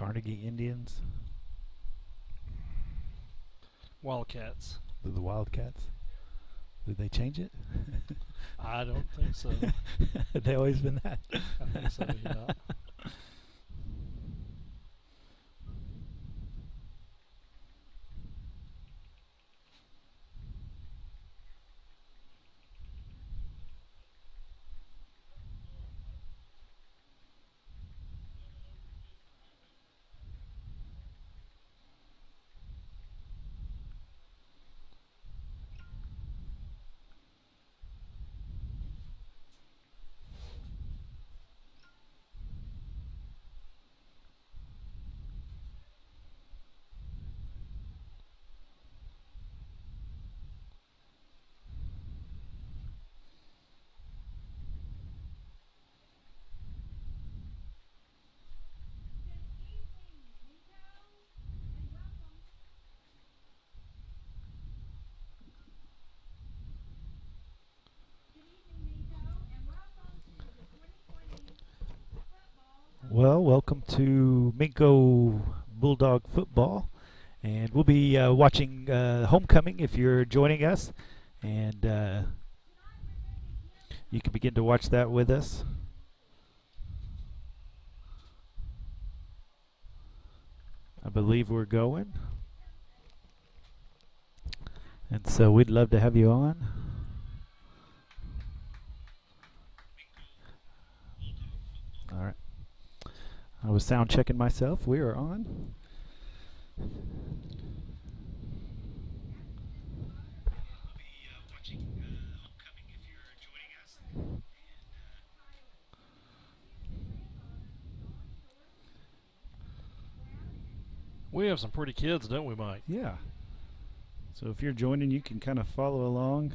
Carnegie Indians. Wildcats. The Wildcats. Did they change it? I don't think so. They always been that. I think so, yeah. Well, welcome to Minco Bulldog football, and we'll be watching homecoming if you're joining us, and you can begin to watch that with us. I believe we're going, and so we'd love to have you on. All right. I was sound checking myself. We are on. We have some pretty kids, don't we, Mike? Yeah. So if you're joining, you can kind of follow along.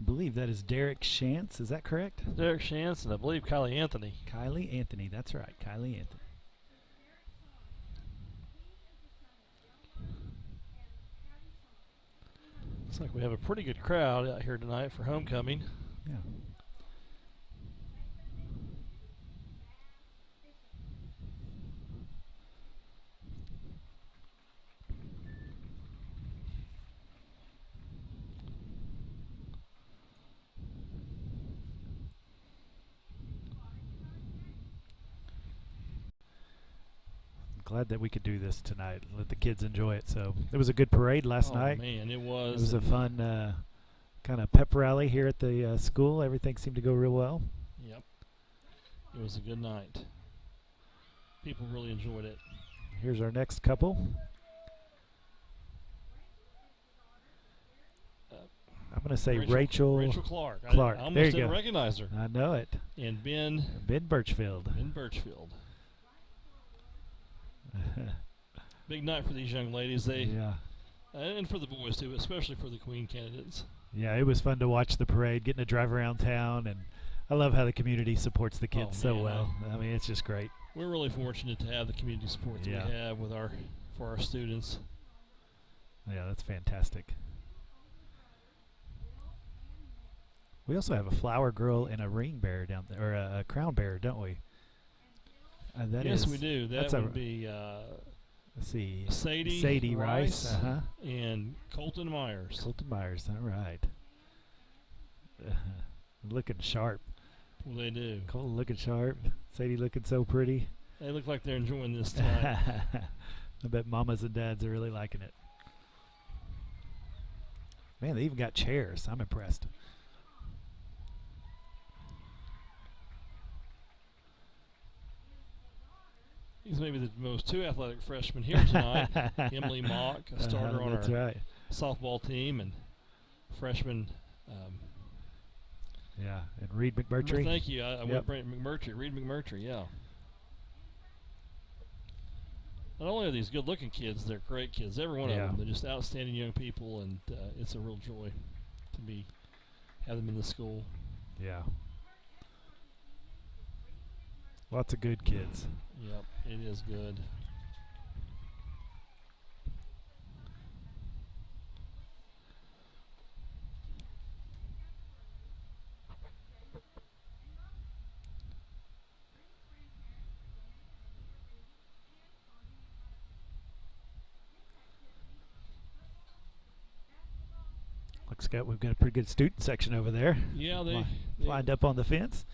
I believe that is Derek Shantz. Is that correct? Derek Shantz and I believe Kylie Anthony. Kylie Anthony. That's right. Kylie Anthony. Looks like we have a pretty good crowd out here tonight for homecoming. Yeah. Glad that we could do this tonight. Let the kids enjoy it. So it was a good parade last night. Oh man, it was. It was a fun kind of pep rally here at the school. Everything seemed to go real well. Yep. It was a good night. People really enjoyed it. Here's our next couple. I'm going to say Rachel Clark. Clark. I almost there you didn't go. recognize her. I know it. And Ben Birchfield. Big night for these young ladies. Yeah. And for the boys too, especially for the Queen candidates. Yeah, it was fun to watch the parade, getting to drive around town, and I love how the community supports the kids so well. I mean, it's just great. We're really fortunate to have the community support that we have with for our students. Yeah, that's fantastic. We also have a flower girl and a ring bearer down there, or a crown bearer, don't we? Yes, we do. That would be let's see, Sadie Rice, and Colton Myers. All right. Looking sharp. Well, they do. Colton looking sharp. Sadie looking so pretty. They look like they're enjoying this tonight. I bet mamas and dads are really liking it. Man, they even got chairs. I'm impressed. He's maybe the most two athletic freshman here tonight. Emily Mock, a starter on our softball team, and freshman. And Reed McMurtry. Thank you. I went McMurtry. Reed McMurtry, yeah. Not only are these good-looking kids, they're great kids. Every one of them. They're just outstanding young people, and it's a real joy to have them in the school. Yeah. Lots of good kids. Yep, it is good. we've got a pretty good student section over there. Yeah, they lined up on the fence,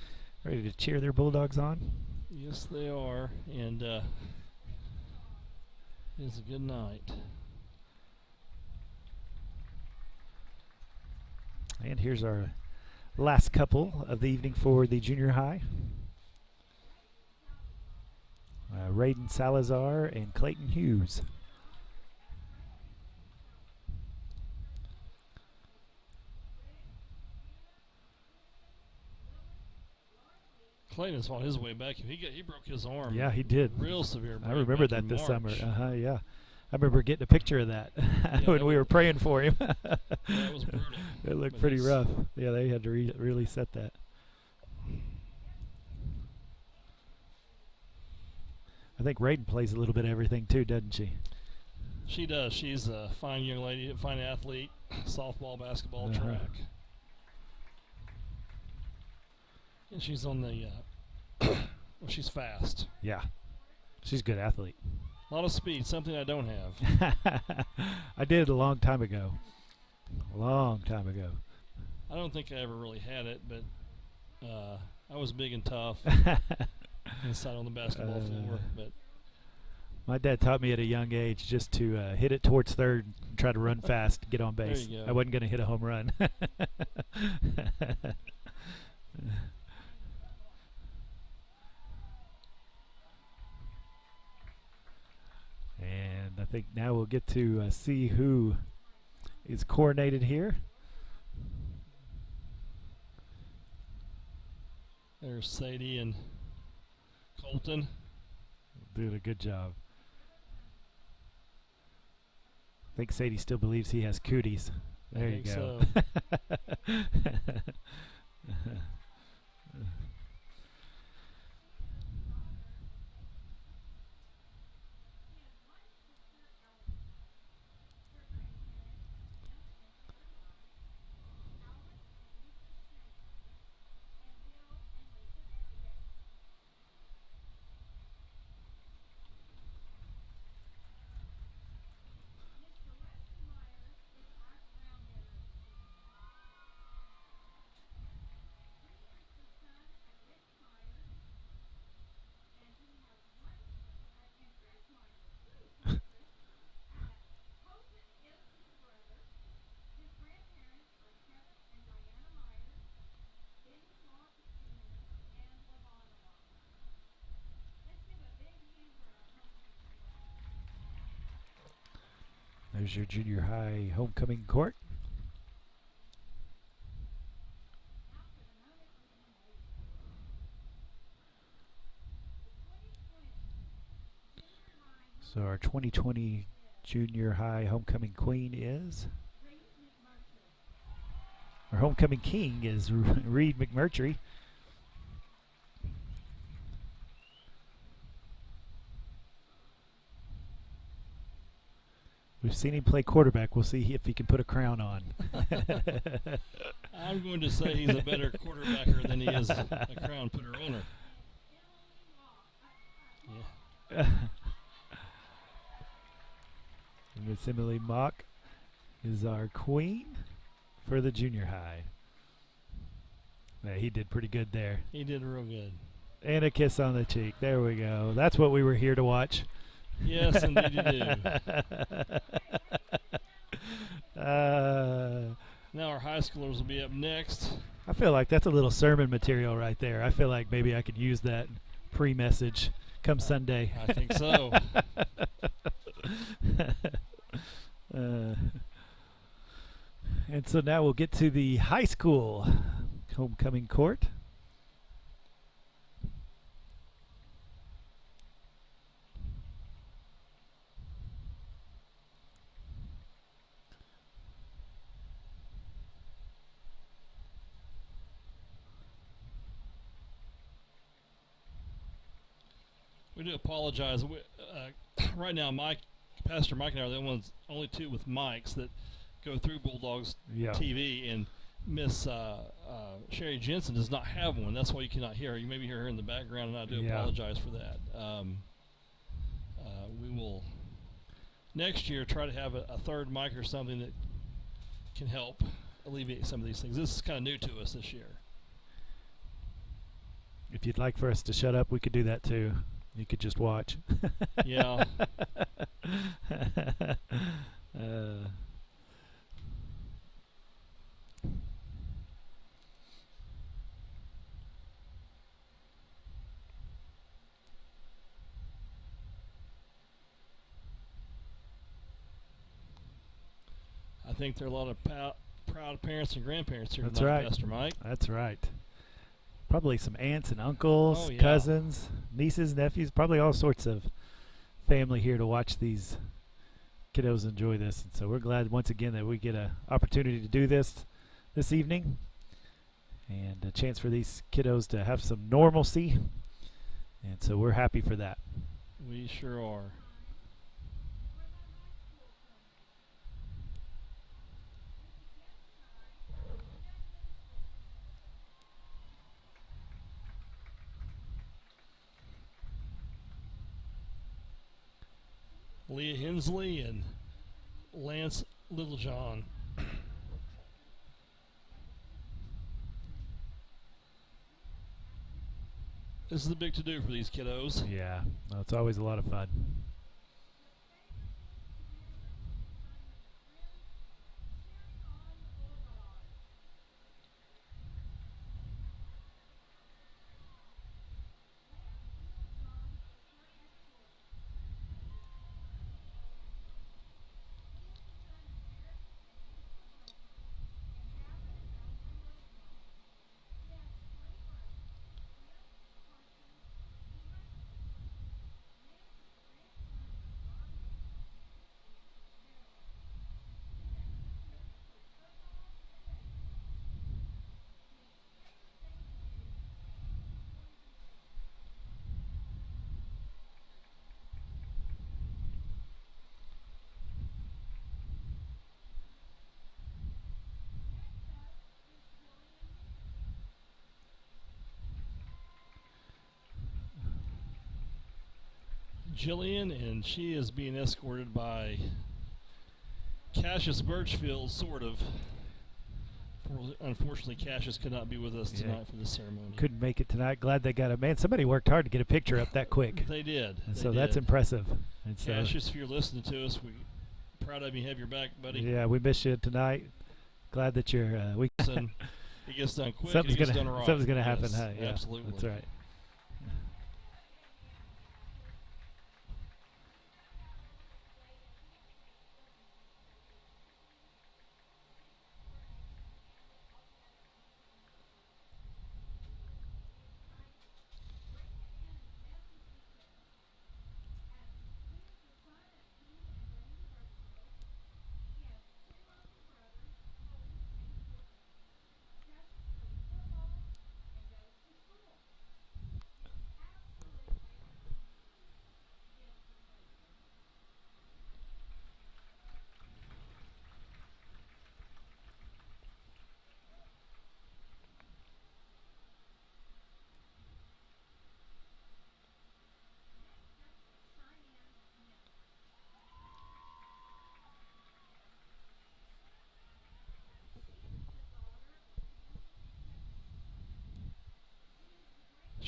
ready to cheer their Bulldogs on. Yes, they are, and it's a good night. And here's our last couple of the evening for the junior high. Raiden Salazar and Clayton Hughes. Clayton's on his way back. He broke his arm. Yeah, he did. Real severe. I remember that this March. summer. Yeah. I remember getting a picture of that when we were praying for him. Yeah, it was brutal. It looked pretty rough. Yeah, they had to really set that. I think Raiden plays a little bit of everything too, doesn't she? She does. She's a fine young lady, a fine athlete, softball, basketball, track. And she's on the, well, she's fast. Yeah. She's a good athlete. A lot of speed, something I don't have. I did a long time ago. I don't think I ever really had it, but I was big and tough inside on the basketball floor. But my dad taught me at a young age just to hit it towards third and try to run fast to get on base. There you go. I wasn't going to hit a home run. And I think now we'll get to see who is coronated here. There's Sadie and Colton. Doing a good job. I think Sadie still believes he has cooties. There you go. So. There's your junior high homecoming court. So our 2020 junior high homecoming queen is, our homecoming king is Reed McMurtry. We've seen him play quarterback. We'll see if he can put a crown on. I'm going to say he's a better quarterbacker than he is a crown putter owner. Yeah. Miss Emily Mock is our queen for the junior high. Yeah, he did pretty good there. He did real good. And a kiss on the cheek. There we go. That's what we were here to watch. Yes, indeed you do. Now our high schoolers will be up next. I feel like that's a little sermon material right there. I feel like maybe I could use that pre-message come Sunday. I think so. And so now we'll get to the high school homecoming court. We do apologize. Right now, Pastor Mike and I are the only two with mics that go through Bulldogs TV, and Miss Sherry Jensen does not have one. That's why you cannot hear her. You maybe hear her in the background, and I do apologize for that. We will next year try to have a third mic or something that can help. alleviate some of these things. This is kind of new to us this year. If you'd like for us to shut up, we could do that too. You could just watch. Yeah. I think there are a lot of proud parents and grandparents here. That's tonight, right, Pastor Mike. That's right. Probably some aunts and uncles, Oh, yeah. cousins, nieces, nephews, probably all sorts of family here to watch these kiddos enjoy this. And so we're glad once again that we get an opportunity to do this evening, and a chance for these kiddos to have some normalcy. And so we're happy for that. We sure are. Leah Hensley and Lance Littlejohn. This is a big to-do for these kiddos. Yeah, well, it's always a lot of fun. Jillian, and she is being escorted by Cassius Birchfield, sort of. Unfortunately, Cassius could not be with us tonight for this ceremony. Couldn't make it tonight. Glad they got a man. Somebody worked hard to get a picture up that quick. They did. And so that's impressive. And Cassius, if you're listening to us, we're proud of you. Have your back, buddy. Yeah, we miss you tonight. Glad that you're. It gets done quick. Something's gets done right. Something's gonna happen. Yes, Huh? Yeah, absolutely. That's right.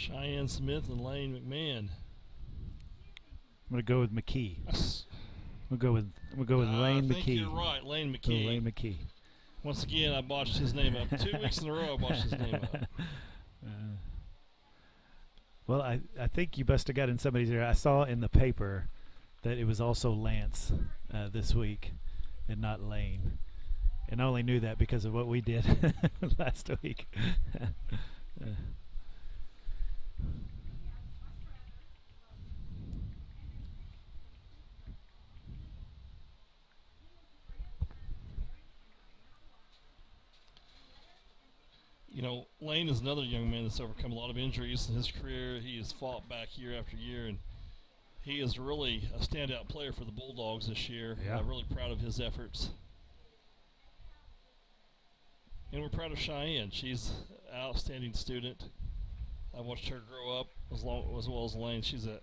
Cheyenne Smith and Lane McMahon. I'm gonna go with McKee. We'll go with Lane I think McKee. you're right, Lane McKee. Lane McKee. Once again, I botched his name up. 2 weeks in a row, I botched his name up. Well, I think you must have got in somebody's ear. I saw in the paper that it was also Lance this week and not Lane. And I only knew that because of what we did last week. You know, Lane is another young man that's overcome a lot of injuries in his career. He has fought back year after year, and he is really a standout player for the Bulldogs this year. Yeah. Really proud of his efforts. And we're proud of Cheyenne. She's an outstanding student. I watched her grow up as well as Lane. She's a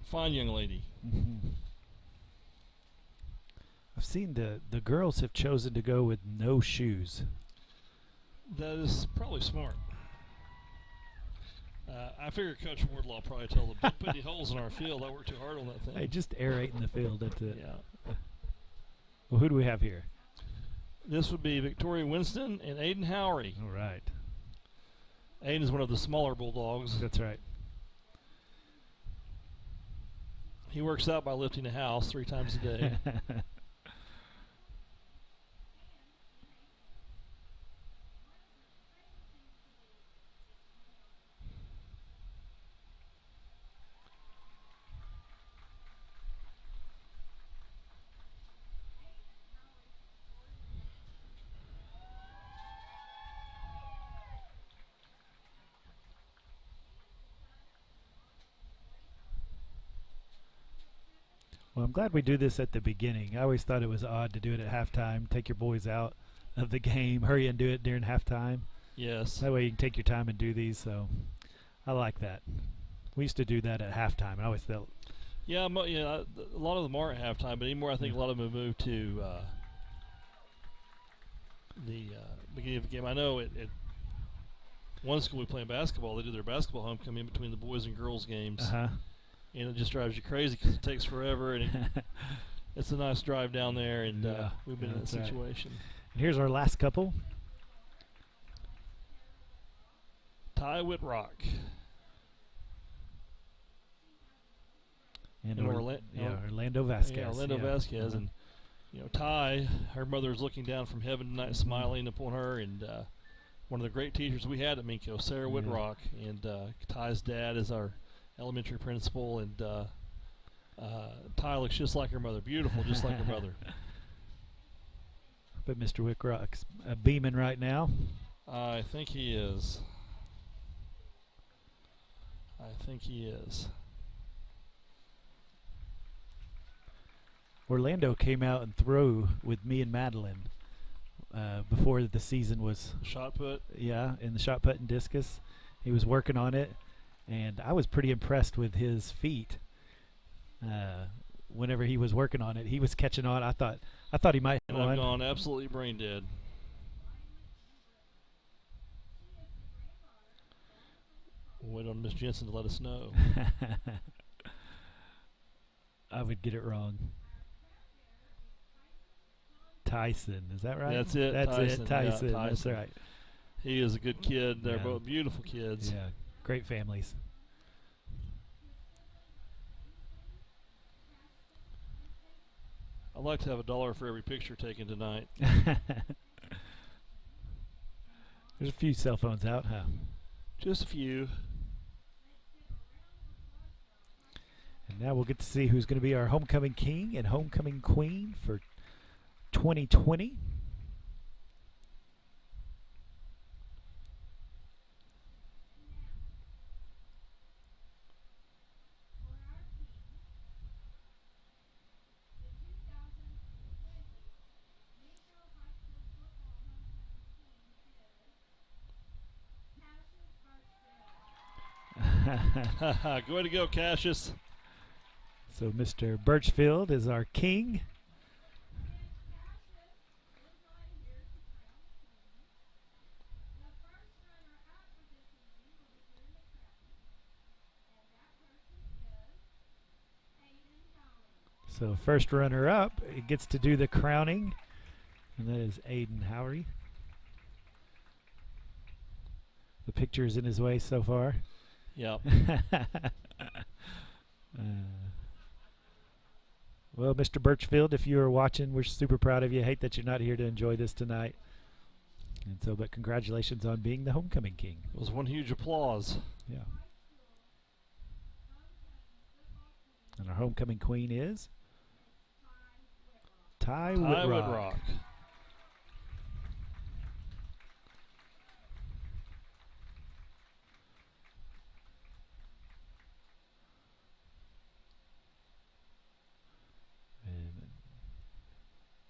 fine young lady. Mm-hmm. I've seen the girls have chosen to go with no shoes. That is probably smart. I figure Coach Wardlaw probably told them, don't put any holes in our field. I worked too hard on that thing. Hey, just aerating the field. That's it. Yeah. Well, who do we have here? This would be Victoria Winston and Aiden Howery. All right. Aiden is one of the smaller bulldogs. That's right. He works out by lifting a house 3 times a day. Well, I'm glad we do this at the beginning. I always thought it was odd to do it at halftime. Take your boys out of the game, hurry and do it during halftime. Yes. That way you can take your time and do these. So I like that. We used to do that at halftime. I always felt. Yeah, a lot of them are at halftime, but anymore I think a lot of them have moved to the beginning of the game. I know at one school we playing basketball, they do their basketball homecoming in between the boys and girls games. Uh-huh. And it just drives you crazy because it takes forever, and it's a nice drive down there, and we've been in that situation. Right. And here's our last couple. Ty Whitrock. And Orlando Vasquez. Yeah, Orlando Vasquez. And, Ty, her mother is looking down from heaven tonight, smiling upon her, and one of the great teachers we had at Minco, Sarah Whitrock, and Ty's dad is our elementary principal, and Ty looks just like her mother, beautiful, just like her mother. But Mr. Whitrock's beaming right now. I think he is. Orlando came out and threw with me and Madeline before the season was. Shot put? Yeah, in the shot put and discus. He was working on it. And I was pretty impressed with his feet. Whenever he was working on it, he was catching on. I thought he might have gone absolutely brain dead. We'll wait on Miss Jensen to let us know. I would get it wrong. Tyson, is that right? That's it. That's Tyson. it. Tyson. Yeah, Tyson. That's right. He is a good kid. They're both beautiful kids. Yeah. Great families. I'd like to have $1 for every picture taken tonight. There's a few cell phones out, huh? Just a few. And now we'll get to see who's going to be our homecoming king and homecoming queen for 2020. Way to go, Cassius. So Mr. Birchfield is our king. So first runner-up, it gets to do the crowning, and that is Aiden Howery. The picture is in his way so far. Yep. Well, Mr. Birchfield, if you are watching, we're super proud of you. Hate that you're not here to enjoy this tonight. And so, but congratulations on being the homecoming king. It was one huge applause. Yeah. And our homecoming queen is Ty Whitrock.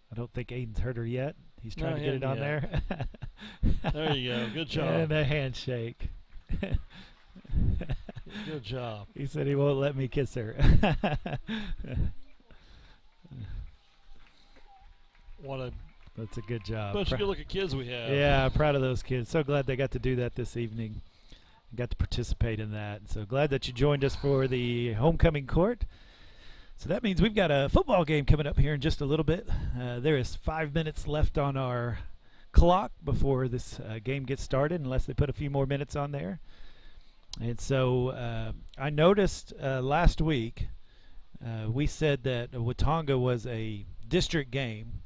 I don't think Aiden's hurt her yet. He's trying to get it on there. There you go. Good job. And a handshake. Good job. He said he won't let me kiss her. That's a good job. Bunch of good-looking kids we have. Yeah, proud of those kids. So glad they got to do that this evening. Got to participate in that. So glad that you joined us for the homecoming court. So that means we've got a football game coming up here in just a little bit. There is 5 minutes left on our clock before this game gets started, unless they put a few more minutes on there. And so I noticed last week we said that Watonga was a district game,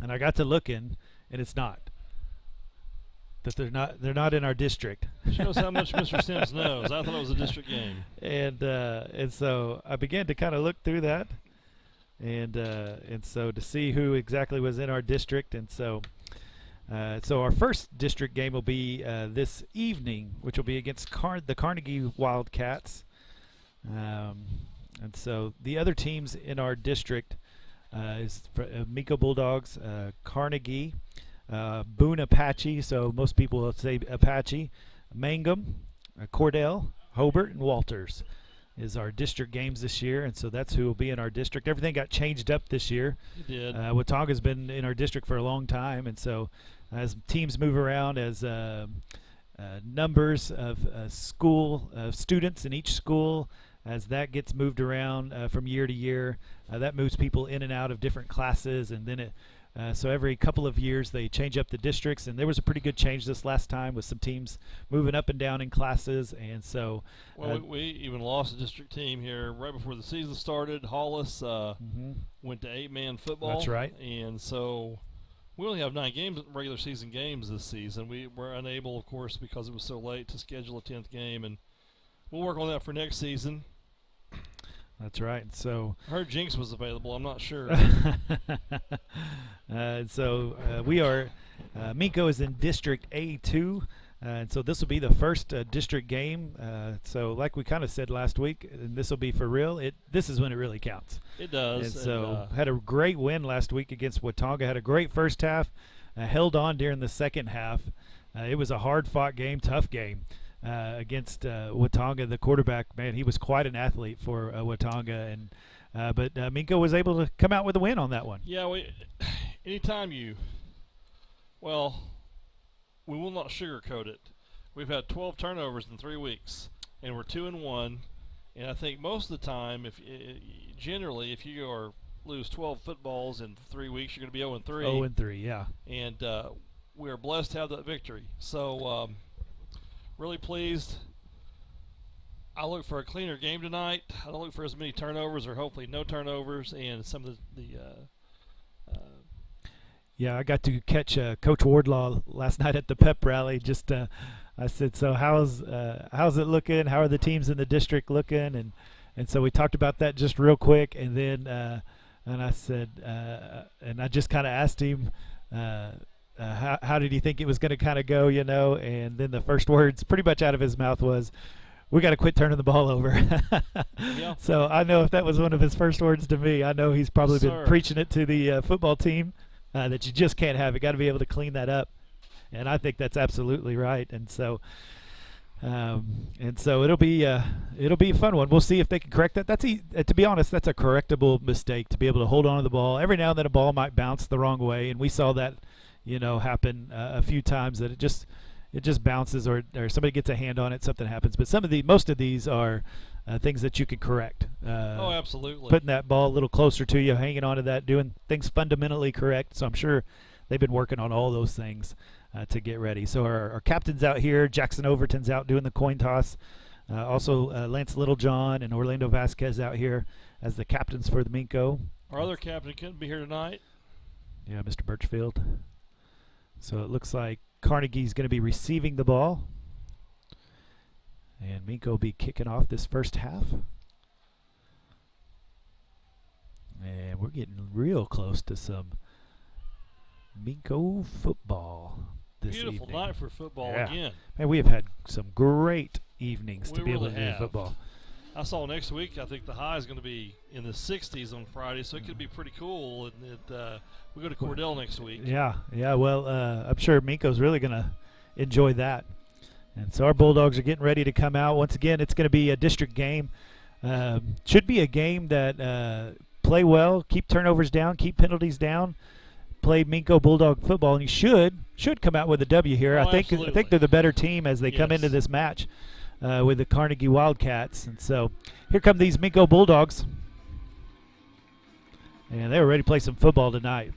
and I got to looking, and it's not. That they're not in our district. Shows how much Mr. Sims knows. I thought it was a district game. And so I began to kind of look through that, and so to see who exactly was in our district, and so our first district game will be this evening, which will be against the Carnegie Wildcats. And so the other teams in our district is Minco Bulldogs, Carnegie, Boone Apache, so most people will say Apache, Mangum, Cordell, Hobart, and Walters is our district games this year, and so that's who will be in our district. Everything got changed up this year. It did. Watonga's been in our district for a long time, and so as teams move around, as numbers of school students in each school, as that gets moved around from year to year, that moves people in and out of different classes, and then so every couple of years they change up the districts, and there was a pretty good change this last time with some teams moving up and down in classes, and so we even lost a district team here right before the season started. Hollis went to 8-man football. That's right. And so we only have 9 games, regular season games this season. We were unable, of course, because it was so late, to schedule a 10th game, and we'll work on that for next season. That's right. So I heard Jinx was available. I'm not sure. We are Minco is in District A2, and so this will be the first district game. So like we kind of said last week, and this will be for real. This is when it really counts. It does. And so had a great win last week against Watonga. Had a great first half. Held on during the second half. It was a hard-fought game, tough game. Against Watonga, the quarterback, man, he was quite an athlete for Watonga, and but Minco was able to come out with a win on that one. Yeah, anytime we will not sugarcoat it. We've had 12 turnovers in 3 weeks, and we're 2-1. And I think most of the time, generally, if you lose 12 footballs in 3 weeks, you're going to be 0-3. 0-3, yeah. And we are blessed to have that victory. So. Really pleased. I look for a cleaner game tonight. I don't look for as many turnovers, or hopefully no turnovers, and some of Yeah, I got to catch Coach Wardlaw last night at the pep rally. Just I said, so how's it looking? How are the teams in the district looking? And so we talked about that just real quick, and then and I said, and I just kind of asked him. How did he think it was going to kind of go, and then the first words pretty much out of his mouth was, we got to quit turning the ball over. Yeah. So I know if that was one of his first words to me, I know he's probably been preaching it to the football team, that you just can't have it. Got to be able to clean that up. And I think that's absolutely right. And so it'll be a fun one. We'll see if they can correct that. To be honest, that's a correctable mistake, to be able to hold on to the ball. Every now and then a ball might bounce the wrong way, and we saw that happen a few times, that it just bounces, or somebody gets a hand on it, something happens. But most of these are things that you can correct. Oh, absolutely. Putting that ball a little closer to you, hanging on to that, doing things fundamentally correct. So I'm sure they've been working on all those things to get ready. So our captain's out here. Jackson Overton's out doing the coin toss. Also Lance Littlejohn and Orlando Vasquez out here as the captains for the Minco. Our other captain couldn't be here tonight. Yeah, Mr. Birchfield. So it looks like Carnegie's going to be receiving the ball, and Minco will be kicking off this first half. And we're getting real close to some Minco football this evening. Beautiful night for football again. Man, we have had some great evenings to be able to do football. I saw next week, I think the high is going to be in the 60s on Friday, so it could be pretty cool. And we go to Cordell next week. Yeah. Well, I'm sure Minco's really going to enjoy that. And so our Bulldogs are getting ready to come out. Once again, it's going to be a district game. Should be a game that play well, keep turnovers down, keep penalties down. play Minco Bulldog football, and you should come out with a W here. I think they're the better team as they come into this match with the Carnegie Wildcats. And so here come these Minco Bulldogs, and they were ready to play some football tonight.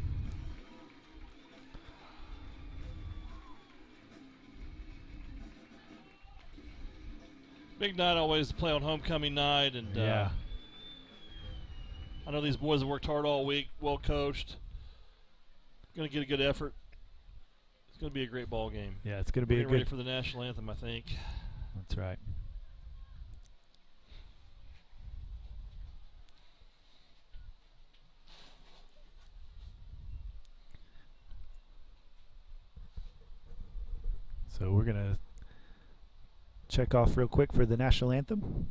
Big night always to play on homecoming night, and I know these boys have worked hard all week, well coached. Going to get a good effort. It's going to be a great ball game. Yeah, it's going to be ready for the national anthem, I think. That's right. So we're going to check off real quick for the national anthem.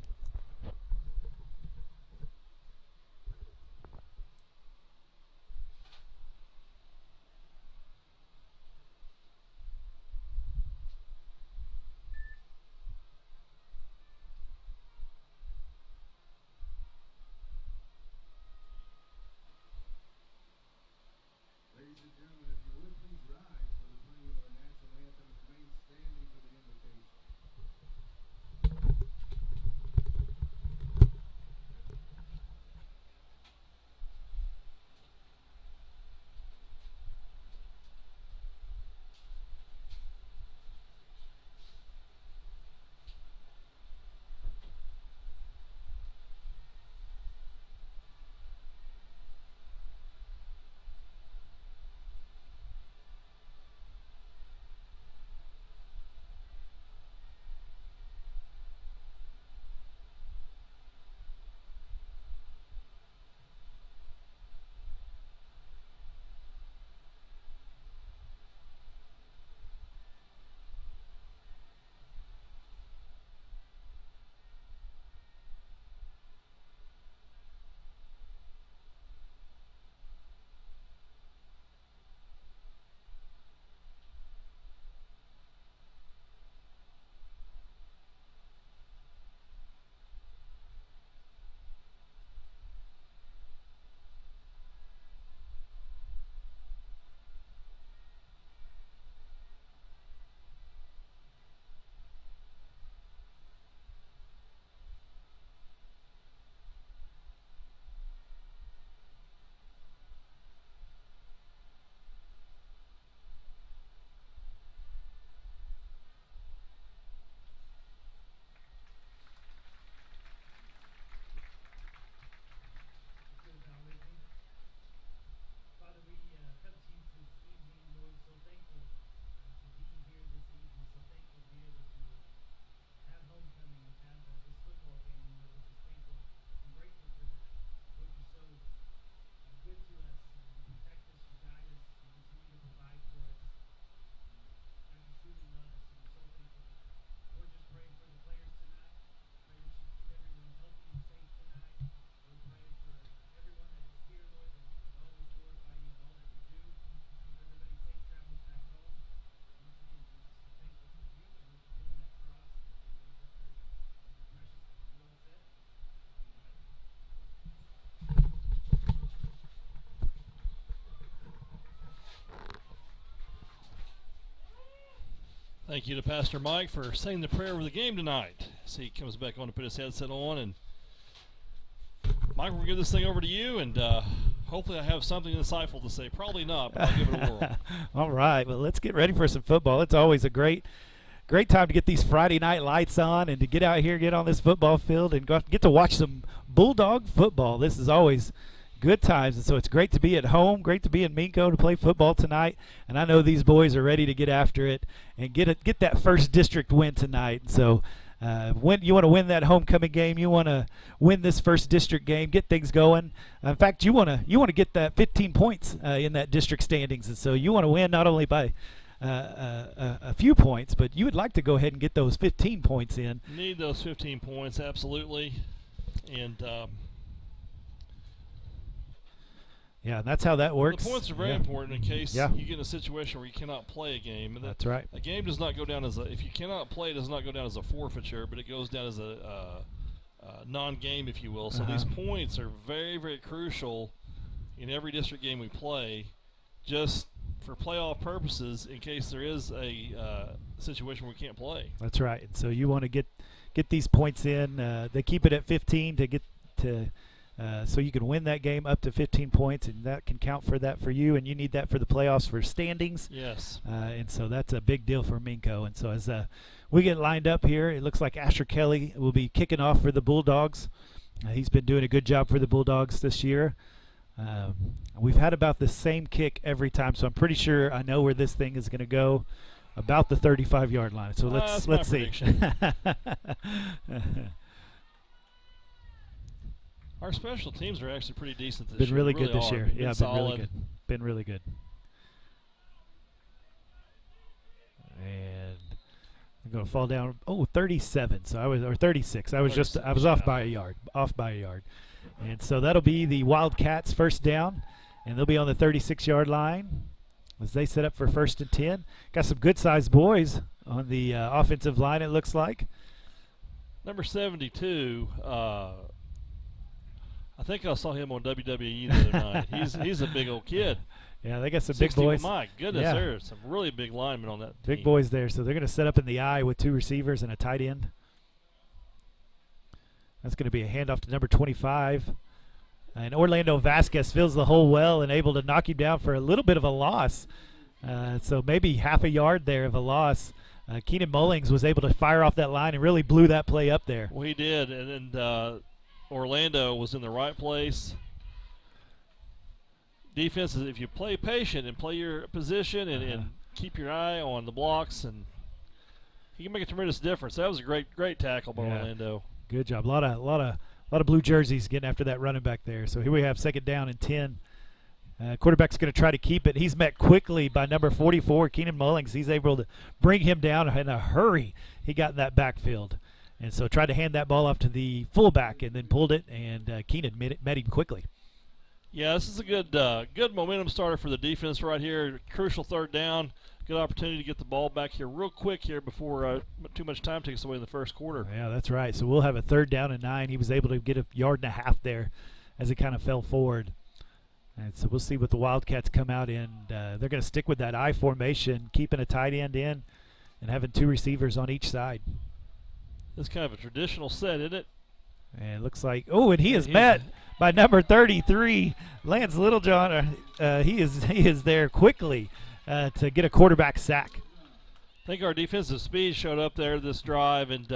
Thank you to Pastor Mike for saying the prayer of the game tonight. So he comes back on to put his headset on. And Mike, we'll give this thing over to you, and hopefully I have something insightful to say. Probably not, but I'll give it a whirl. All right, well, let's get ready for some football. It's always a great time to get these Friday night lights on and to get out here, get on this football field, and get to watch some Bulldog football. This is always good times, and so it's great to be at home, great to be in Minco to play football tonight, and I know these boys are ready to get after it and get that first district win tonight. So when you want to win that homecoming game, you want to win this first district game, get things going. In fact, you want to get that 15 points in that district standings, and so you want to win not only by a few points, but you would like to go ahead and get those 15 points in. Need those 15 points, absolutely, and yeah, that's how that works. The points are very important in case you get in a situation where you cannot play a game. And that's right. A game does not go down as if you cannot play, it does not go down as a forfeiture, but it goes down as a non-game, if you will. So these points are very, very crucial in every district game we play, just for playoff purposes in case there is a situation where we can't play. That's right. And so you want to get these points in. They keep it at 15 to get to so you can win that game up to 15 points, and that can count for that for you, and you need that for the playoffs for standings. Yes. And so that's a big deal for Minco. And so as we get lined up here, it looks like Asher Kelly will be kicking off for the Bulldogs. He's been doing a good job for the Bulldogs this year. We've had about the same kick every time, so I'm pretty sure I know where this thing is going to go, about the 35-yard line. So let's see. Our special teams are actually pretty decent this year. Been really good this year. Yeah, been really good. Been really good. And I'm going to fall down. Oh, 37. So I was, or 36. I was off by a yard. And so that'll be the Wildcats' first down, and they'll be on the 36-yard line as they set up for 1st and 10. Got some good-sized boys on the offensive line, it looks like. Number 72. I think I saw him on WWE the other night. He's a big old kid. Yeah, they got some big boys. My goodness, yeah. There's some really big linemen on that team. Big boys there. So they're going to set up in the I with 2 receivers and a tight end. That's going to be a handoff to number 25. And Orlando Vasquez fills the hole well and able to knock him down for a little bit of a loss. So maybe half a yard there of a loss. Keenan Mullings was able to fire off that line and really blew that play up there. Well, he did. And then Orlando was in the right place. Defense is, if you play patient and play your position and keep your eye on the blocks, and he can make a tremendous difference. That was a great tackle by Orlando. Good job. A lot of blue jerseys getting after that running back there. So here we have 2nd down and 10. Quarterback's going to try to keep it. He's met quickly by number 44, Keenan Mullings. He's able to bring him down in a hurry. He got in that backfield. And so tried to hand that ball off to the fullback and then pulled it, and Keenan met him quickly. Yeah, this is a good momentum starter for the defense right here. Crucial 3rd down. Good opportunity to get the ball back here real quick here before too much time takes away in the first quarter. Yeah, that's right. So we'll have a 3rd down and 9. He was able to get a yard and a half there as it kind of fell forward. And so we'll see what the Wildcats come out in. They're going to stick with that I formation, keeping a tight end in and having 2 receivers on each side. This is kind of a traditional set, isn't it? And it looks like, and he is met by number 33, Lance Littlejohn. He is there quickly to get a quarterback sack. I think our defensive speed showed up there this drive, and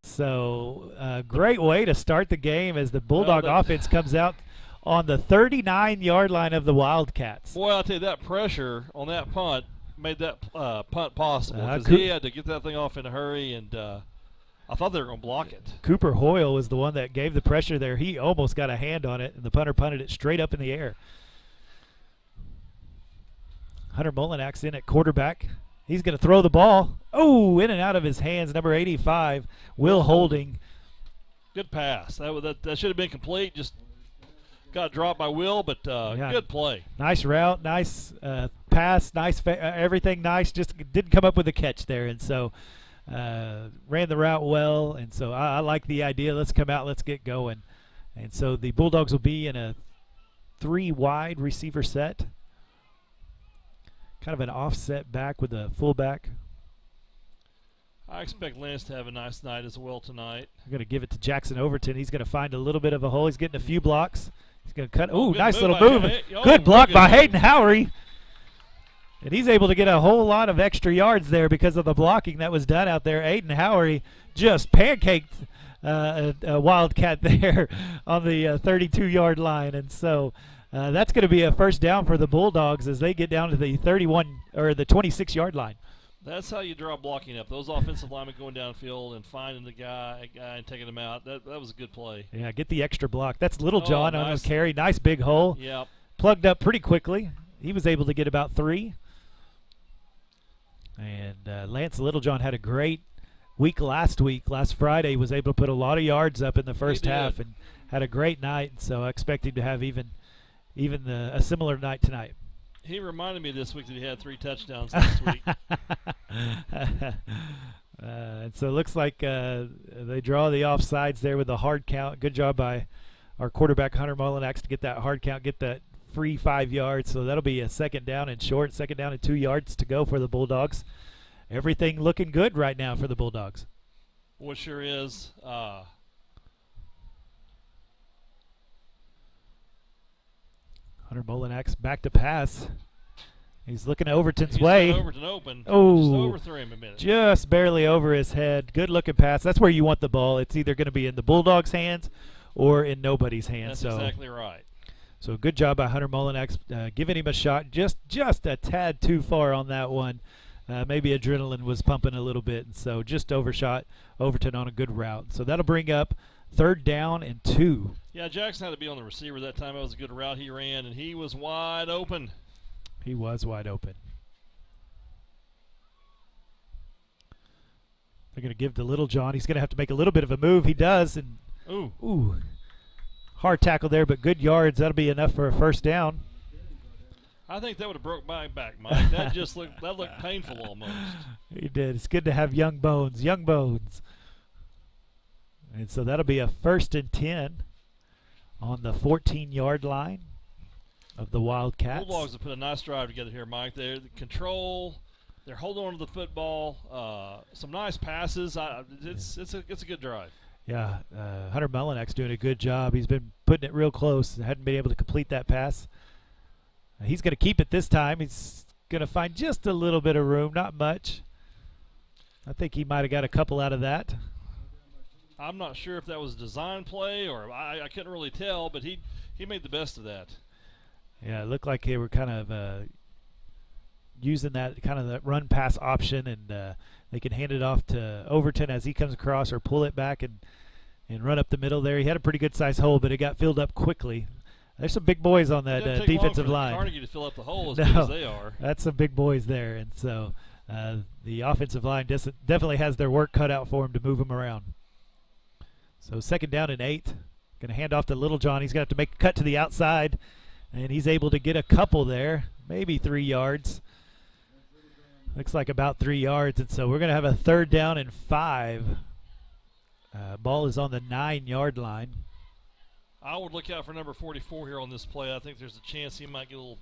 so great way to start the game as the Bulldog offense comes out on the 39-yard line of the Wildcats. Boy, I'll tell you, that pressure on that punt made that punt possible, because he had to get that thing off in a hurry, and I thought they were going to block it. Cooper Hoyle was the one that gave the pressure there. He almost got a hand on it, and the punter punted it straight up in the air. Hunter Mullinax in at quarterback. He's going to throw the ball. Oh, in and out of his hands, number 85, Will Holding. Good pass. That should have been complete. Just got dropped by Will, but good play. Nice route, nice pass, nice everything nice. Just didn't come up with a catch there, and so ran the route well. And so I like the idea. Let's come out, let's get going. And so the Bulldogs will be in a 3 wide receiver set. Kind of an offset back with a fullback. I expect Lance to have a nice night as well tonight. I'm going to give it to Jackson Overton. He's going to find a little bit of a hole. He's getting a few blocks. He's going to cut. Oh, nice little move. Good block by Hayden Howery. And he's able to get a whole lot of extra yards there because of the blocking that was done out there. Hayden Howery just pancaked a Wildcat there on the 32-yard line. And so that's going to be a first down for the Bulldogs as they get down to the 31 or the 26-yard line. That's how you draw blocking up. Those offensive linemen going downfield and finding the guy and taking him out. That was a good play. Yeah, get the extra block. That's Littlejohn on his carry. Nice big hole. Yep. Plugged up pretty quickly. He was able to get about 3. And Lance Littlejohn had a great week last Friday. Was able to put a lot of yards up in the first half and had a great night. So I expect him to have even a similar night tonight. He reminded me this week that he had 3 touchdowns last week. And so it looks like they draw the offsides there with a hard count. Good job by our quarterback, Hunter Mullinax, to get that hard count, get that free 5 yards. So that'll be a second down and short, second down and 2 yards to go for the Bulldogs. Everything looking good right now for the Bulldogs. What sure is. Hunter Molinak's back to pass. He's looking Overton's way. Overton open. Oh, just overthrew him a minute. Just barely over his head. Good looking pass. That's where you want the ball. It's either going to be in the Bulldogs' hands or in nobody's hands. That's exactly right. So good job by Hunter Molinak, giving him a shot. Just a tad too far on that one. Maybe adrenaline was pumping a little bit, and so just overshot Overton on a good route. So that'll bring up 3rd down and 2. Yeah, Jackson had to be on the receiver that time. That was a good route he ran, and he was wide open. He was wide open. They're going to give to Little John. He's going to have to make a little bit of a move. He does. And ooh. Hard tackle there, but good yards. That'll be enough for a 1st down. I think that would have broke my back, Mike. That looked painful almost. He did. It's good to have young bones. Young bones. And so that'll be a 1st and 10 on the 14-yard line of the Wildcats. Bulldogs have put a nice drive together here, Mike. They're the control. They're holding on to the football. Some nice passes. It's a good drive. Yeah, Hunter Melinak's doing a good job. He's been putting it real close. Hadn't been able to complete that pass. He's going to keep it this time. He's going to find just a little bit of room, not much. I think he might have got a couple out of that. I'm not sure if that was a design play or I couldn't really tell, but he made the best of that. Yeah, it looked like they were kind of using that kind of that run pass option, and they can hand it off to Overton as he comes across or pull it back and run up the middle there. He had a pretty good size hole, but it got filled up quickly. There's some big boys on that defensive line. Carnegie to fill up the hole as big as they are. That's some big boys there, and so the offensive line definitely has their work cut out for him to move them around. So 2nd down and 8. Going to hand off to Little John. He's going to have to make a cut to the outside, and he's able to get a couple there, maybe 3 yards. Looks like about 3 yards, and so we're going to have a 3rd down and 5. Ball is on the 9-yard line. I would look out for number 44 here on this play. I think there's a chance he might get a little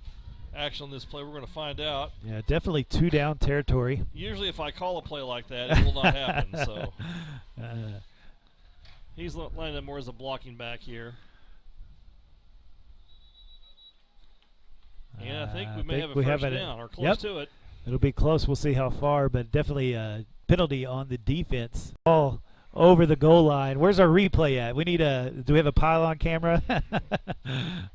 action on this play. We're going to find out. Yeah, definitely 2-down territory. Usually if I call a play like that, it will not happen. So he's lined up more as a blocking back here. And I think we may have a 1st down or close to it. It'll be close. We'll see how far, but definitely a penalty on the defense. Ball over the goal line. Where's our replay at? We need do we have a pylon camera?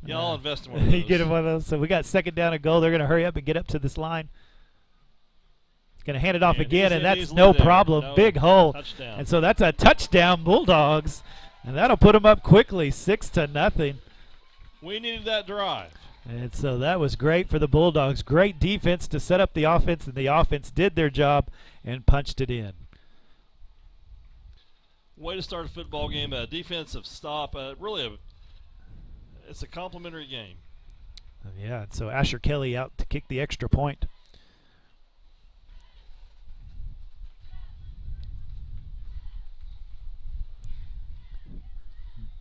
Yeah, I'll invest in one of those. You get one of those. So we got 2nd down and goal. They're going to hurry up and get up to this line. Going to hand it off again, and that's no problem. No, big hole. Touchdown. And so that's a touchdown, Bulldogs. And that'll put them up quickly, 6-0. We needed that drive. And so that was great for the Bulldogs. Great defense to set up the offense, and the offense did their job and punched it in. Way to start a football game. A defensive stop. It's a complimentary game. Yeah, so Asher Kelly out to kick the extra point.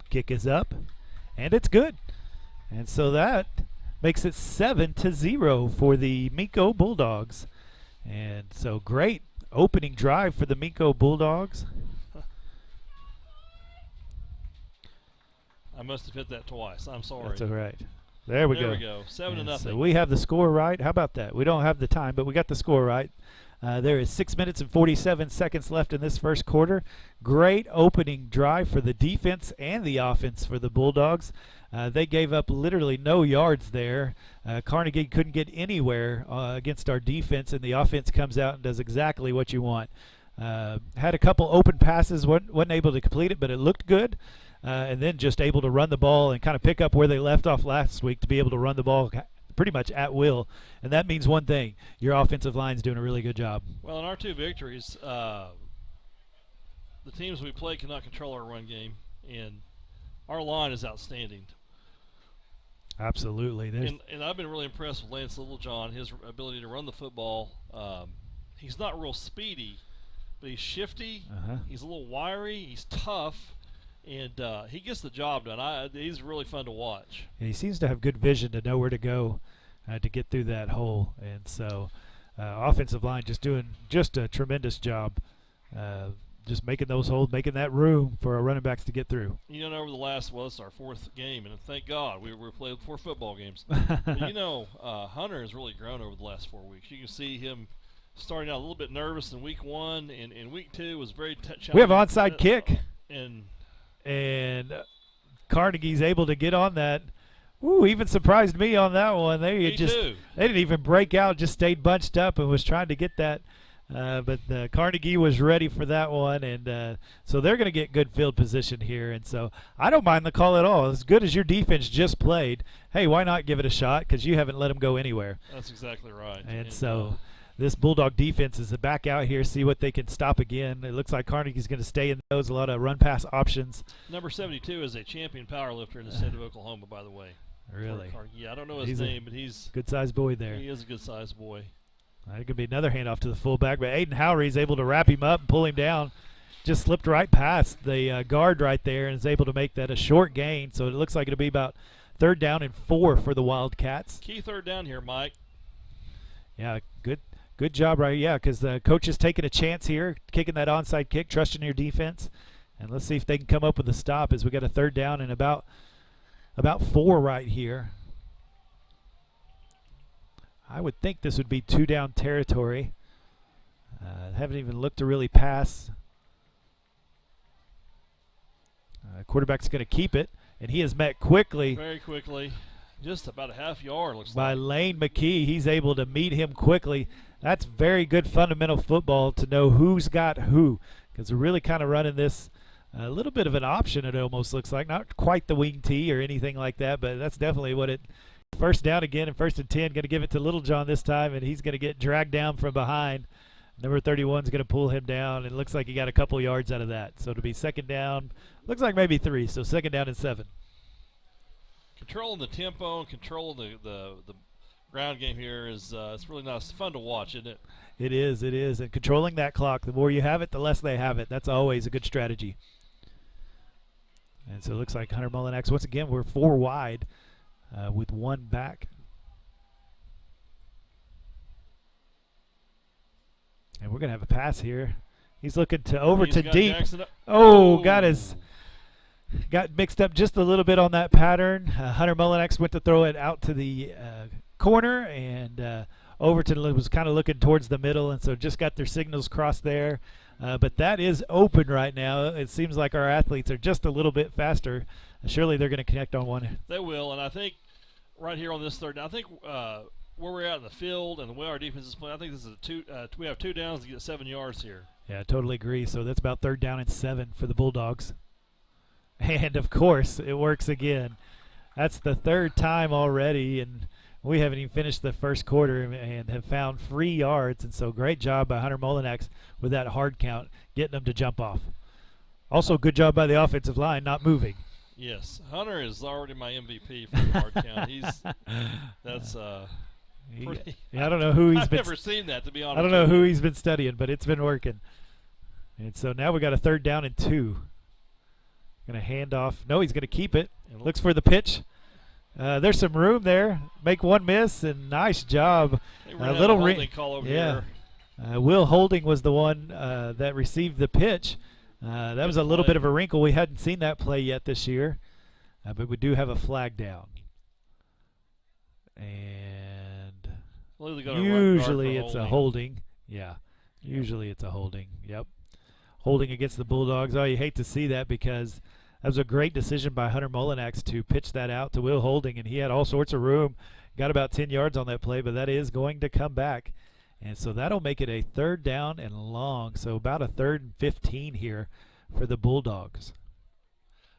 Kick is up, and it's good. And so that makes it 7-0 for the Minco Bulldogs. And so great opening drive for the Minco Bulldogs. I must have hit that twice. I'm sorry. That's all right. There we go. There we go. 7-0. So we have the score right. How about that? We don't have the time, but we got the score right. There is 6 minutes and 47 seconds left in this first quarter. Great opening drive for the defense and the offense for the Bulldogs. They gave up literally no yards there. Carnegie couldn't get anywhere against our defense, and the offense comes out and does exactly what you want. Had a couple open passes, wasn't able to complete it, but it looked good. And then just able to run the ball and kind of pick up where they left off last week to be able to run the ball pretty much at will. And that means one thing: your offensive line's doing a really good job. Well, in our 2 victories, the teams we play cannot control our run game, and our line is outstanding. Absolutely. And I've been really impressed with Lance Littlejohn, his ability to run the football. He's not real speedy, but he's shifty. He's a little wiry. He's tough. And he gets the job done. He's really fun to watch. And he seems to have good vision to know where to go to get through that hole. And so offensive line just doing just a tremendous job just making those holes, making that room for our running backs to get through. You know, over the last, well, it's our 4th game, and thank God we played 4 football games. But, you know, Hunter has really grown over the last 4 weeks. You can see him starting out a little bit nervous in week 1, and in week 2 was very challenging. We have onside kick. And Carnegie's able to get on that. Ooh, even surprised me on that one. They didn't even break out, just stayed bunched up and was trying to get that. But Carnegie was ready for that one, and so they're going to get good field position here. And so I don't mind the call at all. As good as your defense just played, hey, why not give it a shot? Because you haven't let them go anywhere. That's exactly right. And so this Bulldog defense is back out here, see what they can stop again. It looks like Carnegie's going to stay in those, a lot of run-pass options. Number 72 is a champion power lifter in the state of Oklahoma, by the way. Really? Yeah, I don't know his name, but he's a good-sized boy there. He is a good-sized boy. It could be another handoff to the fullback, but Aiden Howry's able to wrap him up and pull him down. Just slipped right past the guard right there and is able to make that a short gain. So it looks like it'll be about 3rd down and 4 for the Wildcats. Key 3rd down here, Mike. Yeah, good job right here. Yeah, because the coach is taking a chance here, kicking that onside kick, trusting your defense. And let's see if they can come up with a stop as we got a 3rd down and about 4 right here. I would think this would be 2-down territory. Haven't even looked to really pass. Quarterback's going to keep it, and he is met quickly. Very quickly. Just about a half yard, looks by like. Lane McKee. He's able to meet him quickly. That's very good fundamental football to know who's got who, because we're really kind of running this a little bit of an option, it almost looks like. Not quite the wing tee or anything like that, but that's definitely what it. 1st down again, and 1st and 10. Going to give it to Little John this time, and he's going to get dragged down from behind. Number 31 is going to pull him down, and it looks like he got a couple yards out of that. So it'll be 2nd down. Looks like maybe 3, so 2nd down and 7. Controlling the tempo and controlling the ground game here is it's really nice. It's fun to watch, isn't it? It is, and controlling that clock. The more you have it, the less they have it. That's always a good strategy. And so it looks like Hunter Mullinax, once again, we're 4 wide. With 1 back. And we're going to have a pass here. He's looking to over to deep. Got mixed up just a little bit on that pattern. Hunter Mullinax went to throw it out to the corner, and Overton was kind of looking towards the middle, and so just got their signals crossed there. But that is open right now. It seems like our athletes are just a little bit faster. Surely they're going to connect on one. They will, and I think right here on this 3rd down, I think where we're at in the field and the way our defense is playing, I think this is we have 2 downs to get 7 yards here. Yeah, I totally agree. So that's about 3rd down and 7 for the Bulldogs. And, of course, it works again. That's the 3rd time already, and we haven't even finished the 1st quarter and have found free yards. And so great job by Hunter Mullinax with that hard count, getting them to jump off. Also, good job by the offensive line not moving. Yes, Hunter is already my MVP for the hard count. I don't know who he's I've been. Never seen that, to be honest. I don't know who he's been studying, but it's been working. And so now we got a 3rd down and 2. Going to hand off. No, he's going to keep it. Looks for the pitch. There's some room there. Make 1 miss, and nice job. A little holding call over here. Will Holding was the one that received the pitch. That was a little bit of a wrinkle. We hadn't seen that play yet this year, but we do have a flag down. And usually it's a holding. Yeah, usually it's a holding. Yep. Holding against the Bulldogs. Oh, you hate to see that because that was a great decision by Hunter Mullinax to pitch that out to Will Holding, and he had all sorts of room. Got about 10 yards on that play, but that is going to come back. And so that'll make it a 3rd down and long. So about a 3rd and 15 here for the Bulldogs.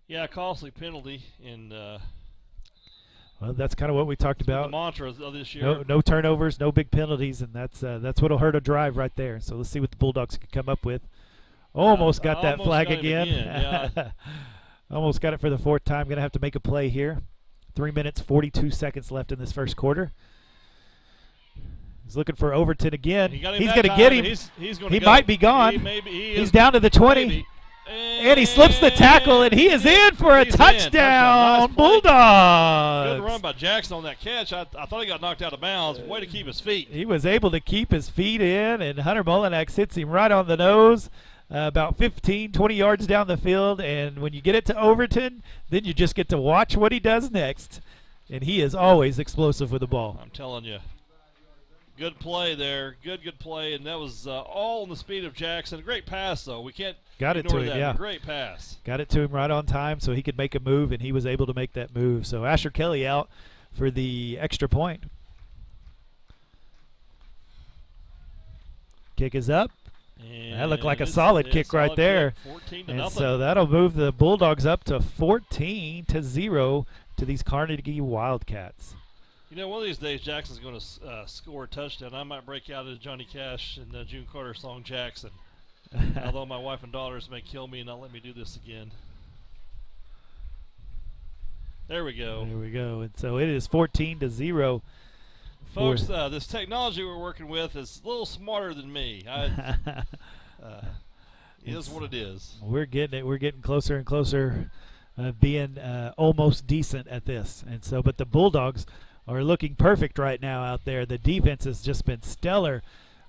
Yeah, costly penalty. And well, that's kind of what we talked about. The mantra of this year. No turnovers, no big penalties, and that's what'll hurt a drive right there. So let's see what the Bulldogs can come up with. Almost got that flag again. Yeah. Almost got it for the 4th time. Going to have to make a play here. 3 minutes, 42 seconds left in this 1st quarter. He's looking for Overton again. He's going to get him. He's going he might be gone. He's down to the 20. Maybe. And he slips the tackle, and he is in for a touchdown. Nice Bulldogs. Good run by Jackson on that catch. I thought he got knocked out of bounds. Way to keep his feet. He was able to keep his feet in, and Hunter Molinak hits him right on the nose. About 15, 20 yards down the field, and when you get it to Overton, then you just get to watch what he does next. And he is always explosive with the ball. I'm telling you. Good play there. Good play. And that was all in the speed of Jackson. Great pass, though. We can't ignore that. Yeah. Great pass. Got it to him right on time so he could make a move, and he was able to make that move. So Asher Kelly out for the extra point. Kick is up. And that looked like a solid kick right there. 14 to and nothing. So that'll move the Bulldogs up to 14-0 to these Carnegie Wildcats. You know, one of these days Jackson's going to score a touchdown. I might break out into Johnny Cash and the June Carter song Jackson. Although my wife and daughters may kill me and not let me do this again. There we go. There we go. And so it is 14-0. Folks, this technology we're working with is a little smarter than me. It is what it is. We're getting it. We're getting closer and closer, being almost decent at this. And so, but the Bulldogs are looking perfect right now out there. The defense has just been stellar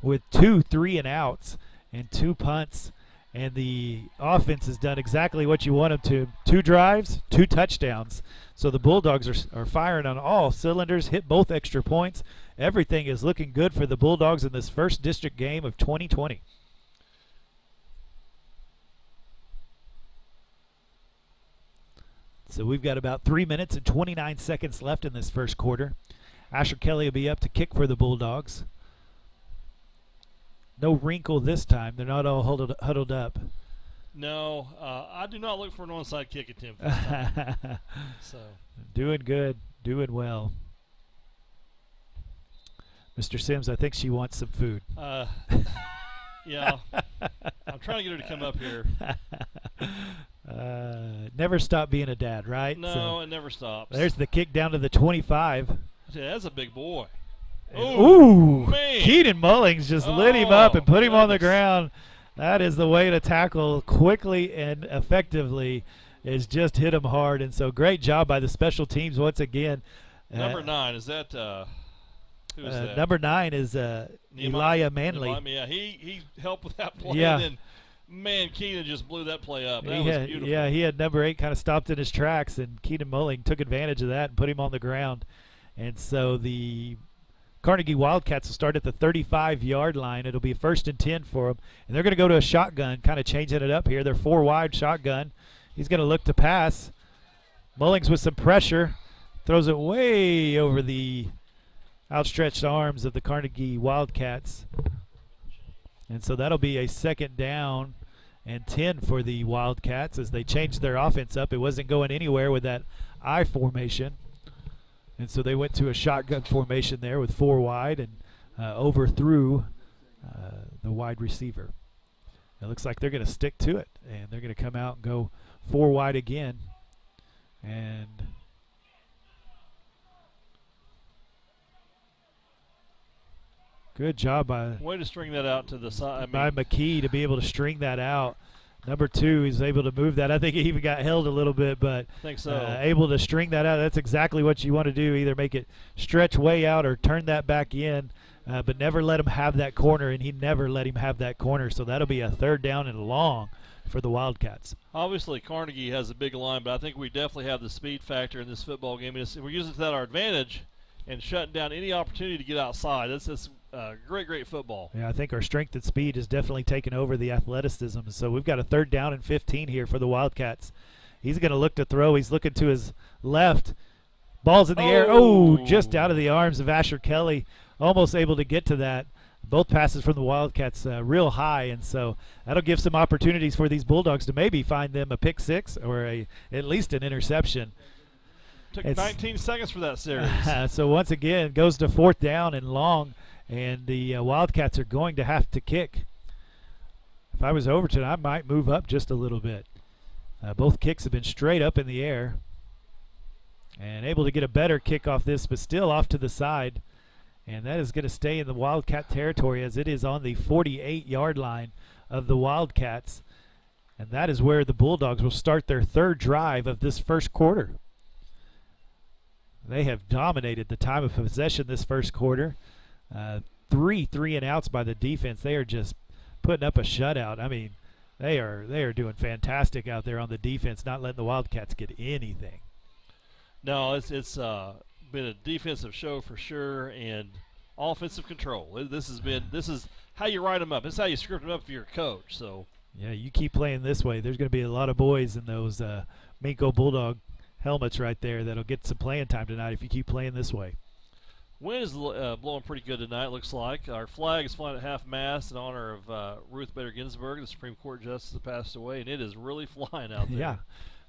with 2 3-and-outs and 2 punts. And the offense has done exactly what you want them to. 2 drives, 2 touchdowns. So the Bulldogs are firing on all cylinders, hit both extra points. Everything is looking good for the Bulldogs in this first district game of 2020. So we've got about 3 minutes and 29 seconds left in this first quarter. Asher Kelly will be up to kick for the Bulldogs. No wrinkle this time. They're not all huddled up. No, I do not look for an onside kick attempt this time. So. Doing good, doing well. Mr. Sims, I think she wants some food. Yeah. I'm trying to get her to come up here. Never stop being a dad, right? No, so it never stops. There's the kick down to the 25. That's a big boy. Ooh, man. Keaton Mullings just lit him up and put him on the ground. That is the way to tackle quickly and effectively, is just hit him hard. And so great job by the special teams once again. Number 9, is that who is that? Number 9 is Elijah Manley. Yeah, he helped with that play. Yeah. And then, man, Keenan just blew that play up. That was beautiful. Yeah, he had number 8 kind of stopped in his tracks, and Keaton Mulling took advantage of that and put him on the ground. And so the Carnegie Wildcats will start at the 35-yard line. It'll be 1st and 10 for them. And they're going to go to a shotgun, kind of changing it up here. They're 4-wide shotgun. He's going to look to pass. Mullings with some pressure. Throws it way over the outstretched arms of the Carnegie Wildcats. And so that'll be a 2nd down and 10 for the Wildcats as they changed their offense up. It wasn't going anywhere with that I formation. And so they went to a shotgun formation there with 4 wide and overthrew the wide receiver. It looks like they're going to stick to it, and they're going to come out and go 4 wide again. And good job by way to string that out to the side. By McKee to be able to string that out. Number 2, he's able to move that. I think he even got held a little bit, but I think so. Able to string that out. That's exactly what you want to do, either make it stretch way out or turn that back in, but never let him have that corner, and he never let him have that corner. So that'll be a 3rd down and long for the Wildcats. Obviously, Carnegie has a big line, but I think we definitely have the speed factor in this football game. We're using it to our advantage and shutting down any opportunity to get outside. That's just great football. Yeah, I think our strength and speed has definitely taken over the athleticism. So we've got a 3rd down and 15 here for the Wildcats. He's going to look to throw. He's looking to his left. Ball's in the air. Oh, just out of the arms of Asher Kelly. Almost able to get to that. Both passes from the Wildcats real high, and so that'll give some opportunities for these Bulldogs to maybe find them a pick 6 or at least an interception. Took 19 seconds for that series. So once again, goes to 4th down and long. And the Wildcats are going to have to kick. If I was Overton, I might move up just a little bit. Both kicks have been straight up in the air. And able to get a better kick off this, but still off to the side. And that is going to stay in the Wildcat territory as it is on the 48-yard line of the Wildcats. And that is where the Bulldogs will start their third drive of this first quarter. They have dominated the time of possession this first quarter. Three and outs by the defense. They are just putting up a shutout. I mean, they are doing fantastic out there on the defense, not letting the Wildcats get anything. No, it's been a defensive show for sure, and offensive control. This is how you write them up. This is how you script them up for your coach. So yeah, you keep playing this way. There's going to be a lot of boys in those Minco Bulldog helmets right there that'll get some playing time tonight if you keep playing this way. Wind is blowing pretty good tonight, looks like. Our flag is flying at half-mast in honor of Ruth Bader Ginsburg, the Supreme Court Justice that passed away, and it is really flying out there. Yeah,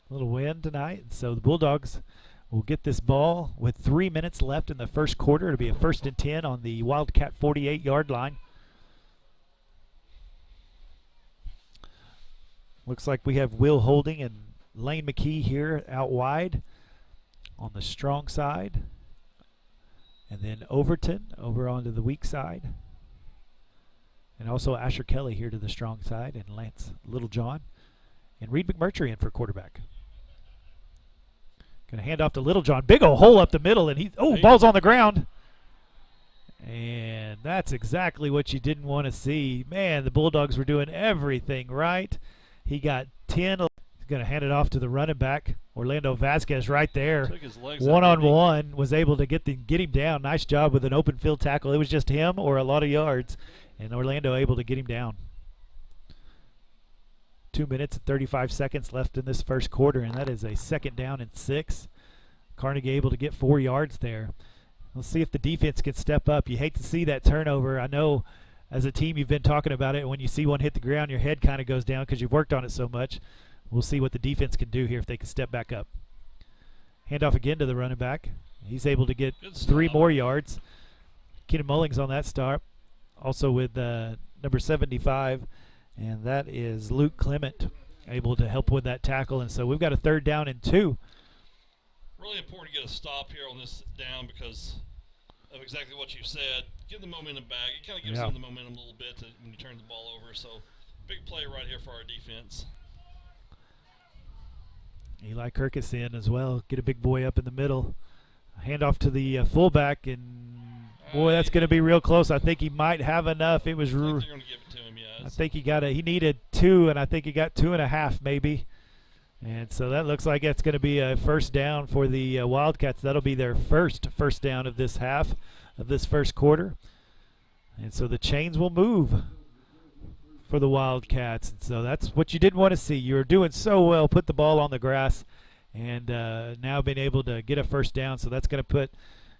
a little wind tonight. So the Bulldogs will get this ball with 3 minutes left in the first quarter. It'll be a 1st and 10 on the Wildcat 48-yard line. Looks like we have Will Holding and Lane McKee here out wide on the strong side. And then Overton over onto the weak side. And also Asher Kelly here to the strong side, and Lance Littlejohn. And Reed McMurtry in for quarterback. Going to hand off to Littlejohn. Big old hole up the middle, and ball's on the ground. And that's exactly what you didn't want to see. Man, the Bulldogs were doing everything right. He got 10. He's going to hand it off to the running back, Orlando Vasquez, right there. Took his legs one-on-one, was able to get him down. Nice job with an open field tackle. It was just him or a lot of yards, and Orlando able to get him down. 2 minutes and 35 seconds left in this first quarter, and that is a 2nd down and 6. Carnegie able to get 4 yards there. Let's see if the defense can step up. You hate to see that turnover. I know as a team you've been talking about it, and when you see one hit the ground, your head kind of goes down because you've worked on it so much. We'll see what the defense can do here if they can step back up. Handoff again to the running back. He's able to get 3 more yards. Keenan Mullings on that start. Also with number 75, and that is Luke Clement, able to help with that tackle. And so we've got a 3rd down and 2. Really important to get a stop here on this down because of exactly what you said. Give the momentum back. It kind of gives them the momentum a little bit when you turn the ball over. So big play right here for our defense. Eli Kirkus in as well. Get a big boy up in the middle. Hand off to the fullback, and boy, that's going to be real close. I think he might have enough. It was. I think they're going to give it to him. Yeah. I think he needed 2, and I think he got 2.5 maybe. And so that looks like it's going to be a 1st down for the Wildcats. That'll be their first down of this half of this first quarter. And so the chains will move for the Wildcats. And so that's what you didn't want to see. You were doing so well, put the ball on the grass, and now being able to get a 1st down. So that's going to put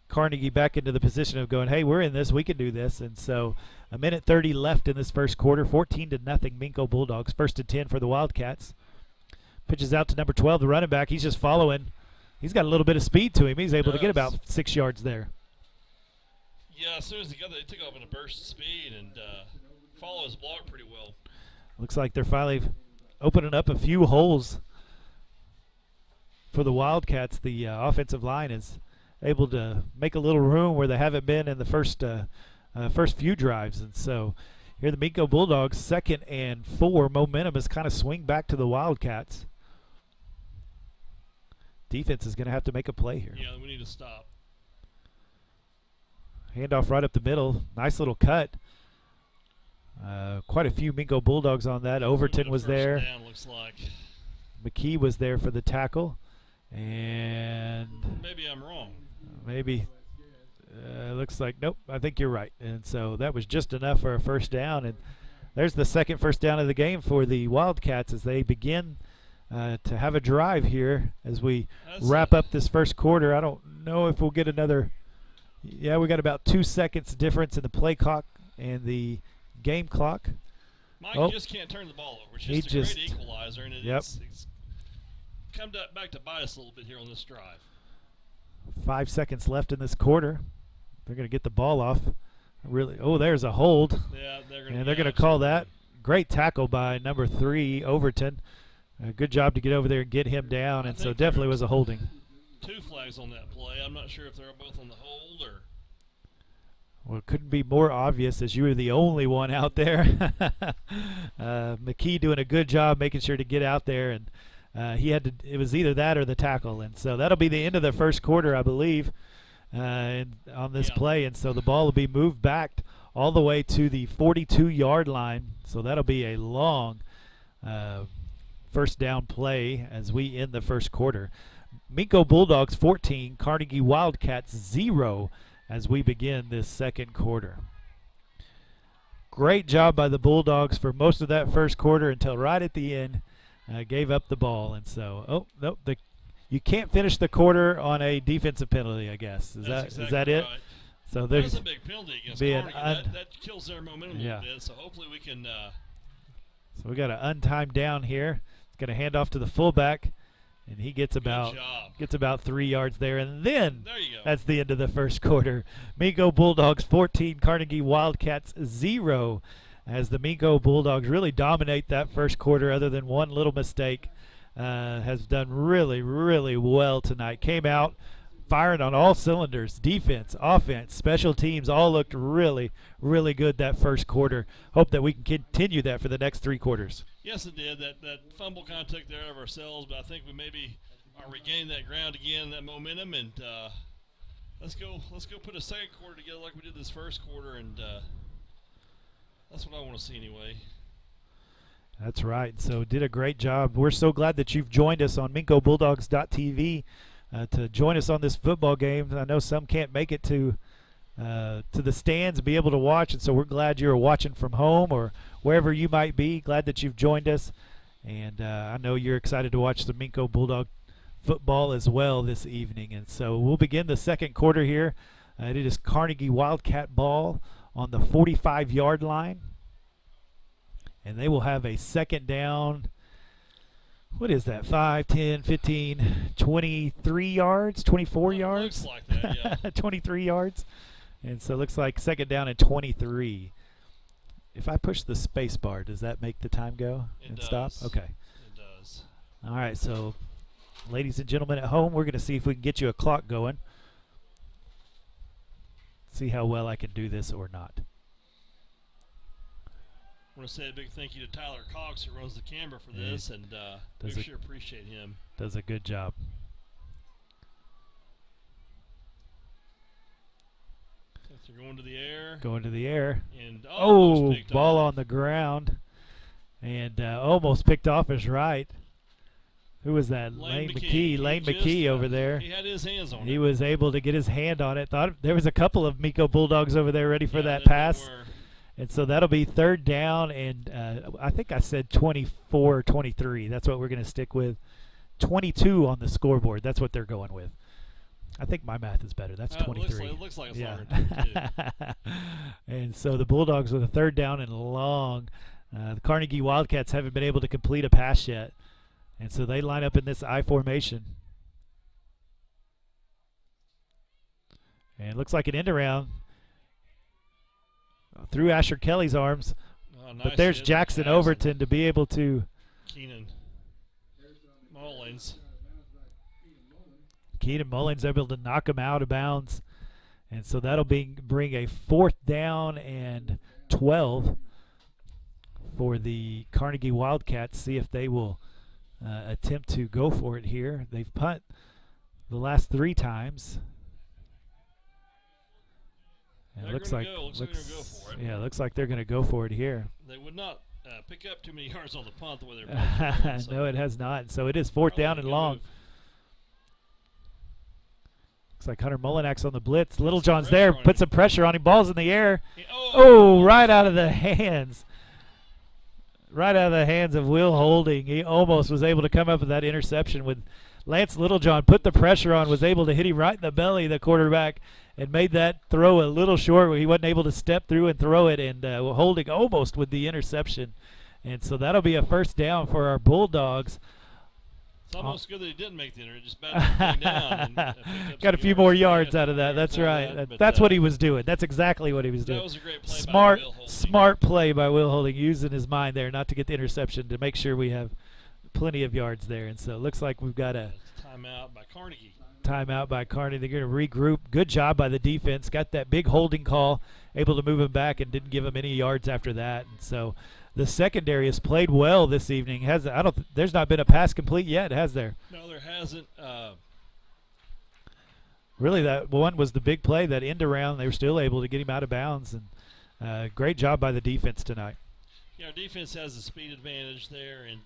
Carnegie back into the position of going, hey, we're in this, we can do this. And so 1:30 left in this first quarter, 14-0 Minco Bulldogs. 1st and 10 for the Wildcats. Pitches out to number 12, the running back. He's just following. He's got a little bit of speed to him. He's able to get about 6 yards there. Yeah, as soon as he got there, he took off in a burst of speed and followed his block pretty well. Looks like they're finally opening up a few holes for the Wildcats. The offensive line is able to make a little room where they haven't been in the first few drives. And so here the Minco Bulldogs, 2nd and 4. Momentum is kind of swing back to the Wildcats. Defense is going to have to make a play here. Yeah, we need to stop. Handoff right up the middle. Nice little cut. Quite a few Minco Bulldogs on that. Overton was there. Down, looks like. McKee was there for the tackle. And maybe I'm wrong. Maybe. Looks like, nope, I think you're right. And so that was just enough for a 1st down. And there's the 2nd 1st down of the game for the Wildcats as they begin to have a drive here as we wrap up this first quarter. I don't know if we'll get another. Yeah, we got about 2 seconds difference in the play clock and the game clock. Mike just can't turn the ball over. It's just a great equalizer, and it's come back to bite us a little bit here on this drive. 5 seconds left in this quarter. They're going to get the ball off. There's a hold. Yeah, they're going to call that. Great tackle by number 3, Overton. Good job to get over there and get him down, and so definitely was a holding. 2 flags on that play. I'm not sure if they're both on the hold or. Well, it couldn't be more obvious as you were the only one out there. McKee doing a good job making sure to get out there, and he had to. It was either that or the tackle, and so that'll be the end of the first quarter, I believe, on this play. And so the ball will be moved back all the way to the 42-yard line. So that'll be a long first down play as we end the first quarter. Minco Bulldogs 14, Carnegie Wildcats 0. As we begin this second quarter. Great job by the Bulldogs for most of that first quarter until right at the end gave up the ball. And so, you can't finish the quarter on a defensive penalty, I guess. Is that it? Right. So there's that's a big penalty against Carnegie. That kills their momentum a little bit. So hopefully we can. So we got an untimed down here. It's going to hand off to the fullback. And he gets about 3 yards there, and then there you go. That's the end of the first quarter. Minco Bulldogs 14, Carnegie Wildcats 0, as the Minco Bulldogs really dominate that first quarter. Other than one little mistake, has done really, really well tonight. Came out firing on all cylinders. Defense, offense, special teams all looked really, really good that first quarter. Hope that we can continue that for the next 3 quarters. Yes, it did. That fumble kind of took there of ourselves, but I think we maybe are regaining that ground again, that momentum, and let's go put a second quarter together like we did this first quarter, and that's what I want to see anyway. That's right. So did a great job. We're so glad that you've joined us on MincoBulldogs.tv to join us on this football game. I know some can't make it to the stands and be able to watch, and so we're glad you're watching from home or wherever you might be. Glad that you've joined us, and I know you're excited to watch the Minco Bulldog football as well this evening. And so we'll begin the second quarter here. It is Carnegie Wildcat ball on the 45-yard line, and they will have a second down. What is that, 5, 10, 15, 23 yards, 24 yards? Looks like that, yeah. 23 yards. And so it looks like second down and 23. If I push the space bar, does that make the time go and stop? Okay. It does. All right, so ladies and gentlemen at home, we're going to see if we can get you a clock going. See how well I can do this or not. I want to say a big thank you to Tyler Cox, who runs the camera for this, and we sure appreciate him. Does a good job. They're going to the air. Going to the air. And ball on the ground. And almost picked off his right. Who was that? Lane McKee. Lane McKee over there. He had his hands on it. He was able to get his hand on it. Thought there was a couple of Minco Bulldogs over there ready for that pass. And so that'll be third down, and I think I said 24 or 23. That's what we're going to stick with. 22 on the scoreboard. That's what they're going with. I think my math is better. That's 23. It looks like it's longer than 22. And so the Bulldogs with a third down and long. The Carnegie Wildcats haven't been able to complete a pass yet. And so they line up in this I formation. And it looks like an end around through Asher Kelly's arms. Nice. But there's Jackson Overton to be able to. Keenan Mullins. Keenan Mullins able to knock him out of bounds. And so that'll bring a fourth down and 12 for the Carnegie Wildcats. See if they will attempt to go for it here. They've punt the last 3 times. And it looks like they're going to go for it. Yeah, looks like they're going to go for it here. They would not pick up too many yards on the punt the way they're playing. So no, it has not. So it is fourth down and long. Looks like Hunter Mullinak's on the blitz. Little John's there, put some pressure on him. Ball's in the air. Right out of the hands. Right out of the hands of Will Holding. He almost was able to come up with that interception with Lance Littlejohn. Put the pressure on, was able to hit him right in the belly, the quarterback, and made that throw a little short where he wasn't able to step through and throw it, and Holding almost with the interception. And so that'll be a first down for our Bulldogs. It's almost good that he didn't make the interception. Just batted the thing down. And got a few more yards out of that. That's right. That's what he was doing. That's exactly what he was doing. That was a great play by Will Holding. Smart play by Will Holding, using his mind there not to get the interception, to make sure we have plenty of yards there. And so it looks like we've got a Timeout by Carnegie. Timeout by Carnegie. They're going to regroup. Good job by the defense. Got that big holding call, able to move him back and didn't give him any yards after that. And so the secondary has played well this evening. There's not been a pass complete yet, has there? No, there hasn't. Really, that one was the big play, that end around. They were still able to get him out of bounds. And great job by the defense tonight. Yeah, our defense has the speed advantage there, and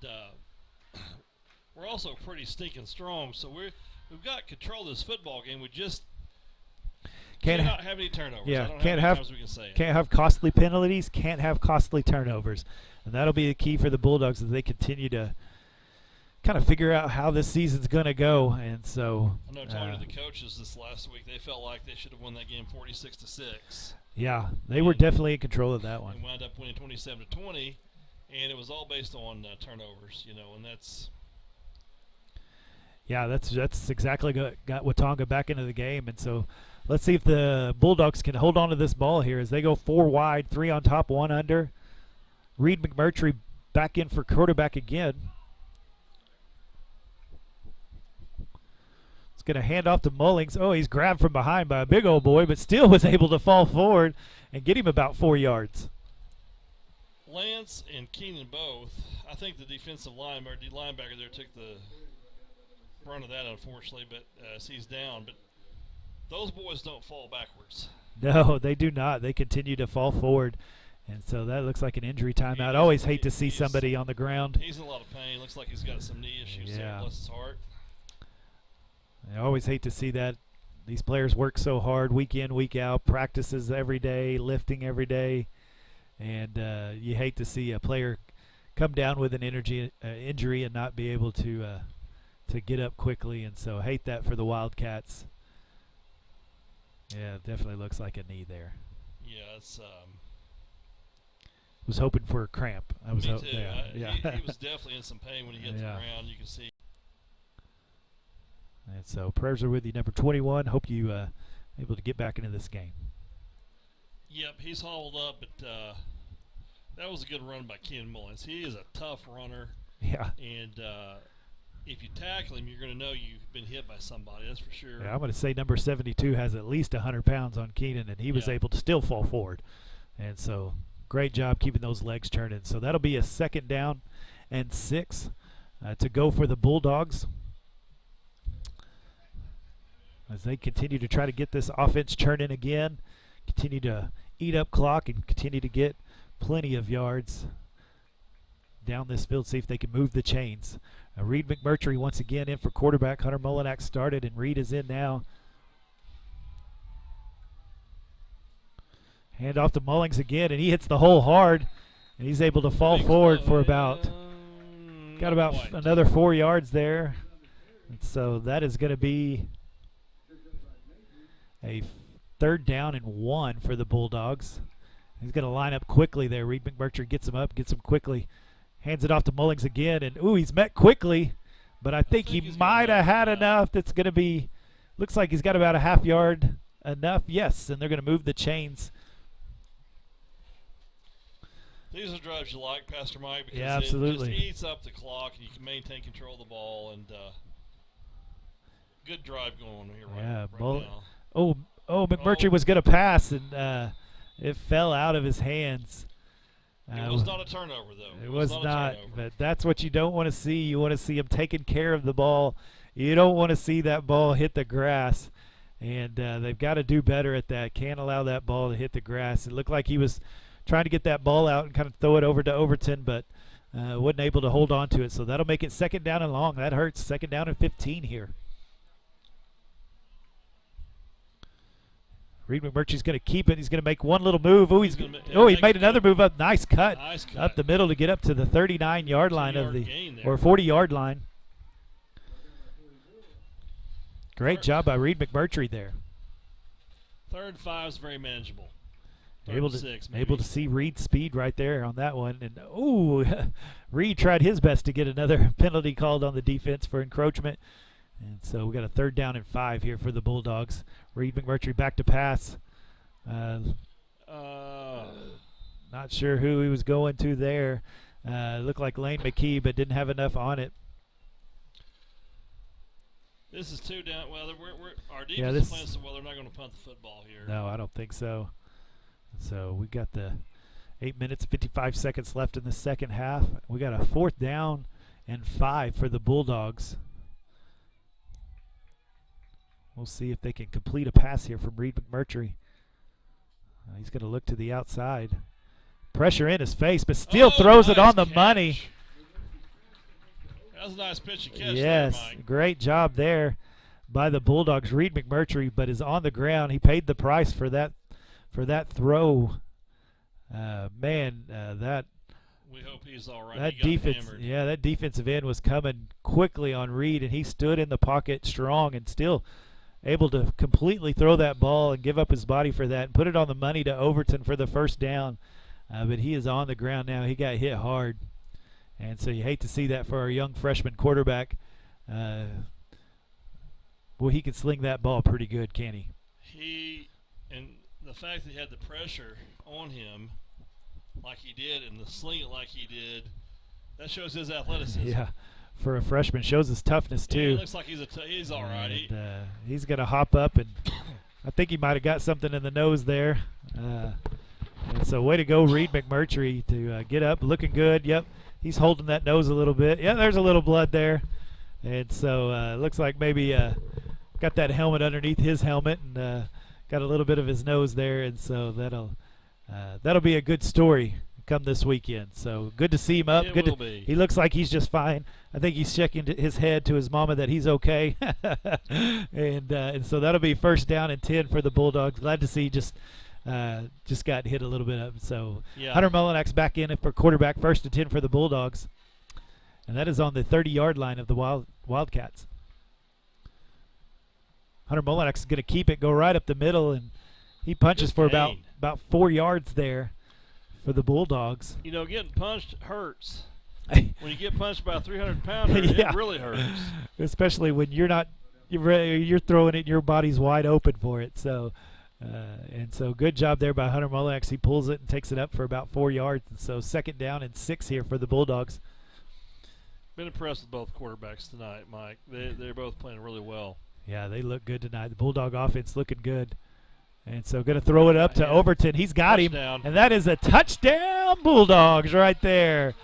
we're also pretty stinking strong. So we've got control of this football game. We just cannot have any turnovers. Yeah, I don't know how many times we can say it. Can't have costly penalties. Can't have costly turnovers, and that'll be the key for the Bulldogs as they continue to kind of figure out how this season's going to go. And so I know talking to the coaches this last week, they felt like they should have won that game 46-6. Yeah, they were definitely in control of that one. And wound up winning 27-20, and it was all based on turnovers, and that's. Yeah, that's exactly got Watonga back into the game. And so let's see if the Bulldogs can hold on to this ball here as they go 4 wide, 3 on top, 1 under. Reed McMurtry back in for quarterback again. It's going to hand off to Mullings. Oh, he's grabbed from behind by a big old boy, but still was able to fall forward and get him about 4 yards. Lance and Keenan both. I think the defensive linebacker there took the run of that, unfortunately, but he's down. But those boys don't fall backwards. No, they do not. They continue to fall forward. And so that looks like an injury timeout. I always hate to see somebody on the ground. He's in a lot of pain. Looks like he's got some knee issues there, bless his heart. I always hate to see that. These players work so hard week in, week out, practices every day, lifting every day. And you hate to see a player come down with an injury and not be able to get up quickly. And so I hate that for the Wildcats. Yeah, it definitely looks like a knee there. Yeah, it's was hoping for a cramp. Me too. Yeah. He was definitely in some pain when he hit the ground. You can see. And so prayers are with you, number 21. Hope you able to get back into this game. Yep, he's hauled up, but that was a good run by Ken Mullins. He is a tough runner. Yeah. And if you tackle him, you're going to know you've been hit by somebody. That's for sure. Yeah, I'm going to say number 72 has at least 100 pounds on Keenan, and he was able to still fall forward. And so great job keeping those legs turning. So that'll be a 2nd down and 6 to go for the Bulldogs as they continue to try to get this offense churning again, continue to eat up clock and continue to get plenty of yards down this field, see if they can move the chains. Reed McMurtry once again in for quarterback. Hunter Mullinax started, and Reed is in now. Hand off to Mullings again, and he hits the hole hard, and he's able to fall forward for got about another 4 yards there. And so that is going to be a 3rd down and 1 for the Bulldogs. He's going to line up quickly there. Reed McMurtry gets him up, gets him quickly. Hands it off to Mullings again, and he's met quickly, but I think he might have had enough. That's going to be, looks like he's got about a half yard enough. Yes, and they're going to move the chains. These are drives you like, Pastor Mike, because absolutely. It just eats up the clock, and you can maintain control of the ball, and good drive going on here right now. McMurtry was going to pass, and it fell out of his hands. It was not a turnover, though. It was not, but that's what you don't want to see. You want to see him taking care of the ball. You don't want to see that ball hit the grass, and they've got to do better at that. Can't allow that ball to hit the grass. It looked like he was trying to get that ball out and kind of throw it over to Overton, but wasn't able to hold on to it. So that'll make it 2nd down and long. That hurts. 2nd down and 15 here. Reed McMurtry's going to keep it. He's going to make one little move. He made another move up. Nice cut up the middle to get up to the 39-yard line or 40-yard line. Great job by Reed McMurtry there. 3rd and 5 is very manageable. Able to see Reed's speed right there on that one. And Reed tried his best to get another penalty called on the defense for encroachment. And so we got a 3rd down and 5 here for the Bulldogs. Reed McMurtry back to pass. Not sure who he was going to there. Looked like Lane McKee, but didn't have enough on it. This is 2 down. Well, our defense is playing so well, they're not going to punt the football here. No, I don't think so. So we got the 8 minutes, 55 seconds left in the second half. We got a 4th down and 5 for the Bulldogs. We'll see if they can complete a pass here from Reed McMurtry. He's going to look to the outside. Pressure in his face, but still throws it on the money. That was a nice pitch and catch. Yes, there, Mike. Great job there by the Bulldogs. Reed McMurtry, but is on the ground. He paid the price for that throw. That. We hope he's all right. That defense, that defensive end was coming quickly on Reed, and he stood in the pocket strong and still able to completely throw that ball and give up his body for that and put it on the money to Overton for the first down. But he is on the ground now. He got hit hard. And so you hate to see that for our young freshman quarterback. Well, he can sling that ball pretty good, can he? And the fact that he had the pressure on him like he did and the sling it like he did, that shows his athleticism. Yeah, for a freshman, shows his toughness too. Yeah, it looks like he's all right. He's going to hop up, and I think he might have got something in the nose there. And so way to go, Reed McMurtry, to get up, looking good. Yep. He's holding that nose a little bit. Yeah, there's a little blood there. And so it looks like maybe got that helmet underneath his helmet and got a little bit of his nose there. And so that'll be a good story come this weekend. So good to see him up. He looks like he's just fine. I think he's checking his head to his mama that he's okay. and so that'll be 1st down and 10 for the Bulldogs. Glad to see just got hit a little bit up. So Hunter Mullinak's back in for quarterback, 1st and 10 for the Bulldogs. And that is on the 30-yard line of the Wildcats. Hunter Mullinak's going to keep it, go right up the middle, and he punches for about 4 yards there for the Bulldogs. You know, getting punched hurts. When you get punched by a 300-pounder, it really hurts. Especially when you're throwing it and your body's wide open for it. So and so good job there by Hunter Mullinex. He pulls it and takes it up for about 4 yards. And so 2nd down and 6 here for the Bulldogs. Been impressed with both quarterbacks tonight, Mike. They're both playing really well. Yeah, they look good tonight. The Bulldog offense looking good. And so going to throw it up to Overton. He's got touchdown. Him. And that is a touchdown, Bulldogs, right there.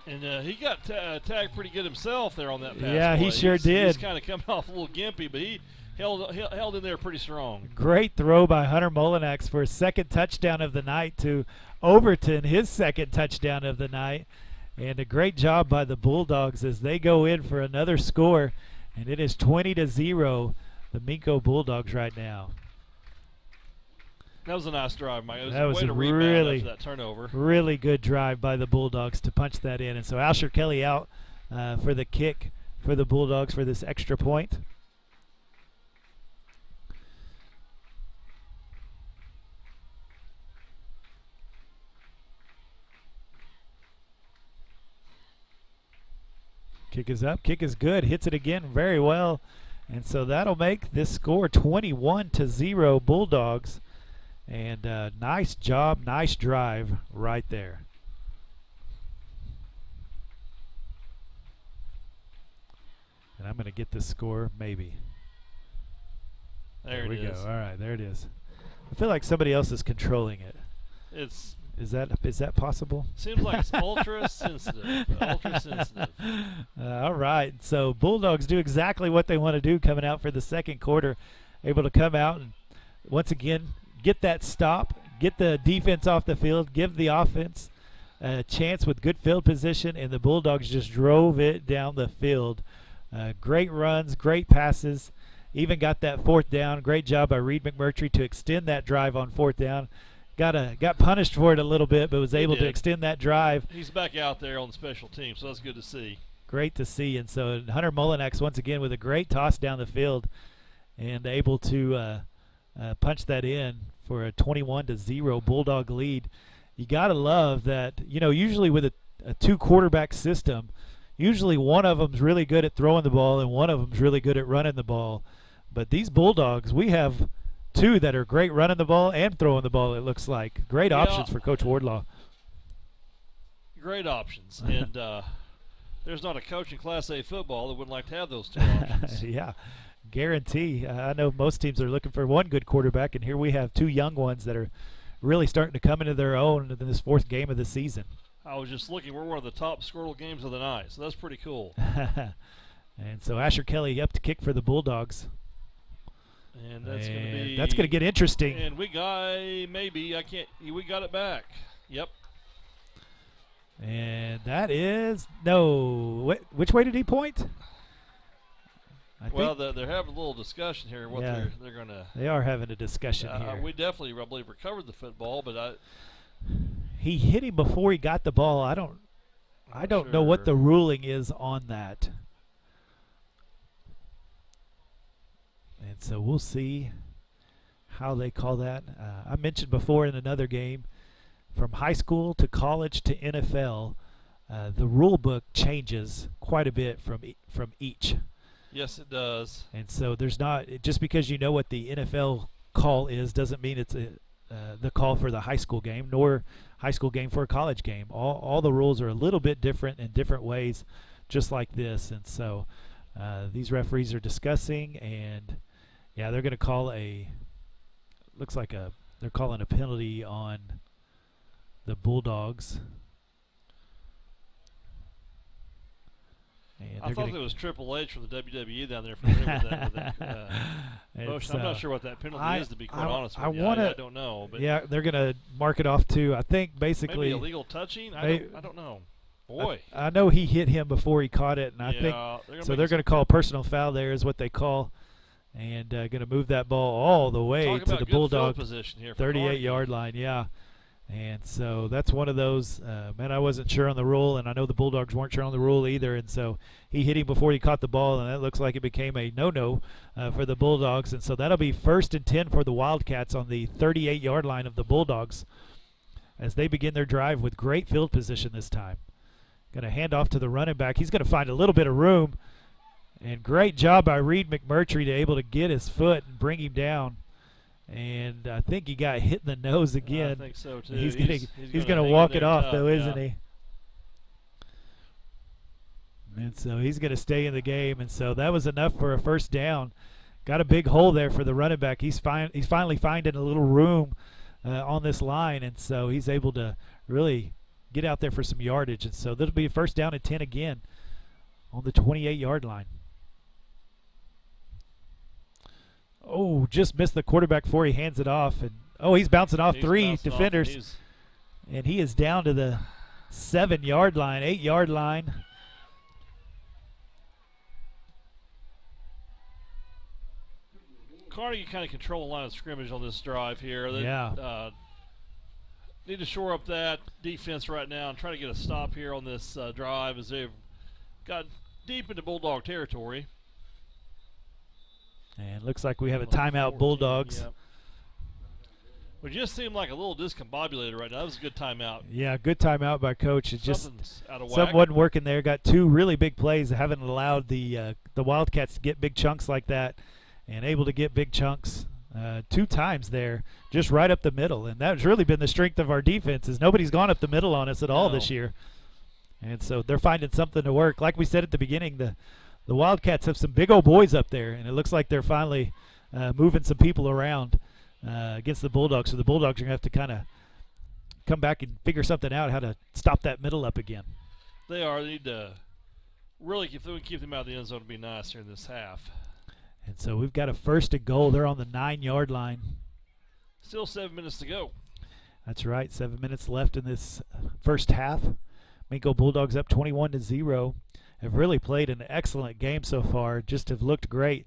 And he got tagged pretty good himself there on that pass. Yeah, play. He sure did. He's kind of coming off a little gimpy, but he held in there pretty strong. Great throw by Hunter Mullinex for his 2nd touchdown of the night to Overton, his 2nd touchdown of the night. And a great job by the Bulldogs as they go in for another score. And it is 20-0, the Minco Bulldogs right now. That was a nice drive, Mike. That was a way to rebound after that turnover. Really good drive by the Bulldogs to punch that in. And so Asher Kelly out for the kick for the Bulldogs for this extra point. Kick is up. Kick is good. Hits it again very well. And so that'll make this score 21-0 Bulldogs. And nice job, nice drive right there. And I'm going to get the score, maybe. There we it is. Go. All right, there it is. I feel like somebody else is controlling it. Is that possible? Seems like it's ultra sensitive. Ultra sensitive. All right. So Bulldogs do exactly what they want to do coming out for the 2nd quarter. Able to come out and once again get that stop, get the defense off the field, give the offense a chance with good field position, and the Bulldogs just drove it down the field. Great runs, great passes. Even got that 4th down. Great job by Reed McMurtry to extend that drive on 4th down. Got punished for it a little bit, but was able to extend that drive. He's back out there on the special team, so that's good to see. Great to see. And so Hunter Mullinex once again with a great toss down the field and able to punch that in for a 21-0 Bulldog lead. You got to love that, usually with a 2-quarterback system, usually one of them's really good at throwing the ball and one of them's really good at running the ball. But these Bulldogs, we have 2 that are great running the ball and throwing the ball, it looks like. Great options for Coach Wardlaw. Great options. And There's not a coach in Class A football that wouldn't like to have those two options. Yeah, guarantee. I know most teams are looking for one good quarterback, and here we have two young ones that are really starting to come into their own in this fourth game of the season. I was just looking. We're one of the top scored games of the night, so that's pretty cool. And so Asher Kelly up to kick for the Bulldogs. And that's going to get interesting. And we got we got it back. Yep. And that is no. Which way did he point? Well, they're having a little discussion here. What they're going to. They are having a discussion here. We definitely, I believe, recovered the football, but he hit him before he got the ball. I don't know what the ruling is on that. And so we'll see how they call that. I mentioned before in another game, from high school to college to NFL, the rule book changes quite a bit from each. Yes, it does. And so there's not, just because you know what the NFL call is doesn't mean it's the call for the high school game, nor high school game for a college game. All the rules are a little bit different in different ways, just like this. And so these referees are discussing, and yeah, they're going to call they're calling a penalty on the Bulldogs. And I thought it was Triple H from the WWE down there for that motion. I'm not sure what that penalty is, to be quite honest with you. I don't know. But yeah, they're going to mark it off too. I think basically maybe illegal touching. I don't know. Boy, I know he hit him before he caught it, and I think they're going to call personal foul there is what they call, and going to move that ball all the way to the Bulldog 38-yard line. Yeah. And so that's one of those, man, I wasn't sure on the rule, and I know the Bulldogs weren't sure on the rule either. And so he hit him before he caught the ball, and that looks like it became a no-no for the Bulldogs. And so that'll be 1st and 10 for the Wildcats on the 38-yard line of the Bulldogs as they begin their drive with great field position this time. Going to hand off to the running back. He's going to find a little bit of room. And great job by Reed McMurtry to able to get his foot and bring him down. And I think he got hit in the nose again. I think so too. He's going to walk it off though, isn't he? And so he's going to stay in the game. And so that was enough for a first down. Got a big hole there for the running back. He's finally finding a little room on this line, and so he's able to really get out there for some yardage. And so that'll be a 1st down and 10 again on the 28-yard line. Oh, just missed the quarterback before he hands it off. And he's bouncing off three defenders. And he is down to the 7-yard line, 8-yard line. Carnegie kind of control the line of scrimmage on this drive here. Yeah. Need to shore up that defense right now and try to get a stop here on this drive as they've got deep into Bulldog territory. And looks like we have a timeout, Bulldogs. Yep. We just seem like a little discombobulated right now. That was a good timeout. Yeah, good timeout by Coach. It just out of whack. Something wasn't working there. Got two really big plays that haven't allowed the Wildcats to get big chunks like that, and able to get big chunks 2 times there, just right up the middle. And that's really been the strength of our defense, is nobody's gone up the middle on us at all this year. And so they're finding something to work. Like we said at the beginning, the Wildcats have some big old boys up there, and it looks like they're finally moving some people around against the Bulldogs. So the Bulldogs are going to have to kind of come back and figure something out, how to stop that middle up again. They need to really, if they would keep them out of the end zone, it would be nice here in this half. And so we've got a 1st and goal. They're on the 9-yard line. Still 7 minutes to go. That's right, 7 minutes left in this first half. Minco Bulldogs up 21-0. Have really played an excellent game so far, just have looked great.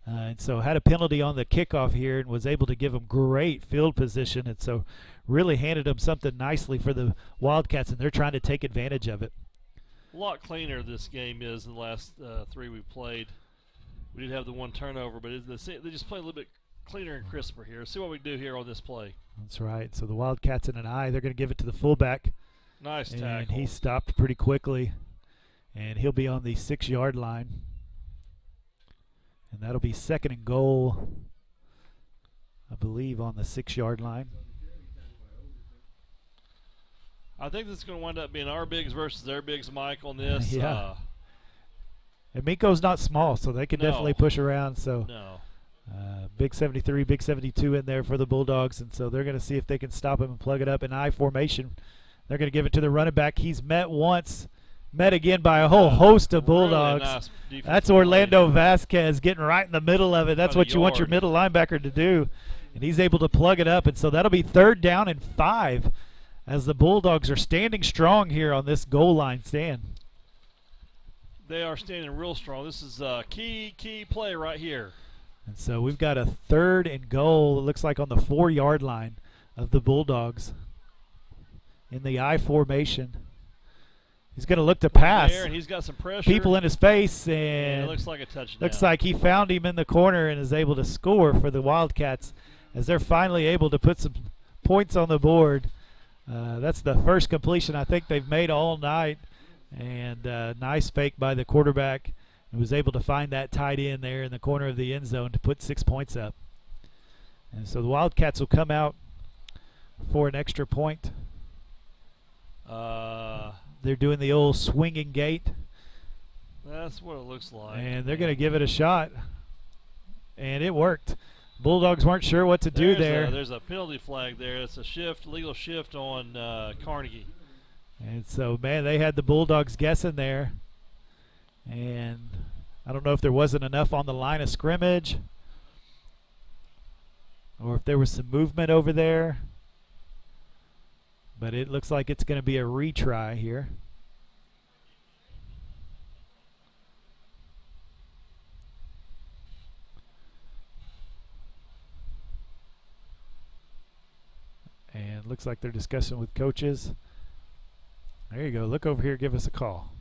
And so had a penalty on the kickoff here and was able to give them great field position, and so really handed them something nicely for the Wildcats, and they're trying to take advantage of it. A lot cleaner this game is than the last 3 we played. We did have the 1 turnover, but they just play a little bit cleaner and crisper here. See what we can do here on this play. That's right. So the Wildcats in an eye. They're going to give it to the fullback. Nice tackle. And he stopped pretty quickly. And he'll be on the 6-yard line. And that'll be 2nd and goal, I believe, on the 6-yard line. I think this is going to wind up being our bigs versus their bigs, Mike, on this. Yeah. And Minco's not small, so they can definitely push around. So big 73, big 72 in there for the Bulldogs, and so they're going to see if they can stop him and plug it up in I formation. They're going to give it to the running back. He's met once, met again by a whole host of Bulldogs. Really nice. That's Orlando Vasquez getting right in the middle of it. That's what you want your middle linebacker to do, and he's able to plug it up. And so that'll be 3rd down and 5 as the Bulldogs are standing strong here on this goal line stand. They are standing real strong. This is a key play right here. And so we've got a 3rd and goal, it looks like on the 4-yard line of the Bulldogs in the I formation. He's going to look to pass. There, and he's got some pressure. People in his face, and it looks like a touchdown. Looks like he found him in the corner and is able to score for the Wildcats as they're finally able to put some points on the board. That's the first completion I think they've made all night. And nice fake by the quarterback, and was able to find that tight end there in the corner of the end zone to put 6 points up. And so the Wildcats will come out for an extra point. They're doing the old swinging gate. That's what it looks like. And they're going to give it a shot. And it worked. Bulldogs weren't sure what to do there. There's a penalty flag there. It's a shift, legal shift on Carnegie. And so, man, they had the Bulldogs guessing there. And I don't know if there wasn't enough on the line of scrimmage or if there was some movement over there. But it looks like it's going to be a retry here. And looks like they're discussing with coaches. There you go. Look over here. Give us a call.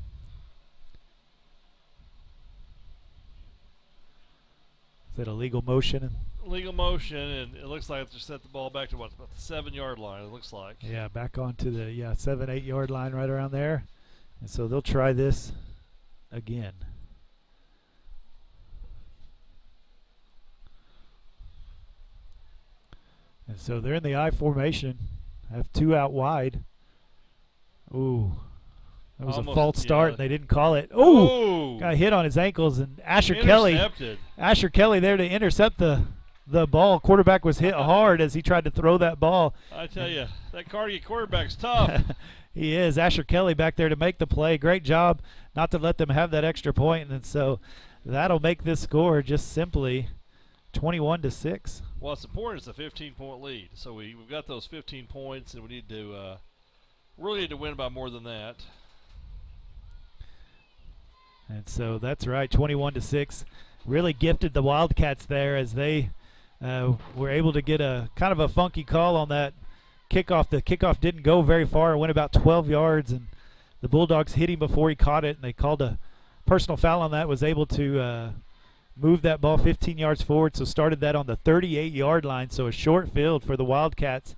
Is that a legal motion? Legal motion, and it looks like they set the ball back to about the 7-yard line, it looks like. Yeah, back onto the 7-8 yard line right around there. And so they'll try this again. And so they're in the I formation. Have 2 out wide. Ooh, that was almost a false start, and they didn't call it. Ooh, got hit on his ankles, and Asher Kelly there to intercept the ball. Quarterback was hit hard as he tried to throw that ball. I tell you, that Carnegie quarterback's tough. He is. Asher Kelly back there to make the play. Great job not to let them have that extra point, and so that'll make this score just simply 21-6. Well, it's important. It's a 15-point lead, so we've got those 15 points, and we need to really need to win by more than that. And so that's right, 21-6. Really gifted the Wildcats there as they were able to get a kind of a funky call on that kickoff. The kickoff didn't go very far. It went about 12 yards, and the Bulldogs hit him before he caught it, and they called a personal foul on that, was able to move that ball 15 yards forward, so started that on the 38-yard line, so a short field for the Wildcats.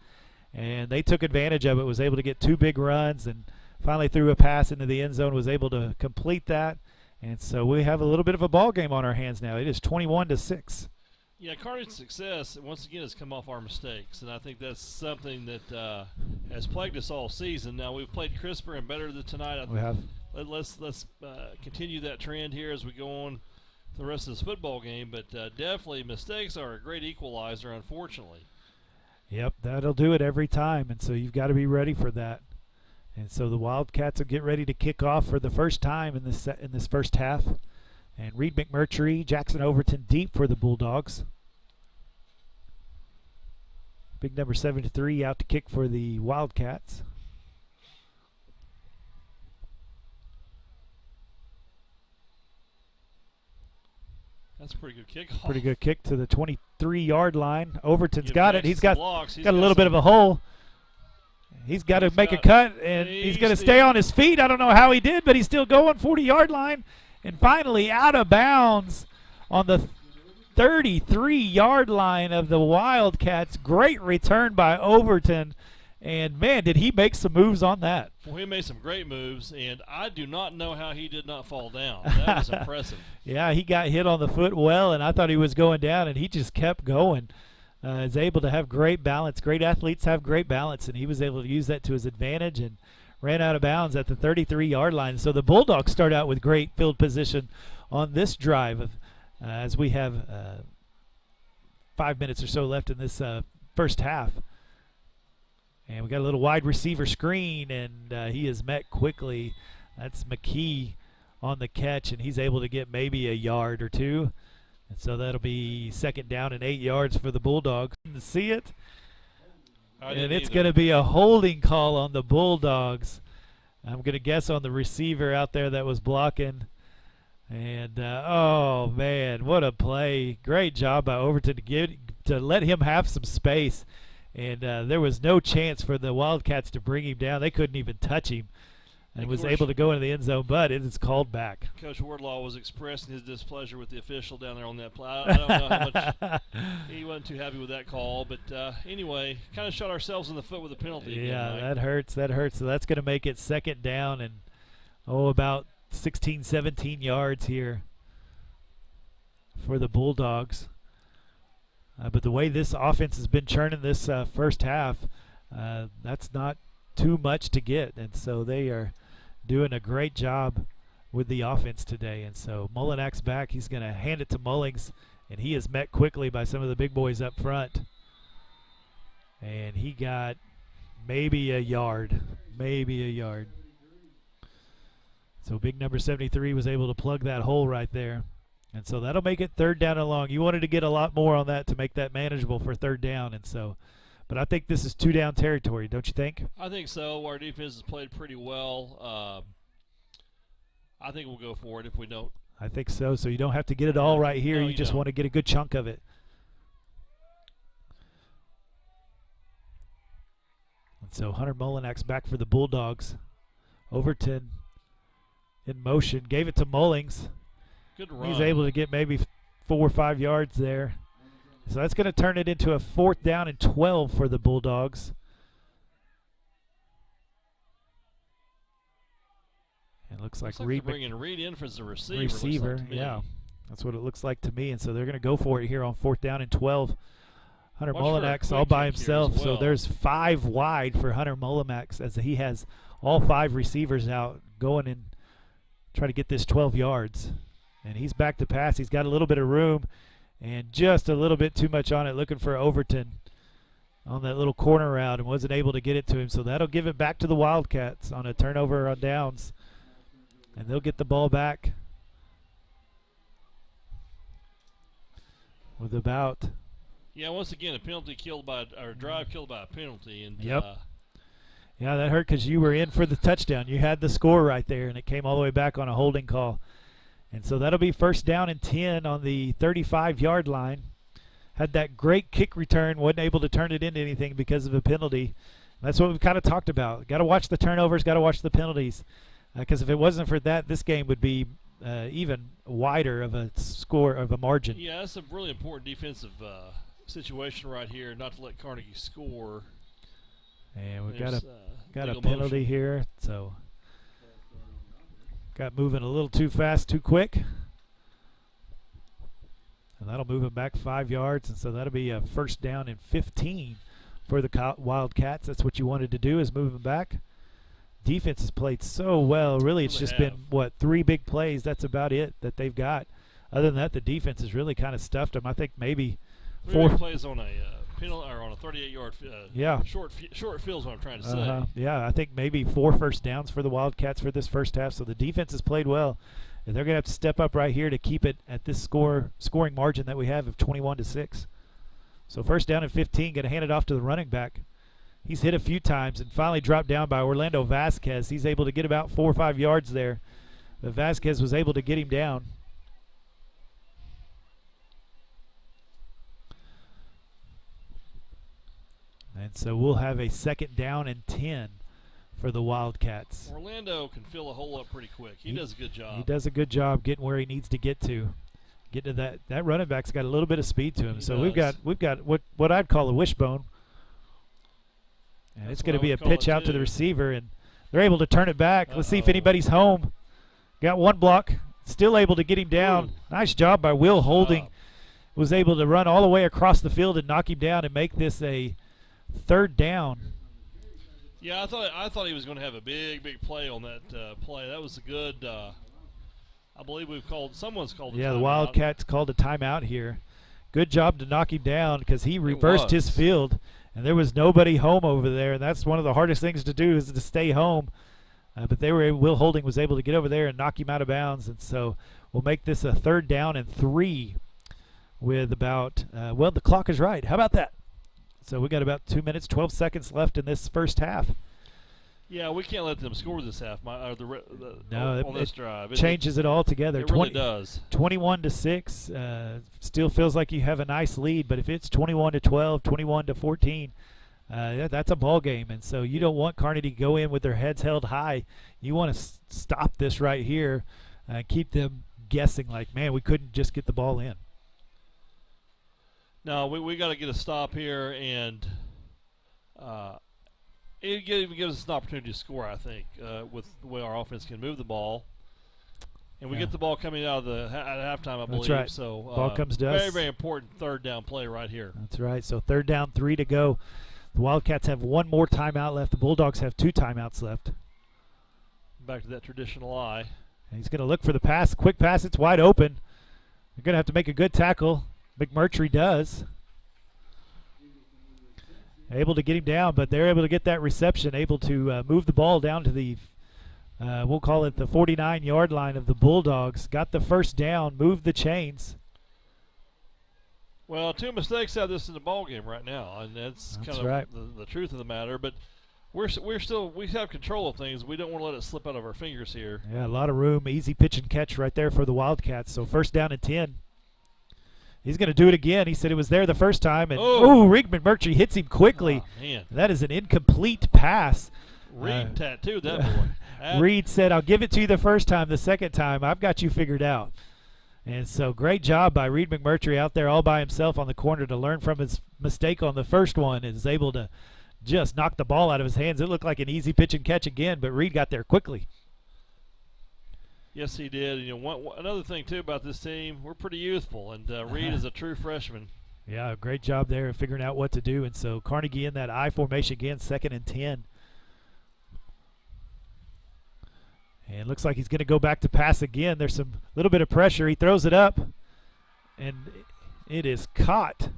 And they took advantage of it, was able to get 2 big runs, and finally threw a pass into the end zone, was able to complete that. And so we have a little bit of a ball game on our hands now. It is 21-6. Yeah, Carnegie's success, once again, has come off our mistakes, and I think that's something that has plagued us all season. Now, we've played crisper and better than tonight. We have. Let's continue that trend here as we go on the rest of this football game, but definitely mistakes are a great equalizer, unfortunately. Yep, that'll do it every time, and so you've got to be ready for that. And so the Wildcats will get ready to kick off for the first time in this first half. And Reed McMurtry, Jackson Overton deep for the Bulldogs. Big number 73 out to kick for the Wildcats. That's a pretty good kick. Pretty good kick to the 23-yard line. Overton's got it. He's got a little bit of a hole. He's got to make a cut, and he's going to stay on his feet. I don't know how he did, but he's still going 40-yard line. And finally out of bounds on the 33-yard line of the Wildcats. Great return by Overton. And, man, did he make some moves on that. Well, he made some great moves, and I do not know how he did not fall down. That was impressive. Yeah, he got hit on the foot well, and I thought he was going down, and he just kept going. is able to have great balance. Great athletes have great balance, and he was able to use that to his advantage and ran out of bounds at the 33-yard line. So the Bulldogs start out with great field position on this drive as we have 5 minutes or so left in this first half. And we got a little wide receiver screen, and he is met quickly. That's McKee on the catch, and he's able to get maybe a yard or two. And so that'll be 2nd down and 8 yards for the Bulldogs. To see it, and it's going to be a holding call on the Bulldogs. I'm going to guess on the receiver out there that was blocking. And, oh, man, what a play. Great job by Overton to let him have some space. And there was no chance for the Wildcats to bring him down. They couldn't even touch him. And was able to go into the end zone, but it is called back. Coach Wardlaw was expressing his displeasure with the official down there on that play. I don't know how much he wasn't too happy with that call, but anyway, kind of shot ourselves in the foot with a penalty. Yeah, again, that hurts. That hurts. So that's going to make it 2nd down and about 16, 17 yards here for the Bulldogs. But the way this offense has been churning this first half, that's not too much to get, and so they are doing a great job with the offense today. And so Mullinack's back. He's going to hand it to Mullings, and he is met quickly by some of the big boys up front. And he got maybe a yard. So big number 73 was able to plug that hole right there. And so that'll make it 3rd down and long. You wanted to get a lot more on that to make that manageable for 3rd down, and so – but I think this is 2-down territory, don't you think? I think so. Our defense has played pretty well. I think we'll go for it if we don't. I think so. So you don't have to get it all right here. No, you just want to get a good chunk of it. And so Hunter Mullinack's back for the Bulldogs. Overton in motion. Gave it to Mullings. Good run. He's able to get maybe 4 or 5 yards there. So that's going to turn it into a 4th down and 12 for the Bulldogs. It looks like they're bringing Reed in for the receiver. Yeah. That's what it looks like to me. And so they're going to go for it here on 4th down and 12. Hunter Mullinack's all by himself. Well. So there's 5 wide for Hunter Mullinack as he has all 5 receivers out going and try to get this 12 yards. And he's back to pass. He's got a little bit of room. And just a little bit too much on it, looking for Overton on that little corner route and wasn't able to get it to him. So that'll give it back to the Wildcats on a turnover on downs. And they'll get the ball back with about. Yeah, once again, a penalty killed by, or a drive killed by a penalty. And yep. Yeah, that hurt because you were in for the touchdown. You had the score right there, and it came all the way back on a holding call. And so that'll be 1st down and 10 on the 35-yard line. Had that great kick return, wasn't able to turn it into anything because of a penalty. That's what we've kind of talked about. Got to watch the turnovers, got to watch the penalties. Because if it wasn't for that, this game would be even wider of a score, of a margin. Yeah, that's a really important defensive situation right here, not to let Carnegie score. And we've got a penalty here, so got moving a little too fast, too quick. And that'll move him back 5 yards, and so that'll be a 1st down and 15 for the Wildcats. That's what you wanted to do, is move him back. Defense has played so well. Really, it's just been, 3 big plays. That's about it that they've got. Other than that, the defense has really kind of stuffed them. I think maybe 4 plays on a penalty or on a 38-yard short field is what I'm trying to say. Yeah, I think maybe 4 first downs for the Wildcats for this first half. So the defense has played well. And they're going to have to step up right here to keep it at this scoring margin that we have of 21-6. So 1st down and 15, going to hand it off to the running back. He's hit a few times and finally dropped down by Orlando Vasquez. He's able to get about 4 or 5 yards there. But Vasquez was able to get him down. And so we'll have a 2nd down and 10 for the Wildcats. Orlando can fill a hole up pretty quick. He does a good job. He does a good job getting where he needs to get to. Get to that running back's got a little bit of speed to him. He so does. we've got what I'd call a wishbone. And That's it's going to be a call pitch it out to too. the receiver, and they're able to turn it back. Let's see if anybody's home. Got one block, still able to get him down. Ooh. Nice job by Will Holding. was able to run all the way across the field and knock him down and make this a 3rd down. Yeah, I thought he was going to have a big play on that play. That was a good. I believe someone's called. Yeah, the Wildcats called a timeout here. Good job to knock him down because he reversed his field, and there was nobody home over there. And that's one of the hardest things to do is to stay home. But Will Holding was able to get over there and knock him out of bounds, and so we'll make this a 3rd down and 3 with about. Well, the clock is right. How about that? So we got about 2 minutes, 12 seconds left in this first half. Yeah, we can't let them score this half. On this drive, it changes it all together. It really does. 21-6 still feels like you have a nice lead, but if it's 21-12, 21-14, that's a ball game. And so you don't want Carnegie to go in with their heads held high. You want to stop this right here and keep them guessing like, man, we couldn't just get the ball in. No, we got to get a stop here, and it gives us an opportunity to score, I think, with the way our offense can move the ball. And we get the ball coming out of at halftime, I believe. That's right. So ball comes to us. Very, very important 3rd down play right here. That's right. So 3rd down, 3 to go. The Wildcats have 1 more timeout left. The Bulldogs have 2 timeouts left. Back to that traditional eye. And he's going to look for the pass. Quick pass. It's wide open. They're going to have to make a good tackle. McMurtry does. Able to get him down, but they're able to get that reception, able to move the ball down to the, we'll call it the 49-yard line of the Bulldogs. Got the 1st down, moved the chains. Well, 2 mistakes out of this in the ball game right now, and that's kind of right. the truth of the matter. But we have control of things. We don't want to let it slip out of our fingers here. Yeah, a lot of room, easy pitch and catch right there for the Wildcats. So 1st down and 10. He's going to do it again. He said it was there the first time. And Reed McMurtry hits him quickly. Oh, man. That is an incomplete pass. Reed tattooed that boy. Reed said, I'll give it to you the first time. The second time, I've got you figured out. And so great job by Reed McMurtry out there all by himself on the corner to learn from his mistake on the first one and is able to just knock the ball out of his hands. It looked like an easy pitch and catch again, but Reed got there quickly. Yes, he did. Another thing, too, about this team, we're pretty youthful, and Reed is a true freshman. Yeah, great job there of figuring out what to do. And so Carnegie in that I formation again, 2nd and 10. And looks like he's going to go back to pass again. There's some little bit of pressure. He throws it up, and it is caught.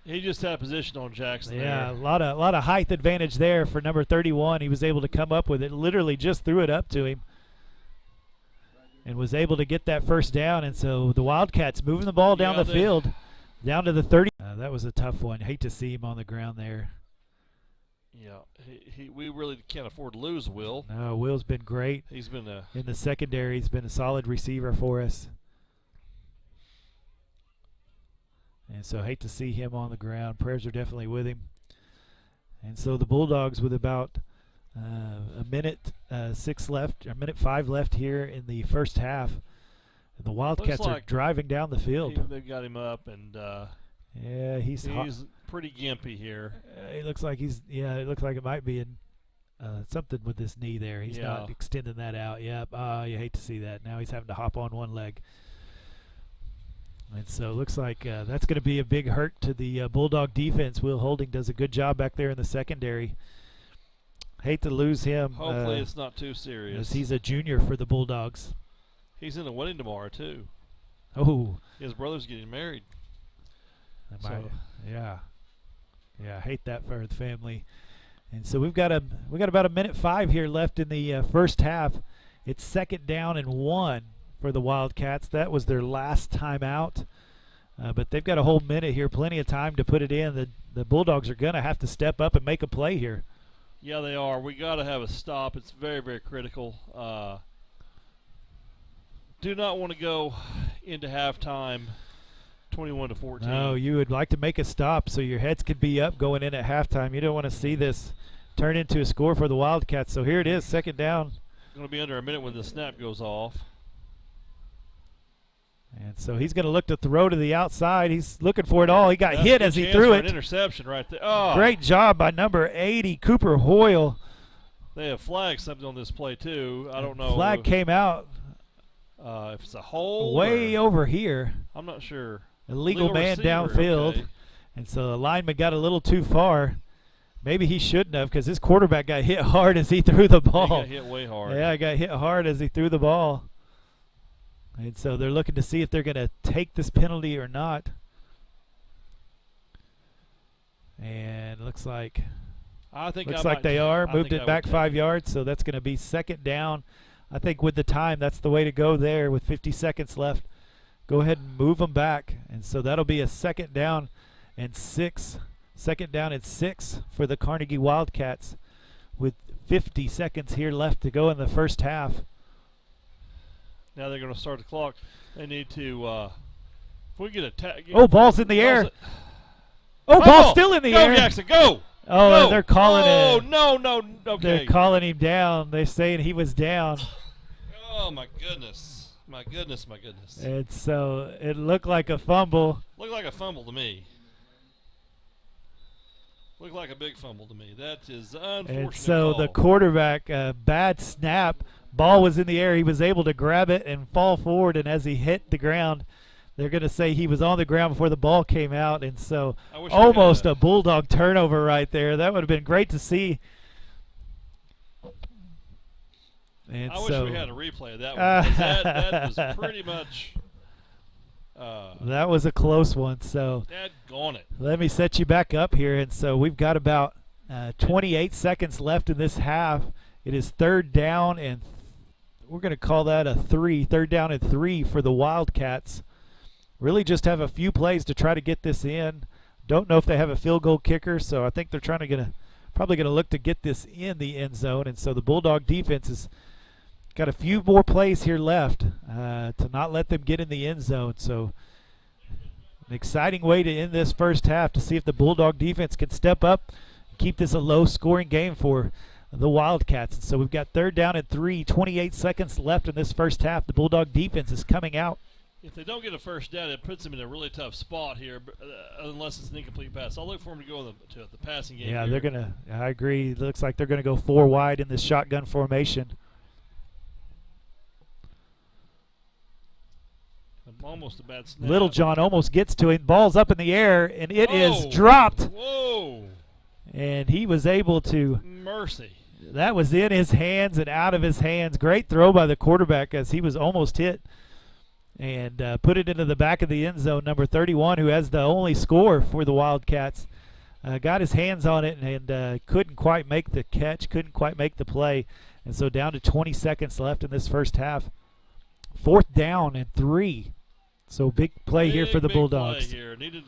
He just had a position on Jackson. Yeah, there. a lot of height advantage there for number 31. He was able to come up with it. Literally just threw it up to him. And was able to get that 1st down, and so the Wildcats moving the ball down the field, down to the 30. That was a tough one. Hate to see him on the ground there. Yeah, we really can't afford to lose Will. No, Will's been great. He's been in the secondary. He's been a solid receiver for us. And so hate to see him on the ground. Prayers are definitely with him. And so the Bulldogs with about a minute 6 left, a minute 5 left here in the first half. The Wildcats are driving down the field. They've got him up, and yeah, he's pretty gimpy here. It looks like it looks like it might be in something with this knee there. He's not extending that out. Yep. You hate to see that. Now he's having to hop on one leg. And so it looks like that's going to be a big hurt to the Bulldog defense. Will Holding does a good job back there in the secondary. Hate to lose him. Hopefully it's not too serious. As he's a junior for the Bulldogs. He's in a wedding tomorrow, too. Oh. His brother's getting married. Yeah. Yeah, I hate that for the family. And so we got about a minute 5 here left in the first half. It's 2nd down and 1 for the Wildcats. That was their last time out. But they've got a whole minute here, plenty of time to put it in. The Bulldogs are going to have to step up and make a play here. Yeah, they are. We got to have a stop. It's very, very critical. Do not want to go into halftime 21-14. No, you would like to make a stop so your heads could be up going in at halftime. You don't want to see this turn into a score for the Wildcats. So here it is, 2nd down. It's going to be under a minute when the snap goes off. And so he's going to look to throw to the outside. He's looking for it all. He got hit as he threw it. An interception right there. Oh. Great job by number 80, Cooper Hoyle. They have flagged something on this play, too. I don't know. Flag came out. If it's a hole. Way over here. I'm not sure. illegal man receiver, downfield. okay. And so the lineman got a little too far. Maybe he shouldn't have, because his quarterback got hit hard as he threw the ball. He got hit way hard. Yeah, he got hit hard as he threw the ball. And so they're looking to see if they're going to take this penalty or not. And looks like they are. Moved it back 5 yards, so that's going to be second down. I think with the time, that's the way to go there with 50 seconds left. Go ahead and move them back. And so that'll be a second down and 6. Second down and 6 for the Carnegie Wildcats with 50 seconds here left to go in the first half. Now they're going to start the clock. They need to, if we get a tag. Oh, ball's in the air. Oh, ball's still in the air. Go, Jackson, go. Oh, go. And they're calling it. Oh, no, okay. They're calling him down. They're saying he was down. Oh, my goodness. My goodness. And so it looked like a fumble. Looked like a fumble to me. Looked like a big fumble to me. That is unfortunate. And so the quarterback, bad snap. Ball was in the air. He was able to grab it and fall forward, and as he hit the ground, they're going to say he was on the ground before the ball came out. And so almost a Bulldog turnover right there. That would have been great to see. And I wish we had a replay of that one. That was pretty much. That was a close one. So let me set you back up here. And so we've got about 28 seconds left in this half. It is third down, and we're going to call that a 3. Third down and 3 for the Wildcats. Really just have a few plays to try to get this in. Don't know if they have a field goal kicker, so I think they're probably going to look to get this in the end zone. And so the Bulldog defense has got a few more plays here left to not let them get in the end zone. So an exciting way to end this first half to see if the Bulldog defense can step up and keep this a low-scoring game for the Wildcats. And so we've got third down and 3, 28 seconds left in this first half. The Bulldog defense is coming out. If they don't get a first down, it puts them in a really tough spot here, unless it's an incomplete pass. I'll look for them to go to the passing game. Yeah, here. they're going to – I agree. It looks like they're going to go 4 wide in this shotgun formation. Almost a bad snap. Little John almost gets to him. Ball's up in the air, and it is dropped. Whoa. And he was able to – Mercy. That was in his hands and out of his hands. Great throw by the quarterback as he was almost hit. And put it into the back of the end zone. Number 31, who has the only score for the Wildcats, got his hands on it and couldn't quite make the catch, couldn't quite make the play. And so down to 20 seconds left in this first half. Fourth down and 3. So big play here for the Bulldogs. Play here. Needed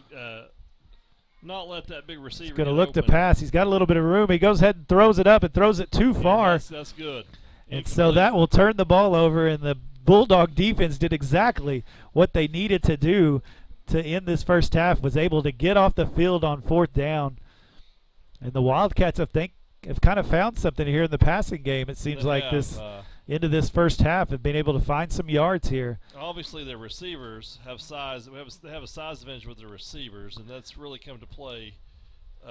not let that big receiver. He's going to look to pass. He's got a little bit of room. He goes ahead and throws it up and throws it too far. That's good. And so that will turn the ball over, and the Bulldog defense did exactly what they needed to do to end this first half, was able to get off the field on fourth down. And the Wildcats, have kind of found something here in the passing game. It seems like this into this first half have been able to find some yards here. Obviously, their receivers have size. They have a size advantage with their receivers, and that's really come to play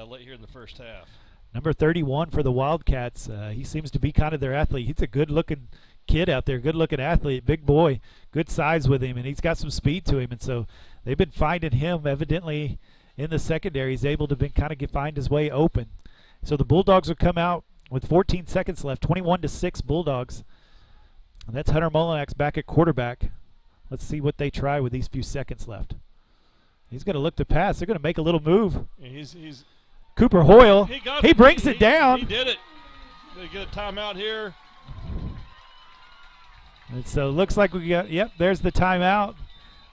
late here in the first half. Number 31 for the Wildcats. He seems to be kind of their athlete. He's a good-looking kid out there, good-looking athlete, big boy, good size with him, and he's got some speed to him. And so they've been finding him evidently in the secondary. He's able to find his way open. So the Bulldogs will come out with 14 seconds left, 21-6 Bulldogs. And that's Hunter Molinax back at quarterback. Let's see what they try with these few seconds left. He's going to look to pass. They're going to make a little move. He's Cooper Hoyle. He brings it down. He did it. They get a timeout here. And so it looks like we got, there's the timeout.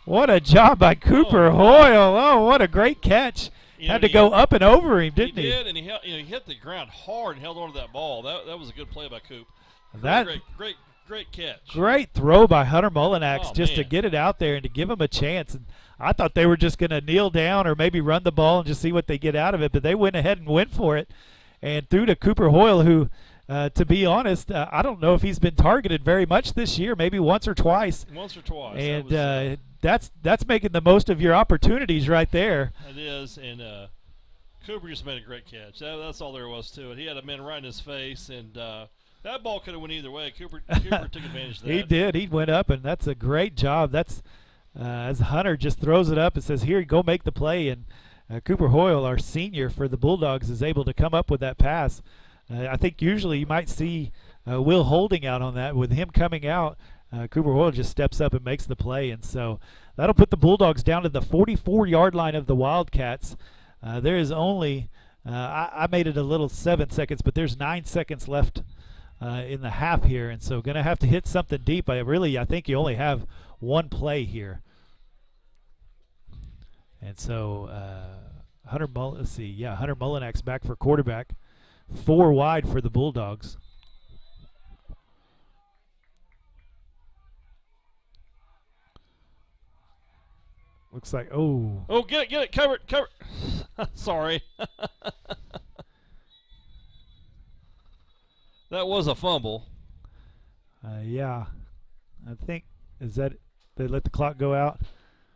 What a job by Cooper Hoyle. Oh, what a great catch. Had to go up and over him, didn't he? He did, and he hit the ground hard and held on to that ball. That was a good play by Coop. Great catch. Great throw by Hunter Molinax to get it out there and to give him a chance. And I thought they were just going to kneel down or maybe run the ball and just see what they get out of it, but they went ahead and went for it and threw to Cooper Hoyle, who, to be honest, I don't know if he's been targeted very much this year, maybe once or twice. And that's making the most of your opportunities right there. It is, and Cooper just made a great catch. That's all there was to it. He had a man right in his face, and that ball could have went either way. Cooper took advantage of that. He did. He went up, and that's a great job. That's as Hunter just throws it up and says, here, go make the play. And Cooper Hoyle, our senior for the Bulldogs, is able to come up with that pass. I think usually you might see Will Holding out on that. With him coming out, Cooper Hoyle just steps up and makes the play. And so that'll put the Bulldogs down to the 44-yard line of the Wildcats. There is only, I made it a little 7 seconds, but there's 9 seconds left in the half here. And so going to have to hit something deep. I think you only have one play here. And so Hunter Mullinak's back for quarterback. 4 wide for the Bulldogs. Looks like, oh, get it, cover it. Sorry. That was a fumble. Yeah. I think, is that, they let the clock go out?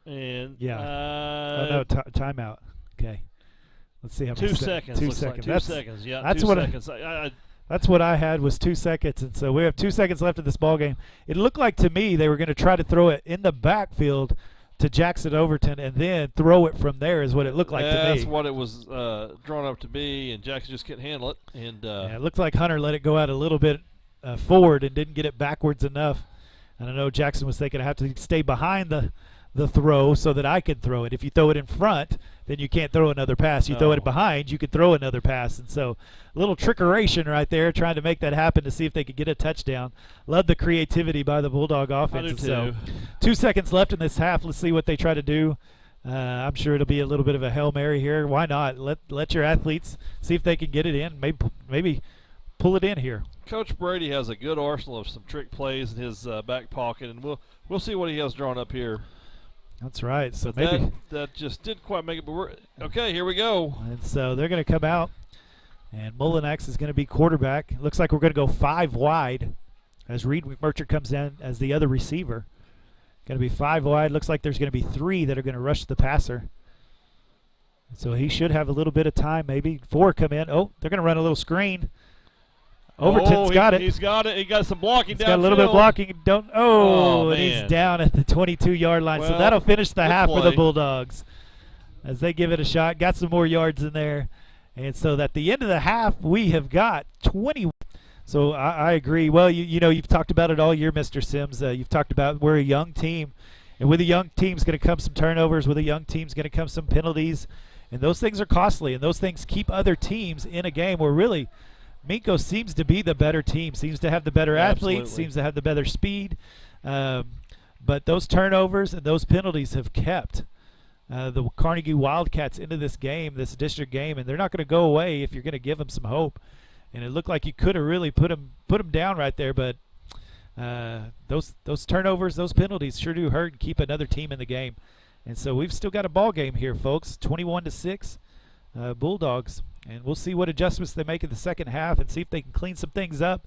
And yeah. No, timeout. Okay. Let's see how many 2 seconds. 2 seconds. Like 2 seconds. Yeah, that's 2 what seconds. That's what I had was 2 seconds, and so we have 2 seconds left in this ball game. It looked like to me they were going to try to throw it in the backfield to Jackson Overton and then throw it from there is what it looked like to me. That's what it was drawn up to be, and Jackson just couldn't handle it. And it looked like Hunter let it go out a little bit forward and didn't get it backwards enough. And I know Jackson was thinking I have to stay behind the throw so that I can throw it. If you throw it in front, then you can't throw another pass. You throw it behind, you could throw another pass. And so a little trickeration right there, trying to make that happen to see if they could get a touchdown. Love the creativity by the Bulldog offense. I do too. So 2 seconds left in this half. Let's see what they try to do. I'm sure it'll be a little bit of a Hail Mary here. Why not? Let your athletes see if they can get it in. Maybe pull it in here. Coach Brady has a good arsenal of some trick plays in his back pocket, and we'll see what he has drawn up here. That's right. So but maybe that just didn't quite make it. But we're okay. Here we go. And so they're going to come out, and Mullinex is going to be quarterback. It looks like we're going to go 5 wide as Reed McMurtry comes in as the other receiver. Going to be 5 wide. Looks like there's going to be 3 that are going to rush the passer. So he should have a little bit of time. Maybe 4 come in. Oh, they're going to run a little screen. Overton's got it. He's got it. He got some blocking down. Got a little bit of blocking. And man. he's down at the 22-yard line. Well, so that'll finish the half play for the Bulldogs as they give it a shot. Got some more yards in there. And so at the end of the half, we have got 20. So I agree. Well, you know, you've talked about it all year, Mr. Sims. You've talked about we're a young team. And with a young team is going to come some turnovers. With a young team is going to come some penalties. And those things are costly. And those things keep other teams in a game where really – Minco seems to be the better team, seems to have the better athletes, seems to have the better speed. But those turnovers and those penalties have kept the Carnegie Wildcats into this game, this district game, and they're not going to go away if you're going to give them some hope. And it looked like you could have really put them down right there, but those turnovers, those penalties sure do hurt and keep another team in the game. And so we've still got a ball game here, folks, 21-6, Bulldogs. And we'll see what adjustments they make in the second half and see if they can clean some things up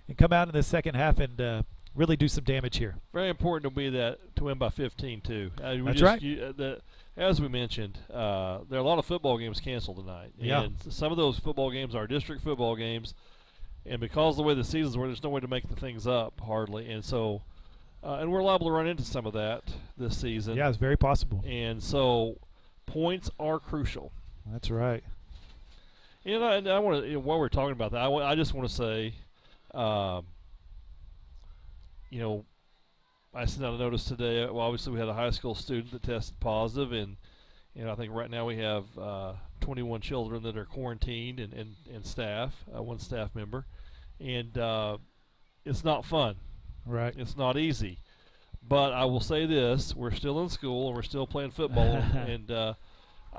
and come out in the second half and really do some damage here. Very important to win by 15 too. That's right. As we mentioned, there are a lot of football games canceled tonight. Yeah. And some of those football games are district football games. And because of the way the seasons were, there's no way to make the things up hardly. And so, and we're liable to run into some of that this season. Yeah, it's very possible. And so points are crucial. That's right. And I want to, while we're talking about that, I just want to say, you know, I sent out a notice today. Well, obviously we had a high school student that tested positive, and I think right now we have 21 children that are quarantined and staff, one staff member, and it's not fun. Right. It's not easy. But I will say this: we're still in school and we're still playing football and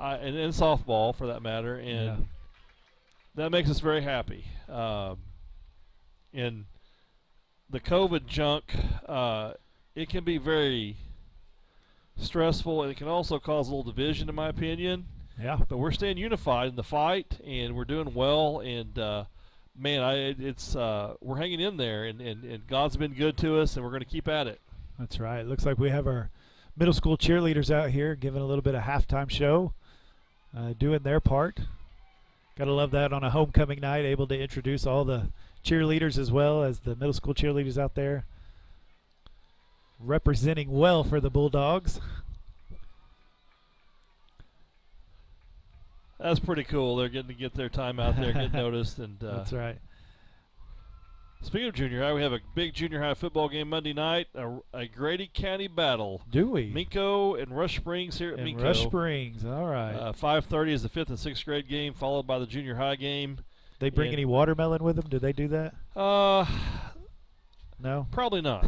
softball for that matter, and. Yeah. That makes us very happy. And the COVID junk, it can be very stressful, and it can also cause a little division, in my opinion. Yeah. But we're staying unified in the fight, and we're doing well. And man, we're hanging in there, and God's been good to us, and we're going to keep at it. That's right. It looks like we have our middle school cheerleaders out here giving a little bit of halftime show, doing their part. Gotta love that on a homecoming night, able to introduce all the cheerleaders as well as the middle school cheerleaders out there. representing well for the Bulldogs. That's pretty cool. They're getting to get their time out there, get noticed, and that's right. Speaking of junior high, we have a big junior high football game Monday night, a Grady County battle. Do we? Minco and Rush Springs here at Minco. Rush Springs, all right. 5:30 is the 5th and 6th grade game, followed by the junior high game. They bring any watermelon with them? Do they do that? No? Probably not.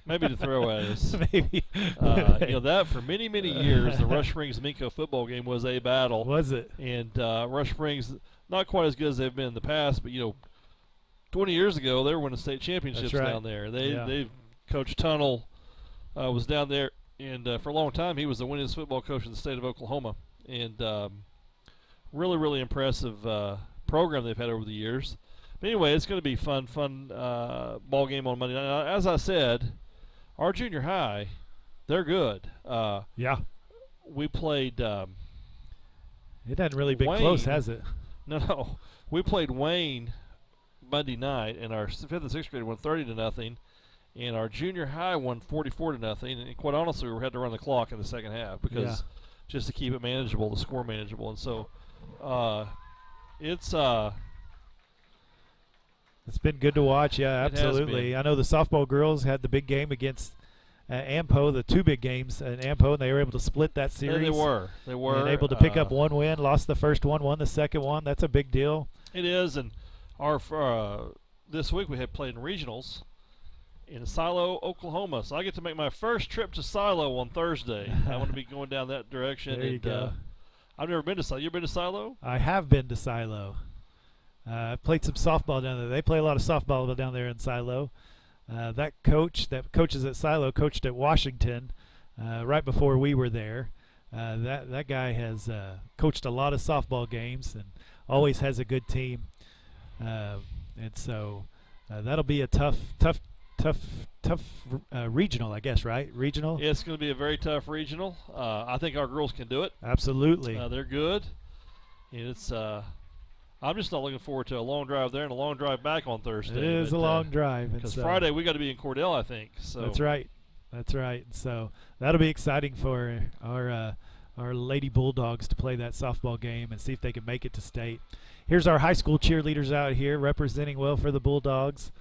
Maybe to throw at us. Maybe. That for many, many years, the Rush Springs Minco football game was a battle. Was it? And Rush Springs, not quite as good as they've been in the past, but 20 years ago, they were winning state championships down there. Coach Tunnel was down there, and for a long time, he was the winningest football coach in the state of Oklahoma. And really, really impressive program they've had over the years. But anyway, it's going to be fun ball game on Monday night. Now, as I said, our junior high, they're good. We played. It hasn't really been close, has it? No. We played Wayne Monday night, and our 5th and 6th grade won 30-0, and our junior high won 44-0. And quite honestly, we had to run the clock in the second half because just to keep it manageable, the score manageable. And so it's been good to watch. Yeah, absolutely. I know the softball girls had the big game against Ampo, the two big games at Ampo, and they were able to split that series. Yeah, they were. And able to pick up one win, lost the first one, won the second one. That's a big deal. It is, and our this week we had played in regionals in Silo, Oklahoma. So I get to make my first trip to Silo on Thursday. I want to be going down that direction. There you go. I've never been to Silo. You been to Silo? I have been to Silo. I've played some softball down there. They play a lot of softball down there in Silo. That coaches at Silo coached at Washington right before we were there. That guy has coached a lot of softball games and always has a good team. And so that'll be a tough regional, I guess, right? Regional? Yeah, it's going to be a very tough regional. I think our girls can do it. Absolutely. They're good. And it's I'm just not looking forward to a long drive there and a long drive back on Thursday. It is a long drive. Because Friday we got to be in Cordell, I think. So That's right. So that'll be exciting for our Lady Bulldogs to play that softball game and see if they can make it to state. Here's our high school cheerleaders out here representing well for the Bulldogs.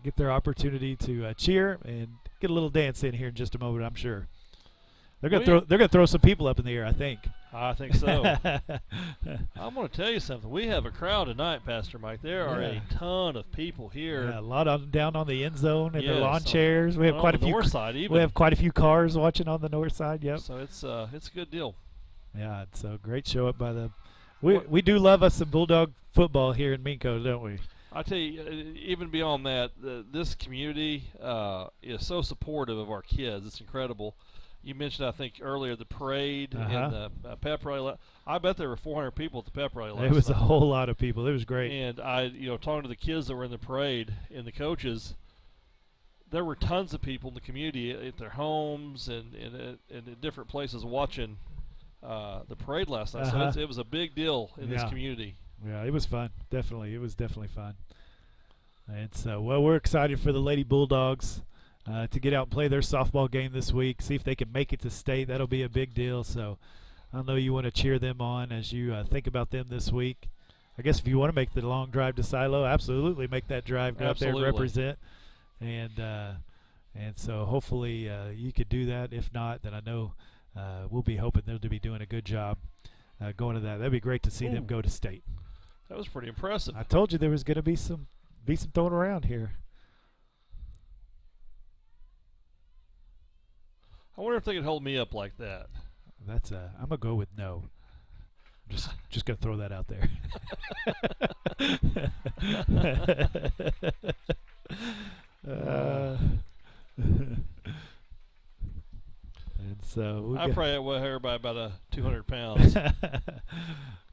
Get their opportunity to cheer and get a little dance in here in just a moment, I'm sure. They're gonna throw some people up in the air, I think. I think so. I'm going to tell you something. We have a crowd tonight, Pastor Mike. There are a ton of people here. Yeah, a lot of them down on the end zone in their lawn chairs. We have quite a few. North side, even. We have quite a few cars watching on the north side. Yep. So it's a good deal. Yeah, it's a great show up by the. We do love us some Bulldog football here in Minco, don't we? I tell you, even beyond that, this community is so supportive of our kids. It's incredible. You mentioned, I think, earlier the parade and the pep rally. I bet there were 400 people at the pep rally last night. It was a whole lot of people. It was great. And talking to the kids that were in the parade and the coaches, there were tons of people in the community at their homes and in different places watching the parade last night. So it was a big deal in this community. Yeah, it was fun. Definitely. It was definitely fun. And so, we're excited for the Lady Bulldogs. To get out and play their softball game this week, see if they can make it to state. That'll be a big deal. So I know you want to cheer them on as you think about them this week. I guess if you want to make the long drive to Silo, absolutely make that drive, go out there and represent. And so hopefully you could do that. If not, then I know we'll be hoping they'll be doing a good job going to that. That'd be great to see them go to state. That was pretty impressive. I told you there was going to be some throwing around here. I wonder if they could hold me up like that. I'm gonna go with no. Just gonna throw that out there. And so I probably weigh her by about 200 pounds.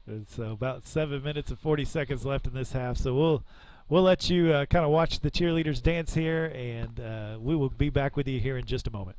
And so about 7 minutes and 40 seconds left in this half. So we'll let you kind of watch the cheerleaders dance here, and we will be back with you here in just a moment.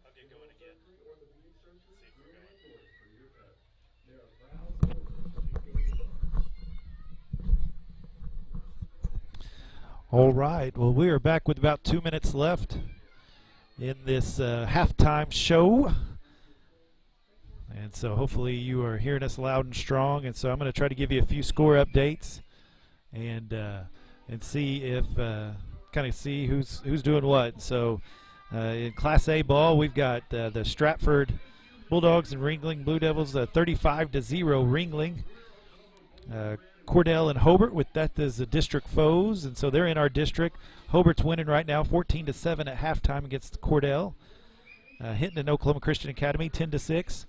I'll get going again. See if we're going. All right. Well, we are back with about 2 minutes left in this halftime show. And so hopefully you are hearing us loud and strong. And so I'm going to try to give you a few score updates and see if kind of see who's doing what. So in Class A ball, we've got the Stratford Bulldogs and Ringling Blue Devils 35-0 Ringling. Cordell and Hobart with that as the district foes, and so they're in our district. Hobart's winning right now 14-7 at halftime against Cordell. Hinton and Oklahoma Christian Academy 10-6.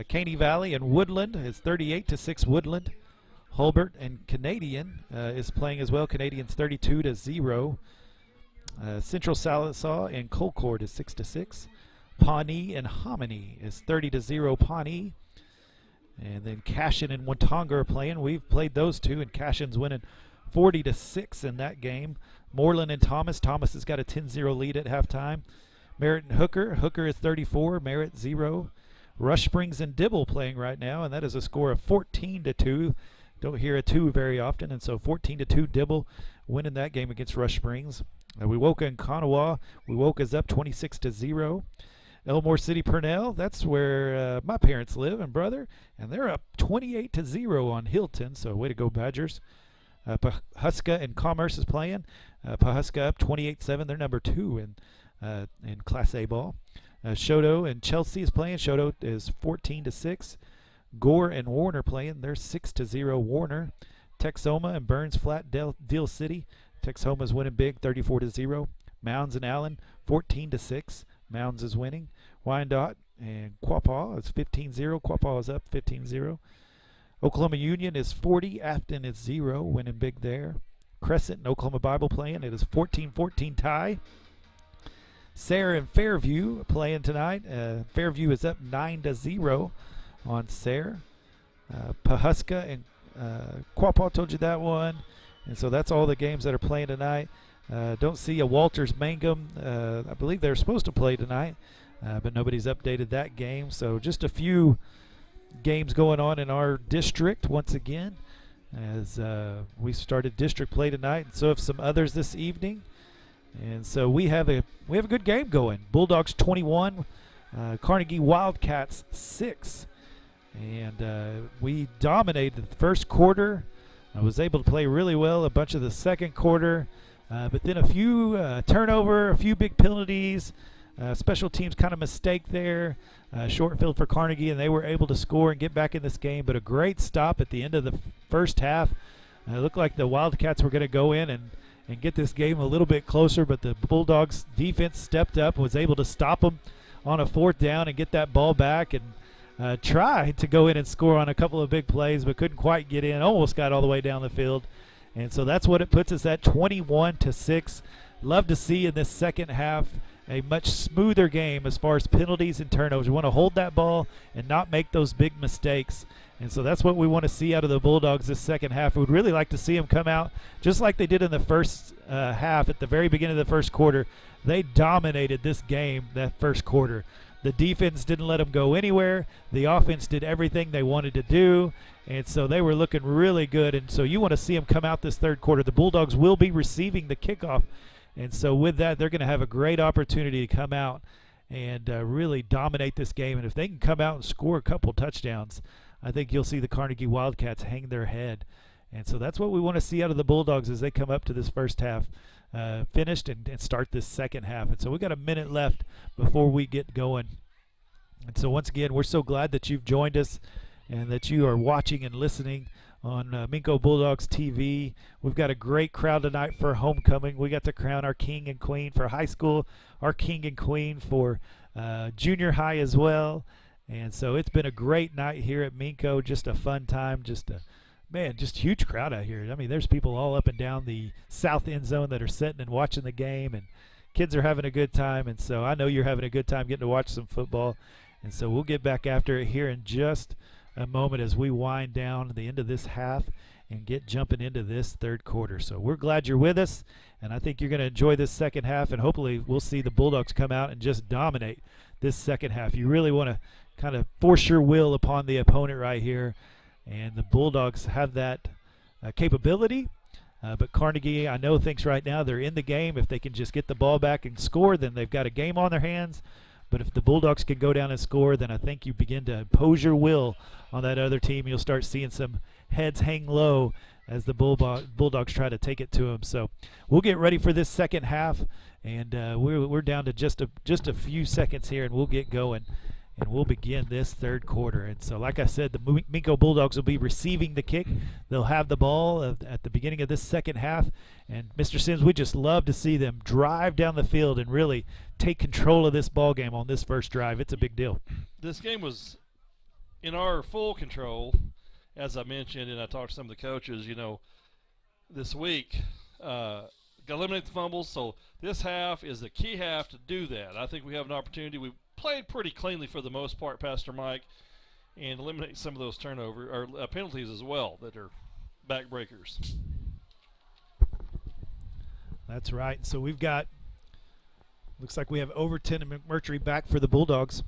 Caney Valley and Woodland is 38-6 Woodland. Hobart and Canadian is playing as well. Canadian's 32-0. Central Sallisaw and Colcord is 6-6. Pawnee and Hominy is 30-0 Pawnee. And then Cashin and Watonga are playing. We've played those two, and Cashin's winning 40-6 in that game. Moreland and Thomas. Thomas has got a 10-0 lead at halftime. Merritt and Hooker. Hooker is 34. Merritt 0. Rush Springs and Dibble playing right now, and that is a score of 14-2. Don't hear a 2 very often, and so 14-2 Dibble winning that game against Rush Springs. Wewoka and Kanawha. Wewoka's up 26-0. Elmore City Purnell, that's where my parents live and brother, and they're up 28-0 on Hilton, so way to go Badgers. Pawhuska and Commerce is playing. Pawhuska up 28-7, they're number 2 in Class A ball. Shoto and Chelsea is playing. Shoto is 14-6. Gore and Warner playing, they're 6-0 Warner. Texoma and Burns Flat Deal City. Texoma's winning big 34-0. Mounds and Allen 14-6. Mounds is winning. Wyandotte and Quapaw is 15-0. Quapaw is up 15-0. Oklahoma Union is 40. Afton is 0, winning big there. Crescent and Oklahoma Bible playing. It is 14-14 tie. Sayre and Fairview playing tonight. Fairview is up 9-0 on Sayre. Pawhuska and Quapaw, told you that one. And so that's all the games that are playing tonight. Don't see a Walters Mangum. I believe they're supposed to play tonight, but nobody's updated that game. So just a few games going on in our district once again as we started district play tonight. And so have some others this evening. And so we have a good game going. Bulldogs 21, Carnegie Wildcats 6. And we dominated the first quarter. I was able to play really well a bunch of the second quarter. But then a few turnover, a few big penalties, special teams kind of mistake there, short field for Carnegie, and they were able to score and get back in this game. But a great stop at the end of the first half. It looked like the Wildcats were going to go in and get this game a little bit closer, but the Bulldogs defense stepped up and was able to stop them on a 4th down and get that ball back and tried to go in and score on a couple of big plays, but couldn't quite get in, almost got all the way down the field. And so that's what it puts us at 21-6. Love to see in this second half a much smoother game as far as penalties and turnovers. We want to hold that ball and not make those big mistakes. And so that's what we want to see out of the Bulldogs this second half. We'd really like to see them come out just like they did in the first half at the very beginning of the first quarter. They dominated this game that first quarter. The defense didn't let them go anywhere. The offense did everything they wanted to do. And so they were looking really good. And so you want to see them come out this third quarter. The Bulldogs will be receiving the kickoff. And so with that, they're going to have a great opportunity to come out and really dominate this game. And if they can come out and score a couple touchdowns, I think you'll see the Carnegie Wildcats hang their head. And so that's what we want to see out of the Bulldogs as they come up to this first half finished and start this second half. And so we got a minute left before we get going. And so once again, we're so glad that you've joined us and that you are watching and listening on Minco Bulldogs TV. We've got a great crowd tonight for homecoming. We got to crown our king and queen for high school, our king and queen for junior high as well. And so it's been a great night here at Minco, just a fun time, just huge crowd out here. I mean, there's people all up and down the south end zone that are sitting and watching the game, and kids are having a good time. And so I know you're having a good time getting to watch some football. And so we'll get back after it here in just a moment as we wind down the end of this half and get jumping into this third quarter. So we're glad you're with us, and I think you're going to enjoy this second half, and hopefully we'll see the Bulldogs come out and just dominate this second half. You really want to kind of force your will upon the opponent right here, and the Bulldogs have that capability. But Carnegie, I know, thinks right now they're in the game. If they can just get the ball back and score, then they've got a game on their hands. But if the Bulldogs can go down and score, then I think you begin to impose your will on that other team. You'll start seeing some heads hang low as the Bulldogs try to take it to them. So we'll get ready for this second half, and we're down to just a few seconds here, and we'll get going, and we'll begin this third quarter. And so, like I said, the Minco Bulldogs will be receiving the kick. They'll have the ball at the beginning of this second half. And, Mr. Sims, we just love to see them drive down the field and really take control of this ball game on this first drive. It's a big deal. This game was in our full control, as I mentioned, and I talked to some of the coaches, this week. Got to eliminate the fumbles, so this half is the key half to do that. I think we have an opportunity. We played pretty cleanly for the most part, Pastor Mike, and eliminate some of those penalties as well that are backbreakers. That's right. So we've got, looks like we have Overton and McMurtry back for the Bulldogs.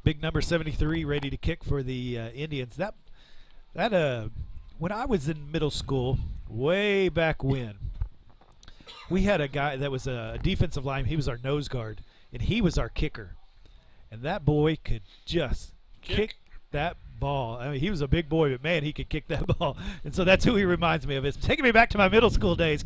Big number 73 ready to kick for the Indians. That when I was in middle school, way back when, we had a guy that was a defensive lineman. He was our nose guard, and he was our kicker. And that boy could just kick that ball. I mean, he was a big boy, but, man, he could kick that ball. And so that's who he reminds me of. It's taking me back to my middle school days,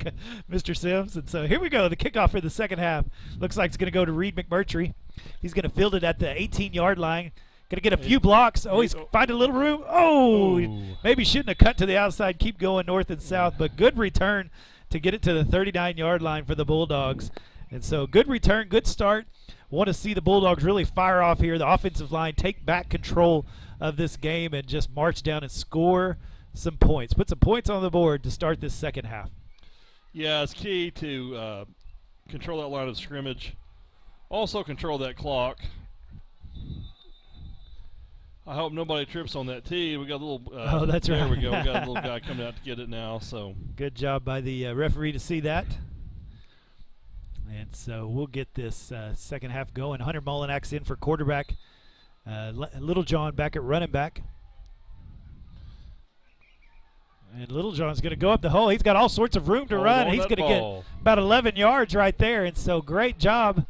Mr. Sims. And so here we go, the kickoff for the second half. Looks like it's going to go to Reed McMurtry. He's going to field it at the 18-yard line. Going to get a few blocks. Oh, he's finding a little room. Oh, maybe shouldn't have cut to the outside, keep going north and south, but good return to get it to the 39-yard line for the Bulldogs. And so good return, good start. Want to see the Bulldogs really fire off here. The offensive line take back control of this game and just march down and score some points. Put some points on the board to start this second half. Yeah, it's key to control that line of scrimmage. Also control that clock. I hope nobody trips on that tee. We got a little. Oh, that's right. There we go. We got a little guy coming out to get it now. So good job by the referee to see that. And so we'll get this second half going. Hunter Mullinak's in for quarterback. Little John back at running back. And Little John's going to go up the hole. He's got all sorts of room to run. He's going to get about 11 yards right there. And so great job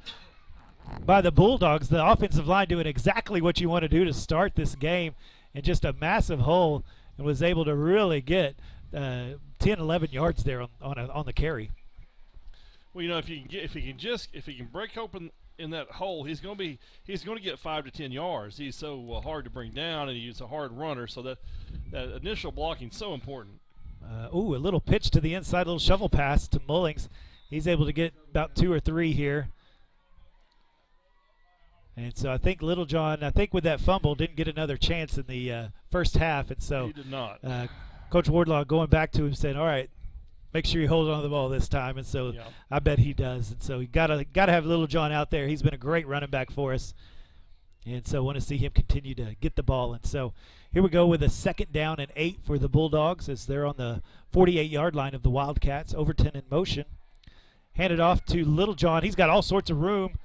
by the Bulldogs. The offensive line doing exactly what you want to do to start this game, and just a massive hole, and was able to really get 10, 11 yards there on the carry. Well, if he can break open in that hole, he's going to get 5 to 10 yards. He's so hard to bring down, and he's a hard runner. So that initial blocking is so important. A little pitch to the inside, a little shovel pass to Mullings. He's able to get about 2 or 3 here. And so I think Little John, with that fumble, didn't get another chance in the first half. And so he did not. Coach Wardlaw going back to him saying, all right, make sure you hold on to the ball this time. And so I bet he does. And so you gotta have Little John out there. He's been a great running back for us. And so I want to see him continue to get the ball. And so here we go with a 2nd down and 8 for the Bulldogs as they're on the 48-yard line of the Wildcats. Overton in motion. Handed off to Little John. He's got all sorts of room.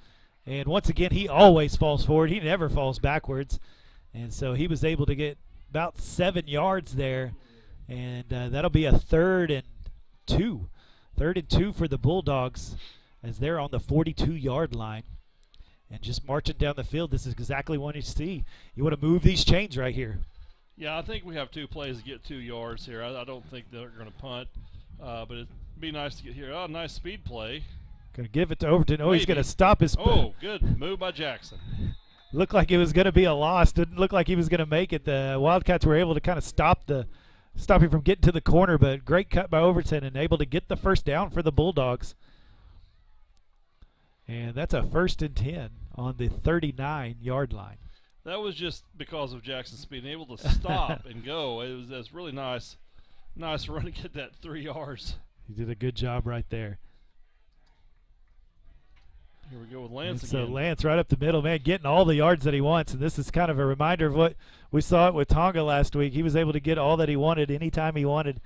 And once again, he always falls forward. He never falls backwards. And so he was able to get about 7 yards there. And that'll be a 3rd and 2 for the Bulldogs as they're on the 42-yard line. and just marching down the field. This is exactly what you see. You want to move these chains right here. Yeah, I think we have 2 plays to get 2 yards here. I don't think they're going to punt, but it'd be nice to get here. Oh, nice speed play. Going to give it to Overton. Oh, he's going to stop his. Oh, good move by Jackson. Looked like it was going to be a loss. Didn't look like he was going to make it. The Wildcats were able to kind of stop him from getting to the corner, but great cut by Overton and able to get the first down for the Bulldogs. And that's a 1st and 10 on the 39-yard line. That was just because of Jackson's speed and able to stop and go. That's really nice run to get that 3 yards. He did a good job right there. Here we go with Lance and again. So Lance right up the middle, man, getting all the yards that he wants. And this is kind of a reminder of what we saw with Tonga last week. He was able to get all that he wanted anytime he wanted.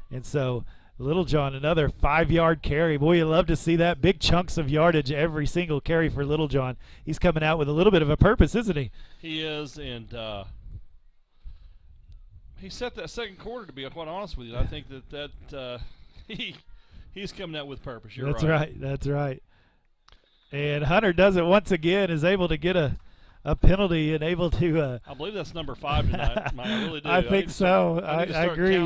And so Littlejohn, another 5-yard carry. Boy, you love to see that. Big chunks of yardage every single carry for Littlejohn. He's coming out with a little bit of a purpose, isn't he? He is, and he set that second quarter, to be quite honest with you. I think that he's coming out with purpose. You're That's right. That's right. And Hunter does it once again, is able to get a penalty and able to. I believe that's number 5 tonight. I really do. I think so. I agree.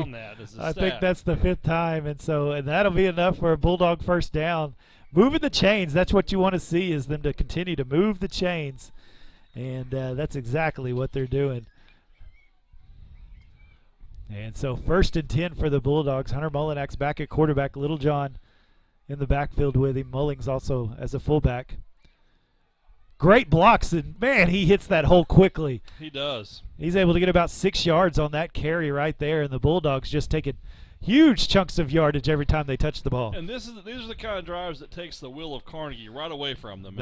I think that's the 5th time, and that'll be enough for a Bulldog first down. Moving the chains, that's what you want to see, is them to continue to move the chains, and that's exactly what they're doing. And so 1st and 10 for the Bulldogs. Hunter Mullinak's back at quarterback. Littlejohn in the backfield with him. Mullings also as a fullback. Great blocks, and man, he hits that hole quickly. He does. He's able to get about 6 yards on that carry right there, and the Bulldogs just taking huge chunks of yardage every time they touch the ball. And these are the kind of drives that takes the will of Carnegie right away from them.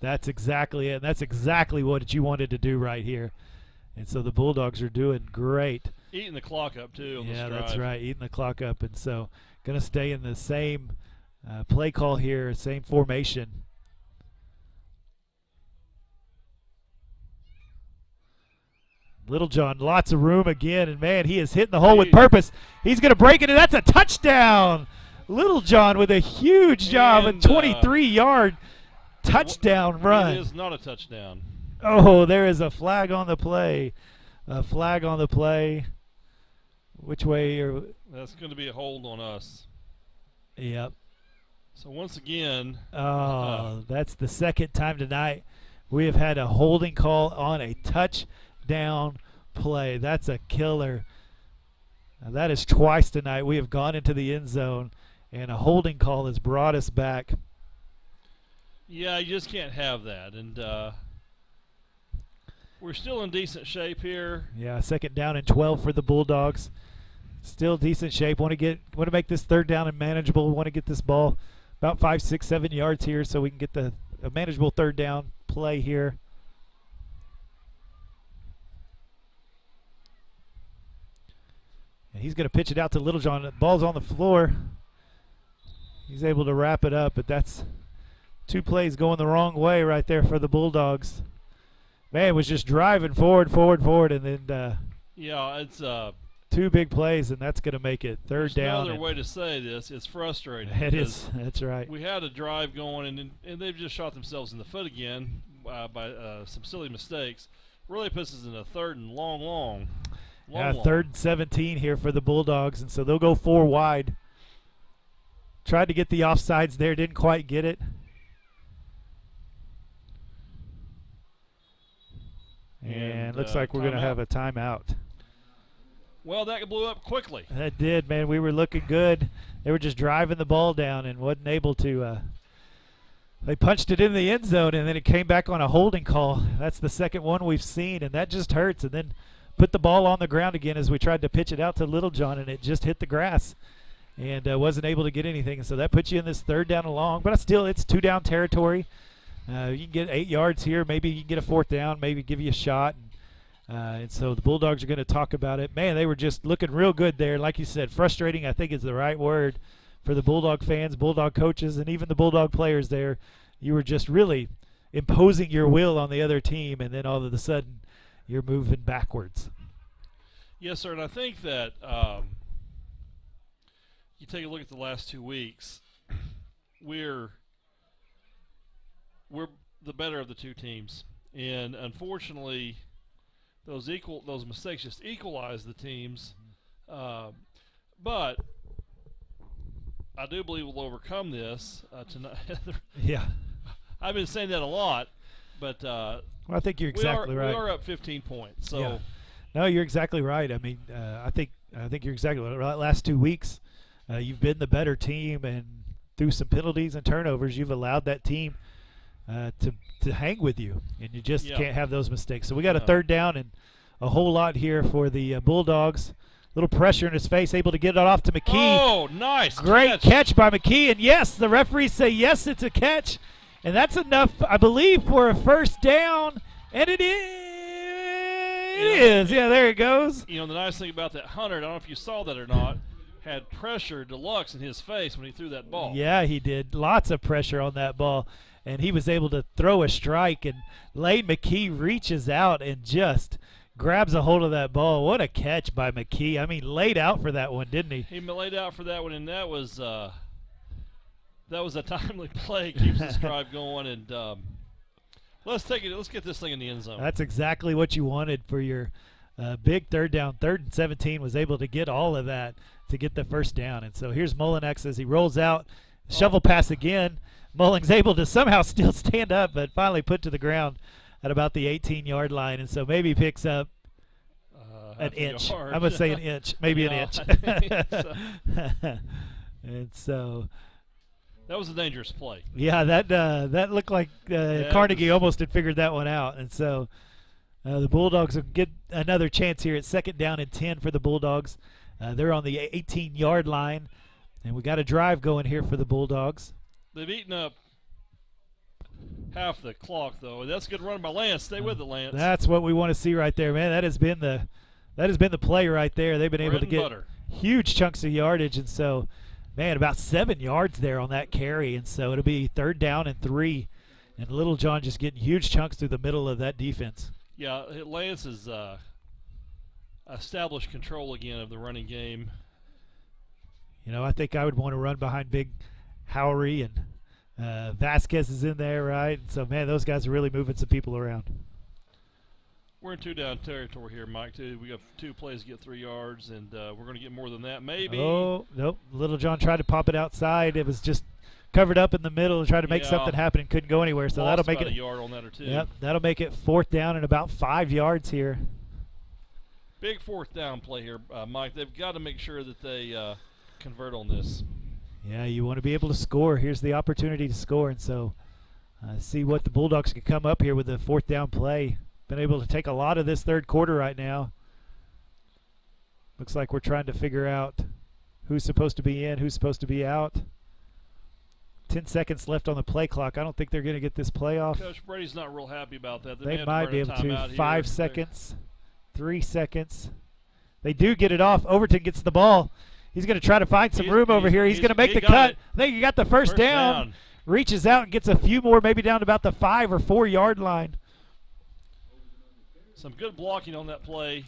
That's exactly it. And that's exactly what you wanted to do right here. And so the Bulldogs are doing great. Eating the clock up, too. Yeah, that's right. Eating the clock up. And so going to stay in the same play call here, same formation. Littlejohn, lots of room again, and man, he is hitting the hole with purpose. He's going to break it, and that's a touchdown. Littlejohn with a huge job, a 23-yard touchdown run. It is not a touchdown. Oh, there is a flag on the play. A flag on the play. Which way? That's going to be a hold on us. Yep. So once again. That's the 2nd time tonight we have had a holding call on a touchdown play. That's a killer. Now, that is twice tonight. We have gone into the end zone, and a holding call has brought us back. Yeah, you just can't have that. And we're still in decent shape here. Yeah, 2nd down and 12 for the Bulldogs. Still decent shape. Want to make this 3rd down and manageable. Want to get this ball about 5, 6, 7 yards here so we can get a manageable 3rd down play here. And he's going to pitch it out to Littlejohn. The ball's on the floor. He's able to wrap it up, but that's 2 plays going the wrong way right there for the Bulldogs. Man, was just driving forward, and then yeah, it's 2 big plays, and that's going to make it 3rd down. Another way to say this, it's frustrating. It is. That's right. We had a drive going, and they've just shot themselves in the foot again by some silly mistakes. Really puts us in a 3rd and long. 3rd and 17 here for the Bulldogs, and so they'll go 4 wide. Tried to get the offsides there, didn't quite get it. And looks like we're going to have a timeout. Well, that blew up quickly. That did, man. We were looking good. They were just driving the ball down and wasn't able to. They punched it in the end zone, and then it came back on a holding call. That's the 2nd one we've seen, and that just hurts. And then put the ball on the ground again as we tried to pitch it out to Littlejohn, and it just hit the grass and wasn't able to get anything. And so that puts you in this 3rd down and long. But still, it's 2-down territory. You can get 8 yards here. Maybe you can get a 4th down, maybe give you a shot. And so the Bulldogs are going to talk about it. Man, they were just looking real good there. Like you said, frustrating, I think, is the right word for the Bulldog fans, Bulldog coaches, and even the Bulldog players there. You were just really imposing your will on the other team, and then all of a sudden you're moving backwards. Yes, sir, and I think that you take a look at the last 2 weeks, the the better of the two teams, and unfortunately, those mistakes just equalize the teams. But I do believe we'll overcome this tonight. Yeah, I've been saying that a lot, but well, I think you're exactly right. We are up 15 points. So yeah. No, you're exactly right. I mean, I think you're exactly right. Last 2 weeks, you've been the better team, and through some penalties and turnovers, you've allowed that team to hang with you, and you just can't have those mistakes. So we got a third down and a whole lot here for the Bulldogs. Little pressure in his face, able to get it off to McKee. Oh, nice. Great catch by McKee. And yes, the referees say yes, it's a catch. And that's enough, I believe, for a first down. And it is. Yeah, there it goes. You know, the nice thing about that, Hunter, I don't know if you saw that or not, had pressure deluxe in his face when he threw that ball. Yeah, he did. Lots of pressure on that ball. And he was able to throw a strike. And Lane McKee reaches out and just grabs a hold of that ball. What a catch by McKee. I mean, laid out for that one, didn't he? He laid out for that one, and that was a timely play. Keeps this drive going, and let's take it. Let's get this thing in the end zone. That's exactly what you wanted for your big third down. 3rd and 17 was able to get all of that to get the first down. And so here's Mullinex as he rolls out. Shovel pass again. Mulling's able to somehow still stand up, but finally put to the ground at about the 18-yard line, and so maybe picks up an inch. I'm going to say an inch, maybe an inch. So. And so that was a dangerous play. Yeah, that looked like Carnegie almost had figured that one out. And so the Bulldogs will get another chance here at 2nd down and 10 for the Bulldogs. They're on the 18-yard line, and we got a drive going here for the Bulldogs. They've eaten up half the clock, though. That's a good run by Lance. Stay with it, Lance. That's what we want to see right there, man. That has been the play right there. They've been able to get huge chunks of yardage, and so, man, about 7 yards there on that carry, and so it'll be 3rd down and 3, and Little John just getting huge chunks through the middle of that defense. Yeah, Lance has established control again of the running game. You know, I think I would want to run behind Big Howery, and Vasquez is in there, right? And so, man, those guys are really moving some people around. We're in 2-down territory here, Mike, too. We got 2 plays to get 3 yards, and we're going to get more than that, maybe. Oh, nope. Little John tried to pop it outside. It was just covered up in the middle and tried to make something happen and couldn't go anywhere. So that'll make it a yard on that or 2. Yep, that'll make it 4th down and about 5 yards here. Big 4th down play here, Mike. They've got to make sure that they convert on this. Yeah, you want to be able to score. Here's the opportunity to score, and so see what the Bulldogs can come up here with the 4th down play. Been able to take a lot of this 3rd quarter right now. Looks like we're trying to figure out who's supposed to be in, who's supposed to be out. 10 seconds left on the play clock. I don't think they're going to get this play off. Coach Brady's not real happy about that. They might be able to. 5 seconds, 3 seconds. They do get it off. Overton gets the ball. He's going to try to find some room over here. He's going to make the cut. I think he got the first down. Reaches out and gets a few more, maybe down to about the 5 or 4 yard line. Some good blocking on that play,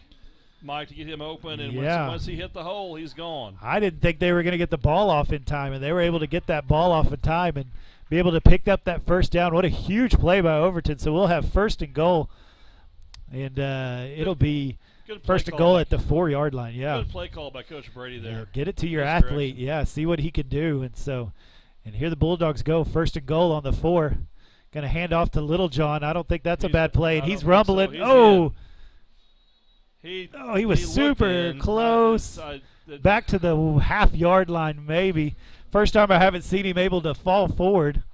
Mike, to get him open. And once he hit the hole, he's gone. I didn't think they were going to get the ball off in time, and they were able to get that ball off in time and be able to pick up that first down. What a huge play by Overton. So we'll have 1st and goal, and it'll be – 1st and goal at the 4 yard line. Yeah. Good play call by Coach Brady there. Yeah, get it to your athlete. Direction. Yeah, see what he can do. And so, and here the Bulldogs go. 1st and goal on the 4. Going to hand off to Little John. I don't think that's a bad play. And he's rumbling. So. He was super close. Back to the half yard line maybe. First time I haven't seen him able to fall forward.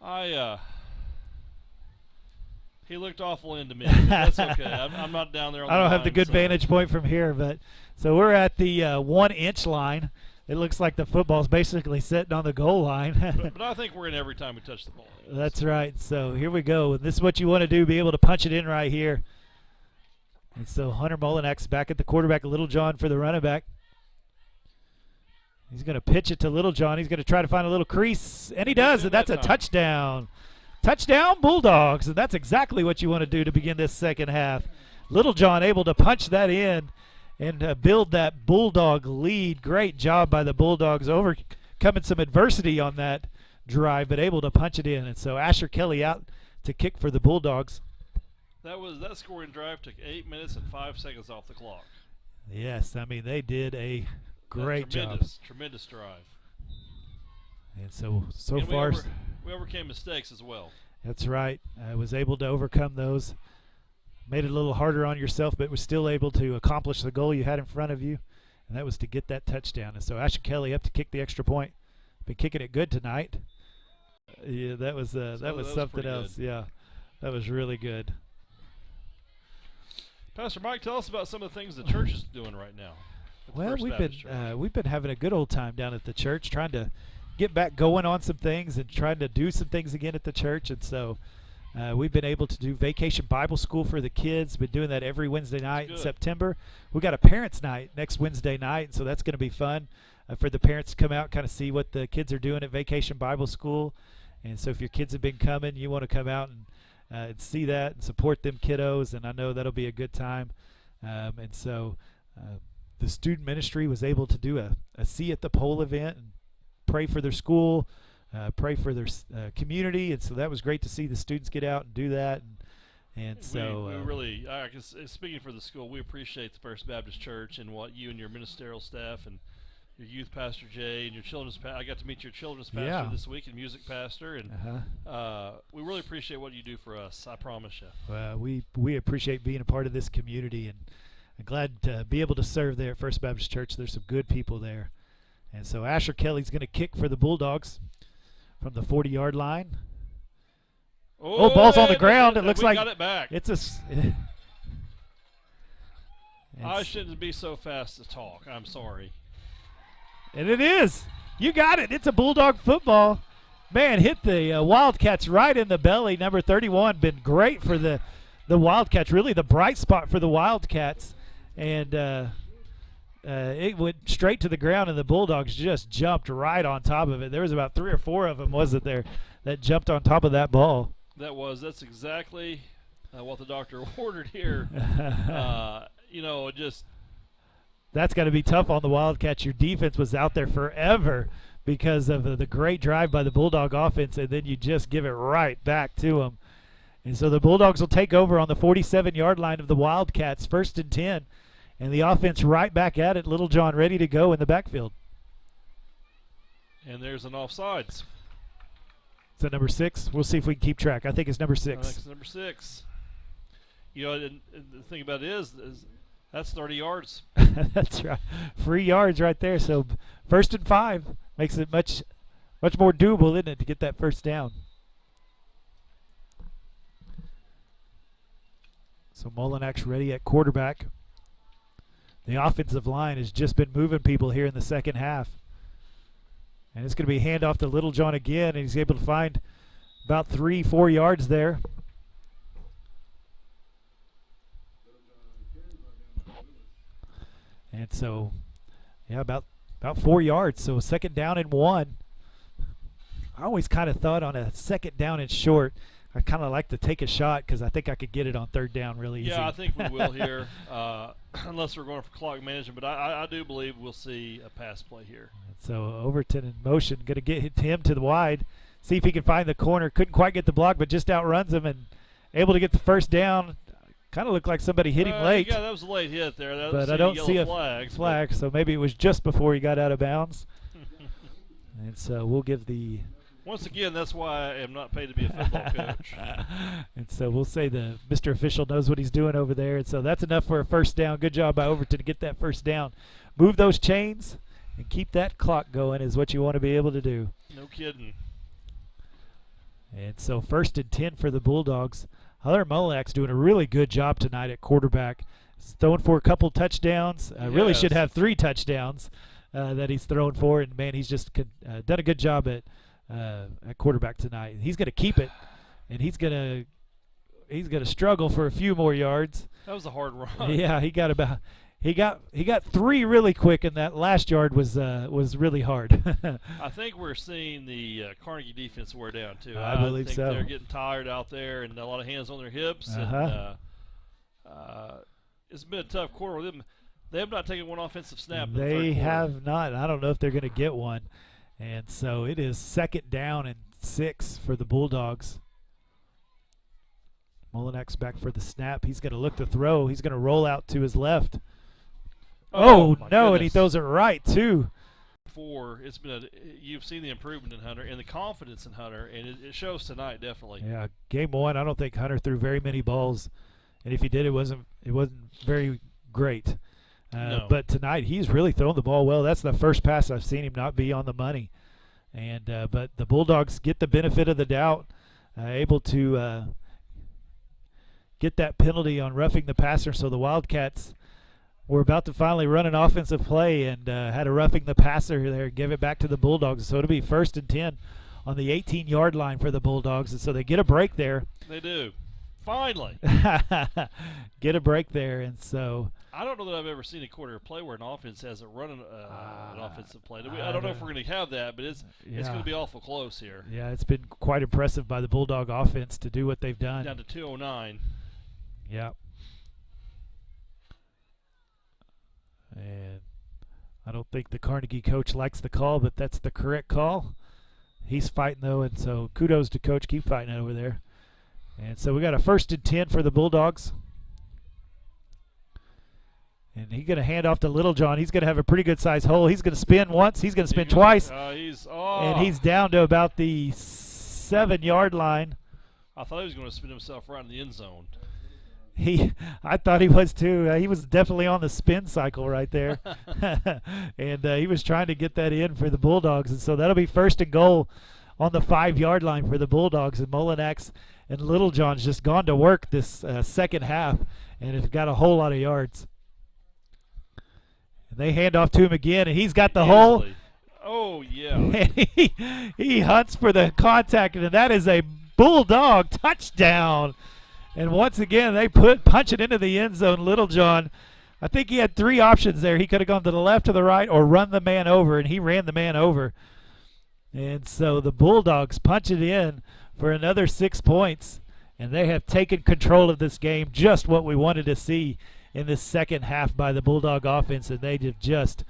He looked awful into me. That's okay. I'm not down there on the line. I don't have the good vantage point from here, but so we're at the 1 inch line. It looks like the football's basically sitting on the goal line. but I think we're in every time we touch the ball. That's right. So here we go. This is what you want to do, be able to punch it in right here. And so Hunter Mullinex back at the quarterback, Little John for the running back. He's going to pitch it to Little John. He's going to try to find a little crease, and he does, and that's a touchdown. Touchdown, Bulldogs, and that's exactly what you want to do to begin this second half. Little John able to punch that in and build that Bulldog lead. Great job by the Bulldogs overcoming some adversity on that drive, but able to punch it in. And so Asher Kelly out to kick for the Bulldogs. That scoring drive took 8 minutes and 5 seconds off the clock. Yes, I mean they did a great job. Tremendous drive. And so and far we overcame mistakes as well. That's right. I was able to overcome those. Made it a little harder on yourself, but was still able to accomplish the goal you had in front of you, and that was to get that touchdown. And so Asher Kelly up to kick the extra point. Been kicking it good tonight. Yeah, that was something else. Good. Yeah, that was really good. Pastor Mike, tell us about some of the things the church is doing right now. Well, we've been having a good old time down at the church, trying to get back going on some things and trying to do some things again at the church. And so we've been able to do Vacation Bible School for the kids. Been doing that every Wednesday night in September. We got a parents' night next Wednesday night, and so that's going to be fun for the parents to come out, kind of see what the kids are doing at Vacation Bible School. And so if your kids have been coming, you want to come out and see that and support them kiddos, and I know that'll be a good time. And so the student ministry was able to do a See at the Pole event and pray for their school, pray for their community, and so that was great to see the students get out and do that. And so we really, speaking for the school, we appreciate the First Baptist Church and what you and your ministerial staff and your youth pastor Jay and your children's I got to meet your children's pastor this week and music pastor, and we really appreciate what you do for us. I promise you. Well, we appreciate being a part of this community, and I'm glad to be able to serve there at First Baptist Church. There's some good people there. And so Asher Kelly's going to kick for the Bulldogs from the 40-yard line. Oh, ball's on the ground. It looks like got it back. It's a. I shouldn't be so fast to talk. I'm sorry. And it is. You got it. It's a Bulldog football. Man, hit the Wildcats right in the belly. Number 31 been great for the Wildcats. Really the bright spot for the Wildcats. And it went straight to the ground, and the Bulldogs just jumped right on top of it. There was about 3 or 4 of them, wasn't there, that jumped on top of that ball. That's exactly what the doctor ordered here. That's got to be tough on the Wildcats. Your defense was out there forever because of the great drive by the Bulldog offense, and then you just give it right back to them. And so the Bulldogs will take over on the 47-yard line of the Wildcats, 1st and 10. And the offense right back at it. Little John ready to go in the backfield. And there's an offsides. Is that number 6? We'll see if we can keep track. I think it's number 6. I think it's number 6. And the thing about it is that's 30 yards. That's right. Free yards right there. So 1st and 5 makes it much more doable, isn't it, to get that first down. So Mullinax ready at quarterback. The offensive line has just been moving people here in the second half. And it's going to be handoff to Little John again, and he's able to find about 3-4 yards there. And so, about 4 yards. So 2nd down and 1. I always kind of thought on a 2nd down and short, I kind of like to take a shot because I think I could get it on 3rd down really easy. Yeah, I think we will here, unless we're going for clock management. But I do believe we'll see a pass play here. So Overton in motion, going to get him to the wide, see if he can find the corner. Couldn't quite get the block, but just outruns him and able to get the first down. Kind of looked like somebody hit him late. Yeah, that was a late hit there. But I don't see a flag, so maybe it was just before he got out of bounds. And so we'll give the... Once again, that's why I am not paid to be a football coach. And so we'll say the Mr. Official knows what he's doing over there. And so that's enough for a first down. Good job by Overton to get that first down. Move those chains and keep that clock going is what you want to be able to do. No kidding. And so 1st and 10 for the Bulldogs. Hunter Mullinax doing a really good job tonight at quarterback. He's throwing for a couple touchdowns. Really should have 3 touchdowns that he's thrown for. And, man, he's just done a good job at quarterback tonight. He's going to keep it, and he's going to struggle for a few more yards. That was a hard run. Yeah, he got 3 really quick, and that last yard was really hard. I think we're seeing the Carnegie defense wear down too. I believe think so. They're getting tired out there, and a lot of hands on their hips. And, it's been a tough quarter with them. They have not taken one offensive snap. They have not. I don't know if they're going to get one. And so it is 2nd down and 6 for the Bulldogs. Molinex back for the snap. He's going to look to throw. He's going to roll out to his left. Oh no, goodness. And he throws it right, too. It's been you've seen the improvement in Hunter and the confidence in Hunter, and it shows tonight, definitely. Yeah, game one, I don't think Hunter threw very many balls, and if he did, it wasn't very great. No. But tonight, he's really thrown the ball well. That's the first pass I've seen him not be on the money. And but the Bulldogs get the benefit of the doubt, able to get that penalty on roughing the passer, so the Wildcats were about to finally run an offensive play and had a roughing the passer there and give it back to the Bulldogs. So it'll be 1st and 10 on the 18-yard line for the Bulldogs. And so they get a break there. They do. Finally. Get a break there. And so I don't know that I've ever seen a quarter play where an offense hasn't run an offensive play. I don't know if we're going to have that, but it's going to be awful close here. Yeah, it's been quite impressive by the Bulldog offense to do what they've done. Down to 209. Yeah. And I don't think the Carnegie coach likes the call, but that's the correct call. He's fighting, though, and so kudos to Coach. Keep fighting over there. And so we got a 1st and 10 for the Bulldogs. And he's going to hand off to Littlejohn. He's going to have a pretty good-sized hole. He's going to spin once. He's going to spin twice. And he's down to about the 7-yard line. I thought he was going to spin himself right in the end zone. I thought he was too. He was definitely on the spin cycle right there. And he was trying to get that in for the Bulldogs. And so that'll be 1st and goal on the 5-yard line for the Bulldogs. And Molinex and Littlejohn's just gone to work this second half and have got a whole lot of yards. And they hand off to him again, and he's got the hole. Oh, yeah. And he hunts for the contact, and that is a Bulldog touchdown. And once again, they punch it into the end zone. Littlejohn, I think he had 3 options there. He could have gone to the left or the right or run the man over, and he ran the man over. And so the Bulldogs punch it in for another 6 points, and they have taken control of this game, just what we wanted to see in this second half by the Bulldog offense, and they have just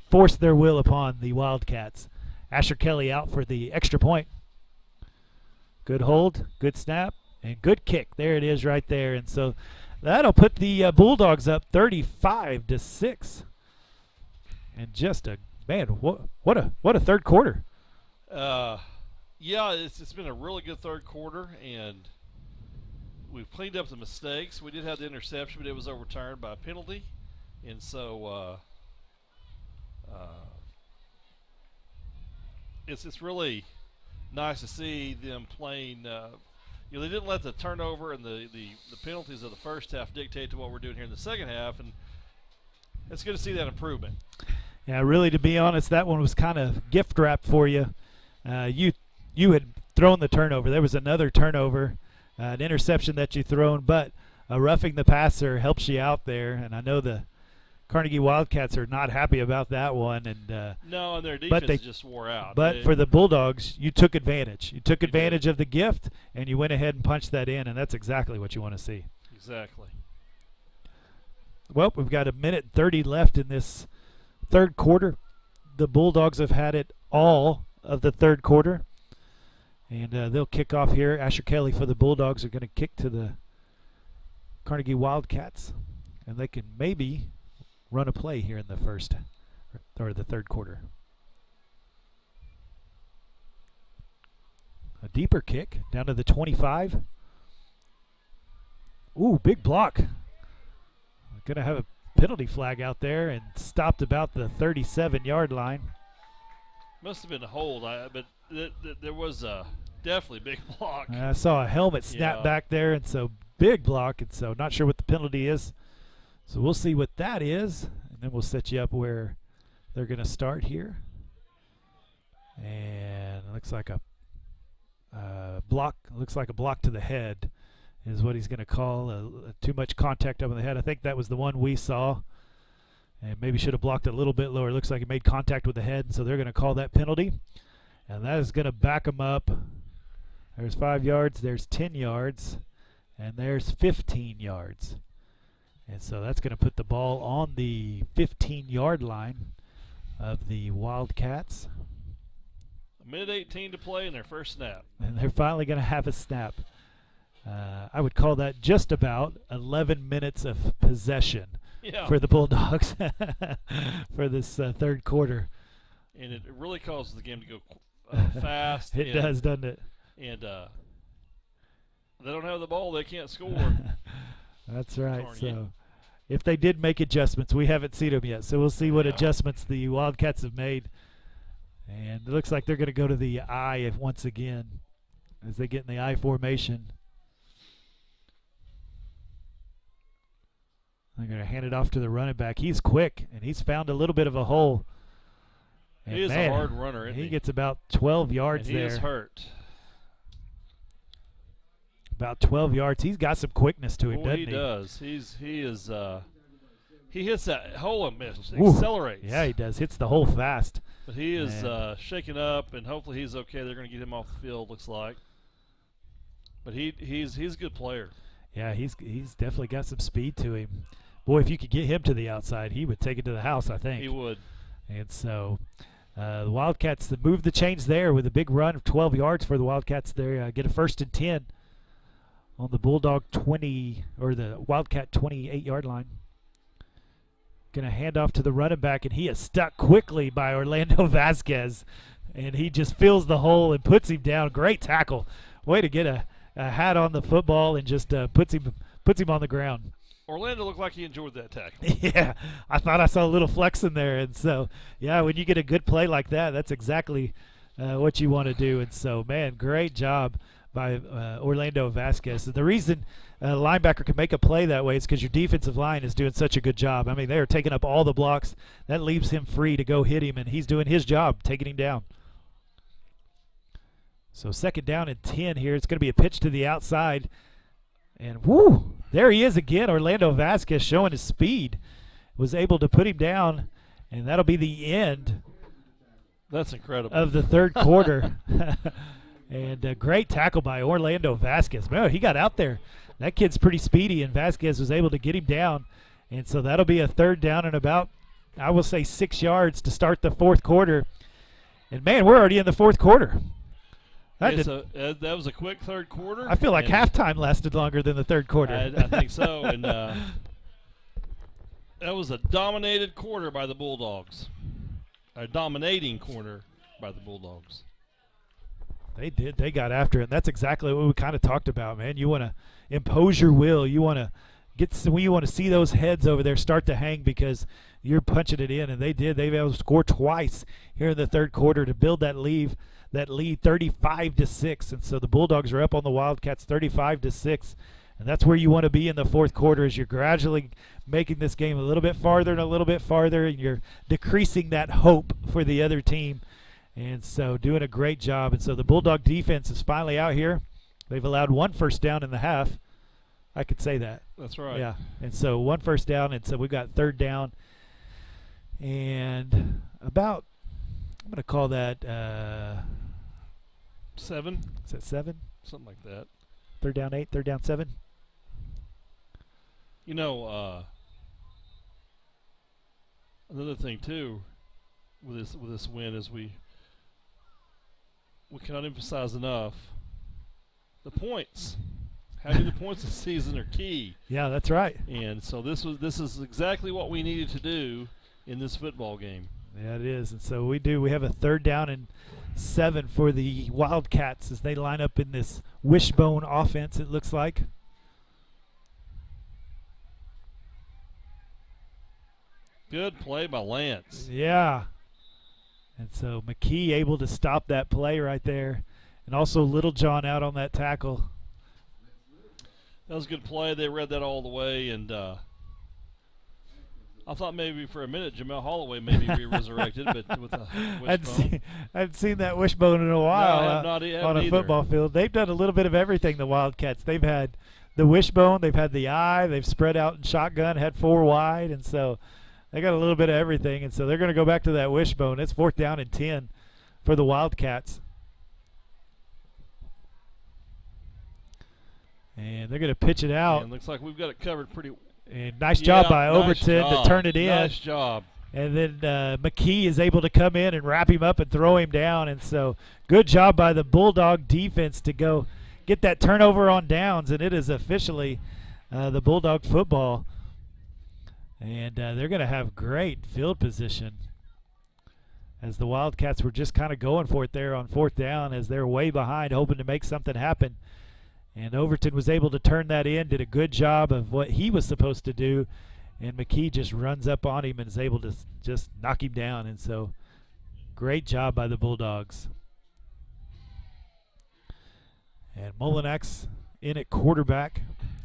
forced their will upon the Wildcats. Asher Kelly out for the extra point. Good hold, good snap. And good kick. There it is right there. And so that'll put the Bulldogs up 35-6. And just what a third quarter. Yeah, it's been a really good third quarter, and we've cleaned up the mistakes. We did have the interception, but it was overturned by a penalty. And so it's really nice to see them playing they didn't let the turnover and the penalties of the first half dictate to what we're doing here in the second half, and it's good to see that improvement. Yeah, really, to be honest, that one was kind of gift wrapped for you. You had thrown the turnover. There was another turnover, an interception that you thrown, but roughing the passer helps you out there, and I know the Carnegie Wildcats are not happy about that one, and no, and their defense just wore out. But for the Bulldogs, you took advantage. You took advantage of the gift, and you went ahead and punched that in, and that's exactly what you want to see. Exactly. Well, we've got 1:30 left in this third quarter. The Bulldogs have had it all of the third quarter, and they'll kick off here. Asher Kelly for the Bulldogs are going to kick to the Carnegie Wildcats, and they can maybe run a play here in the first or the third quarter. A deeper kick down to the 25. Ooh, big block. Going to have a penalty flag out there and stopped about the 37-yard line. Must have been a hold, but there was a definitely big block. I saw a helmet snap back there, and so big block, and so not sure what the penalty is. So we'll see what that is, and then we'll set you up where they're going to start here. And it looks like a block. Looks like a block to the head is what he's going to call. Too much contact up on the head. I think that was the one we saw. And maybe should have blocked a little bit lower. It looks like he made contact with the head, so they're going to call that penalty. And that is going to back them up. There's 5 yards. There's 10 yards. And there's 15 yards. And so that's going to put the ball on the 15-yard line of the Wildcats. 1:18 to play in their first snap. And they're finally going to have a snap. I would call that just about 11 minutes of possession for the Bulldogs for this third quarter. And it really causes the game to go fast. It does, doesn't it? And they don't have the ball, they can't score. That's right. So if they did make adjustments, we haven't seen them yet. So we'll see what adjustments the Wildcats have made. And it looks like they're going to go to the I once again as they get in the I formation. They're going to hand it off to the running back. He's quick, and he's found a little bit of a hole. And he is a hard runner, isn't he? He gets about 12 yards there. He is hurt. About 12 yards. He's got some quickness to him, doesn't he? He does. He hits that hole and accelerates. Yeah, he does. Hits the hole fast. But he is shaken up, and hopefully he's okay. They're going to get him off the field, looks like. But he's a good player. Yeah, he's definitely got some speed to him. Boy, if you could get him to the outside, he would take it to the house, I think. He would. And so the Wildcats move the chains there with a big run of 12 yards for the Wildcats. They get a 1st and 10 on the Bulldog 20 or the Wildcat 28-yard line. Going to hand off to the running back, and he is stuck quickly by Orlando Vasquez, and he just fills the hole and puts him down. Great tackle. Way to get a hat on the football and just puts him on the ground. Orlando looked like he enjoyed that tackle. Yeah, I thought I saw a little flex in there. And so, yeah, when you get a good play like that, that's exactly what you want to do. And so, man, great job by Orlando Vasquez. And the reason a linebacker can make a play that way is because your defensive line is doing such a good job. I mean, they are taking up all the blocks. That leaves him free to go hit him, and he's doing his job, taking him down. So 2nd down and 10 here. It's going to be a pitch to the outside. And, whoo, there he is again. Orlando Vasquez showing his speed. Was able to put him down, and that'll be the end. That's incredible. Of the third quarter. And a great tackle by Orlando Vasquez. Man, he got out there. That kid's pretty speedy, and Vasquez was able to get him down. And so that'll be a 3rd down and about, I will say, 6 yards to start the 4th quarter. And, man, we're already in the 4th quarter. That was a quick 3rd quarter. I feel like halftime lasted longer than the 3rd quarter. I think so. And that was a dominated quarter by the Bulldogs. A dominating quarter by the Bulldogs. They did. They got after it. And that's exactly what we kind of talked about, man. You want to impose your will. You want to you want to see those heads over there start to hang because you're punching it in, and they did. They were able to score twice here in the 3rd quarter to build that lead 35-6. And so the Bulldogs are up on the Wildcats 35-6. And that's where you want to be in the 4th quarter as you're gradually making this game a little bit farther and a little bit farther, and you're decreasing that hope for the other team. And so doing a great job. And so the Bulldog defense is finally out here. They've allowed 1 first down in the half. I could say that. That's right. Yeah. And so 1 first down, and so we've got 3rd down. And about, I'm going to call that 7. Is that 7? Something like that. 3rd down 8, 3rd down 7. You know, another thing too with this win is we cannot emphasize enough the points. Having the points this season are key. Yeah, that's right. And so this is exactly what we needed to do in this football game. Yeah, it is. And so we have a 3rd down and 7 for the Wildcats as they line up in this wishbone offense, it looks like. Good play by Lance. Yeah. And so McKee able to stop that play right there. And also Little John out on that tackle. That was a good play. They read that all the way, and I thought maybe for a minute Jamel Holloway maybe be resurrected, but with a wishbone. I hadn't seen that wishbone in a while on a football field. They've done a little bit of everything, the Wildcats. They've had the wishbone, they've had the eye, they've spread out in shotgun, had 4 wide, and so they got a little bit of everything. And so they're going to go back to that wishbone. It's 4th down and 10 for the Wildcats. And they're going to pitch it out. And looks like we've got it covered pretty well. And nice job by Overton to turn it in. Nice job. And then McKee is able to come in and wrap him up and throw him down. And so good job by the Bulldog defense to go get that turnover on downs, and it is officially the Bulldog football. And they're going to have great field position, as the Wildcats were just kind of going for it there on 4th down, as they're way behind, hoping to make something happen. And Overton was able to turn that in, did a good job of what he was supposed to do, and McKee just runs up on him and is able to just knock him down. And so great job by the Bulldogs. And Mullinax in at quarterback.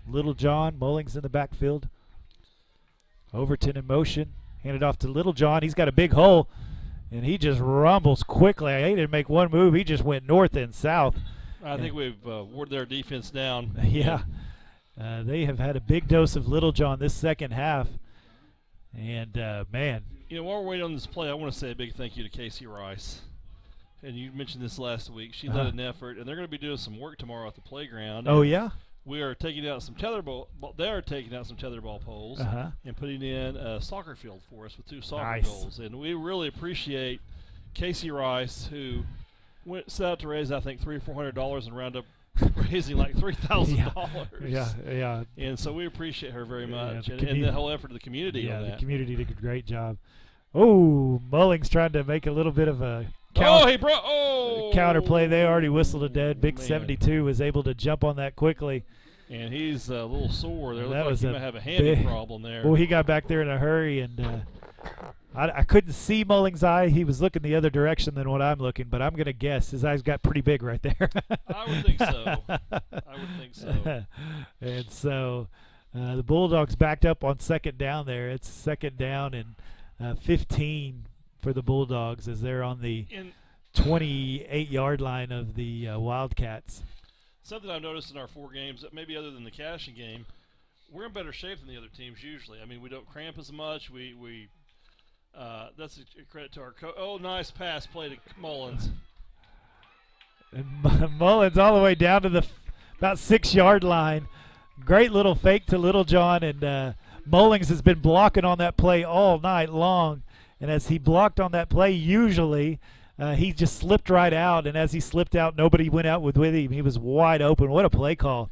Littlejohn, Mullings in the backfield. Overton in motion. Handed off to Littlejohn. He's got a big hole, and he just rumbles quickly. He didn't make one move. He just went north and south. I think we've wore their defense down. Yeah. They have had a big dose of Littlejohn this second half. And, man. While we're waiting on this play, I want to say a big thank you to Casey Rice. And you mentioned this last week. She led an effort, and they're going to be doing some work tomorrow at the playground. Oh, yeah? We are taking out some tetherball. They are taking out some tetherball poles and putting in a soccer field for us with 2 soccer goals. And we really appreciate Casey Rice, who set out to raise, I think, $300 or $400 and round up raising like $3,000. Yeah. And so we appreciate her very much, and the whole effort of the community on that. Yeah, the community did a great job. Oh, Mullings trying to make a little bit of a counter play. They already whistled a dead. Big 72 was able to jump on that quickly. And he's a little sore. There looks like he might have a hammy problem there. Well, he got back there in a hurry, and I couldn't see Mullings' eye. He was looking the other direction than what I'm looking, but I'm going to guess his eyes got pretty big right there. I would think so. And so the Bulldogs backed up on 2nd down there. It's 2nd down and 15 for the Bulldogs, as they're on the 28-yard line of the Wildcats. Something I've noticed in our 4 games, that maybe other than the Cashing game, we're in better shape than the other teams usually. I mean, we don't cramp as much. That's a credit to our coach. Oh, nice pass play to Mullins. And Mullins all the way down to the about 6-yard line. Great little fake to Littlejohn, and Mullings has been blocking on that play all night long. And as he blocked on that play, usually he just slipped right out. And as he slipped out, nobody went out with him. He was wide open. What a play call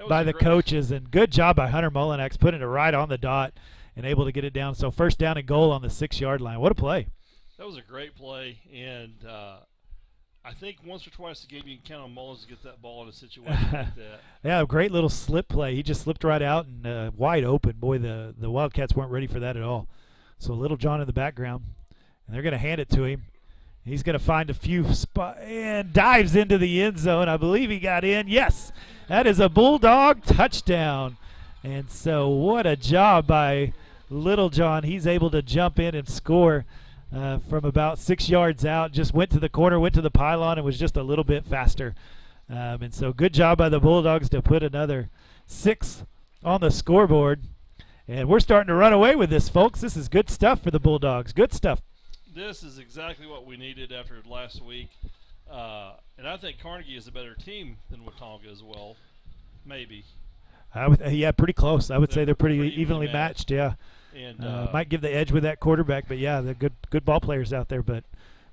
by the coaches. And good job by Hunter Mullinax, putting it right on the dot and able to get it down. So 1st down and goal on the 6-yard line. What a play. That was a great play. And I think once or twice a game you can count on Mullins to get that ball in a situation like that. Yeah, a great little slip play. He just slipped right out and wide open. Boy, the Wildcats weren't ready for that at all. So Littlejohn in the background, and they're going to hand it to him. He's going to find a few spots and dives into the end zone. I believe he got in. Yes, that is a Bulldog touchdown. And so what a job by Littlejohn. He's able to jump in and score from about 6 yards out. Just went to the corner, went to the pylon, and was just a little bit faster. And so good job by the Bulldogs to put another 6 on the scoreboard. And we're starting to run away with this, folks. This is good stuff for the Bulldogs. Good stuff. This is exactly what we needed after last week. And I think Carnegie is a better team than Watonga as well. Maybe. Yeah, pretty close. I would say they're pretty evenly matched. Yeah. And might give the edge with that quarterback, but yeah, they're good ball players out there. But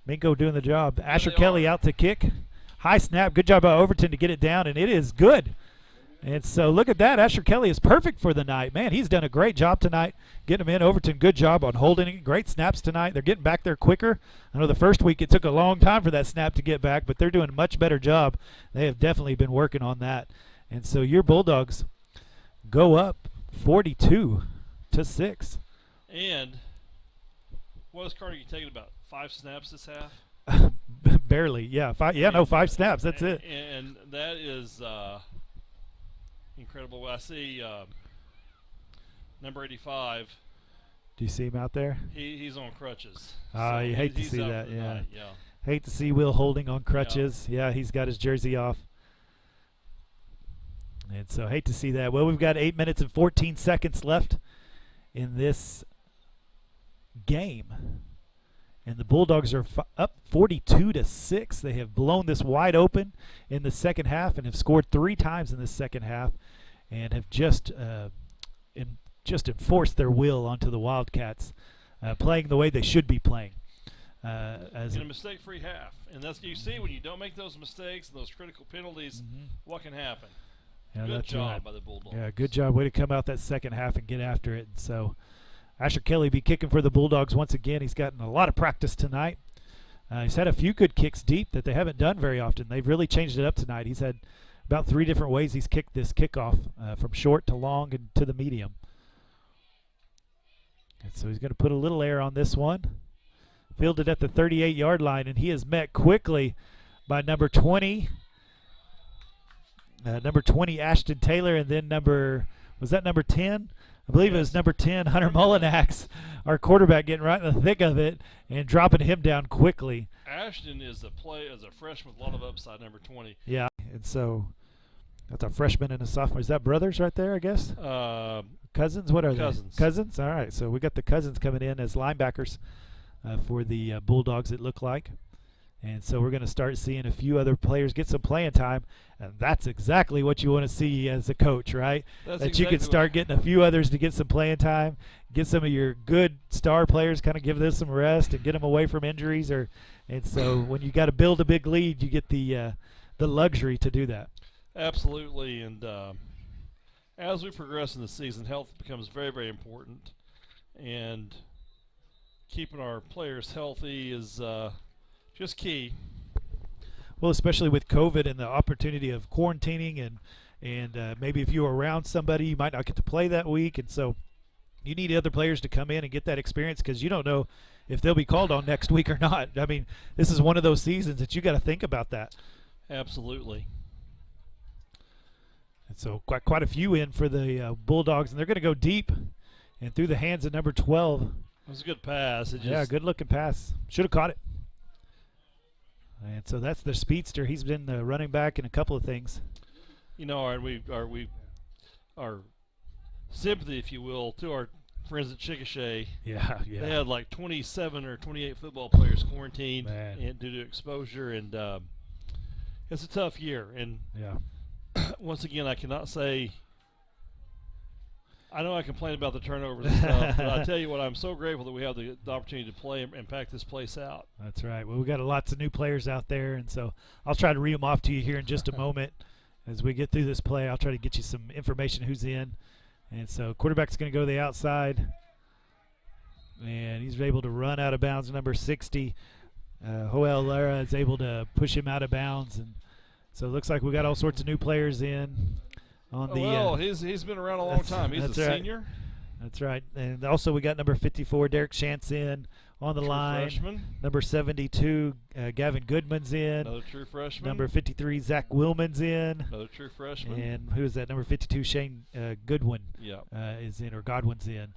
Minco doing the job. Asher Kelly out to kick. High snap. Good job by Overton to get it down, and it is good. And so look at that. Asher Kelly is perfect for the night. Man, he's done a great job tonight getting him in. Overton, good job on holding it. Great snaps tonight. They're getting back there quicker. I know the first week it took a long time for that snap to get back, but they're doing a much better job. They have definitely been working on that. And so your Bulldogs go up 42-6. And what was Carnegie taking, about 5 snaps this half? Barely, yeah. 5 snaps. That's it. And that is incredible. I see number 85. Do you see him out there? He's on crutches. You hate to see that, yeah. Yeah. Hate to see Will Holding on crutches. Yeah, he's got his jersey off. And so hate to see that. Well, we've got 8 minutes and 14 seconds left in this game. And the Bulldogs are up 42-6. They have blown this wide open in the second half and have scored 3 times in the second half, and have just enforced their will onto the Wildcats, playing the way they should be playing. as in a mistake-free half. And that's you see when you don't make those mistakes and those critical penalties, what can happen. Yeah, good job by the Bulldogs. Yeah, good job. Way to come out that second half and get after it. And so Asher Kelly be kicking for the Bulldogs once again. He's gotten a lot of practice tonight. He's had a few good kicks deep that they haven't done very often. They've really changed it up tonight. He's had about 3 different ways he's kicked this kickoff, from short to long and to the medium. And so he's going to put a little air on this one. Fielded at the 38-yard line, and he is met quickly by number 20. Number 20, Ashton Taylor, and then was that number 10? I believe it was number 10, Hunter Mullinax, our quarterback, getting right in the thick of it and dropping him down quickly. Ashton is a freshman with a lot of upside, number 20. Yeah, and so that's a freshman and a sophomore. Is that brothers right there, I guess? Cousins? What are Cousins. they? Cousins? All right, so we got the Cousins coming in as linebackers for the Bulldogs, it looked like. And so we're going to start seeing a few other players get some playing time, and that's exactly what you want to see as a coach, right? That you can start getting a few others to get some playing time, get some of your good star players, kind of give them some rest and get them away from injuries. And so when you got to build a big lead, you get the luxury to do that. Absolutely, and as we progress in the season, health becomes very, very important, and keeping our players healthy is just key. Well, especially with COVID and the opportunity of quarantining and maybe if you were around somebody, you might not get to play that week. And so you need other players to come in and get that experience because you don't know if they'll be called on next week or not. I mean, this is one of those seasons that you got to think about that. Absolutely. And so quite a few in for the Bulldogs, and they're going to go deep and through the hands of number 12. It was a good pass. Yeah, good-looking pass. Should have caught it. And so that's the speedster. He's been the running back in a couple of things. You know, our sympathy, if you will, to our friends at Chickasha. Yeah. They had like 27 or 28 football players quarantined and due to exposure, and it's a tough year. And once again, I cannot say. I know I complain about the turnovers and stuff, but I tell you what, I'm so grateful that we have the opportunity to play and pack this place out. That's right. Well, we got lots of new players out there, and so I'll try to read them off to you here in just a moment. As we get through this play, I'll try to get you some information who's in. And so quarterback's going to go to the outside, and he's able to run out of bounds. Number 60, Joel Lara, is able to push him out of bounds. And so it looks like we got all sorts of new players in. He's been around a long time. He's a senior. That's right. And also we got number 54, Derek Shantz in on the line. Freshman. Number 72, Gavin Goodman's in. Another true freshman. Number 53, Zach Willman's in. Another true freshman. And who is that? Number 52, Shane Goodwin is in, or Godwin's in.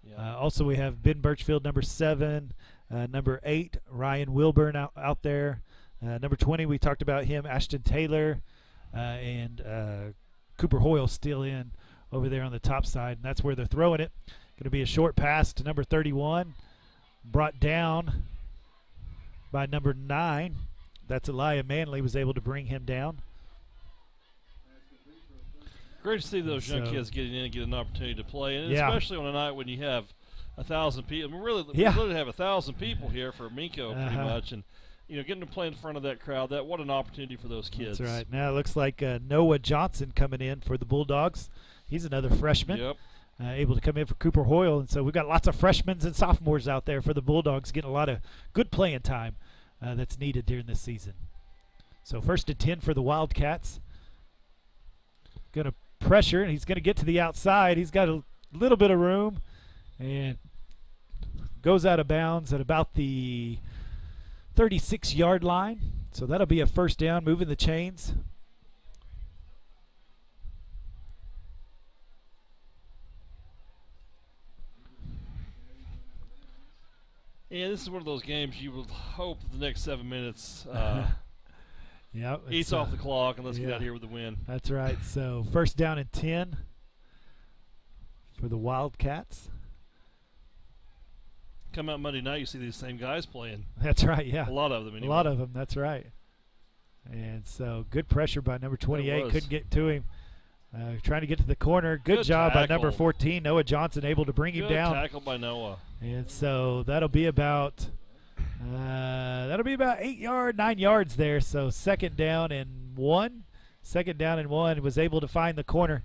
Yeah. Also we have Ben Birchfield, number 7. Number 8, Ryan Wilburn out there. Number 20, we talked about him, Ashton Taylor. And Cooper Hoyle still in over there on the top side, and that's where they're throwing it. Going to be a short pass to number 31, brought down by number 9. That's Elijah Manley, was able to bring him down. Great to see those young kids getting in and get an opportunity to play, and especially on a night when you have 1,000 people. I mean, we literally have 1,000 people here for Minco pretty much, and getting to play in front of that crowd, what an opportunity for those kids. That's right. Now it looks like Noah Johnson coming in for the Bulldogs. He's another freshman. Yep. Able to come in for Cooper Hoyle. And so we've got lots of freshmen and sophomores out there for the Bulldogs getting a lot of good playing time that's needed during this season. So 1st and 10 for the Wildcats. Going to pressure, and he's going to get to the outside. He's got a little bit of room and goes out of bounds at about the 36-yard line. So that'll be a first down, moving the chains. Yeah, this is one of those games you would hope the next 7 minutes eats off the clock, and let's get out here with the win. That's right. So 1st down and 10 for the Wildcats. Come out Monday night, you see these same guys playing. That's right, yeah. A lot of them, anyway. A lot of them, that's right. And so good pressure by number 28. Couldn't get to him. Trying to get to the corner. Good job by number 14, Noah Johnson, able to bring him down. Good tackle by Noah. And so that'll be about That'll be about 9 yards there. So second down and 1. Second down and 1. Was able to find the corner.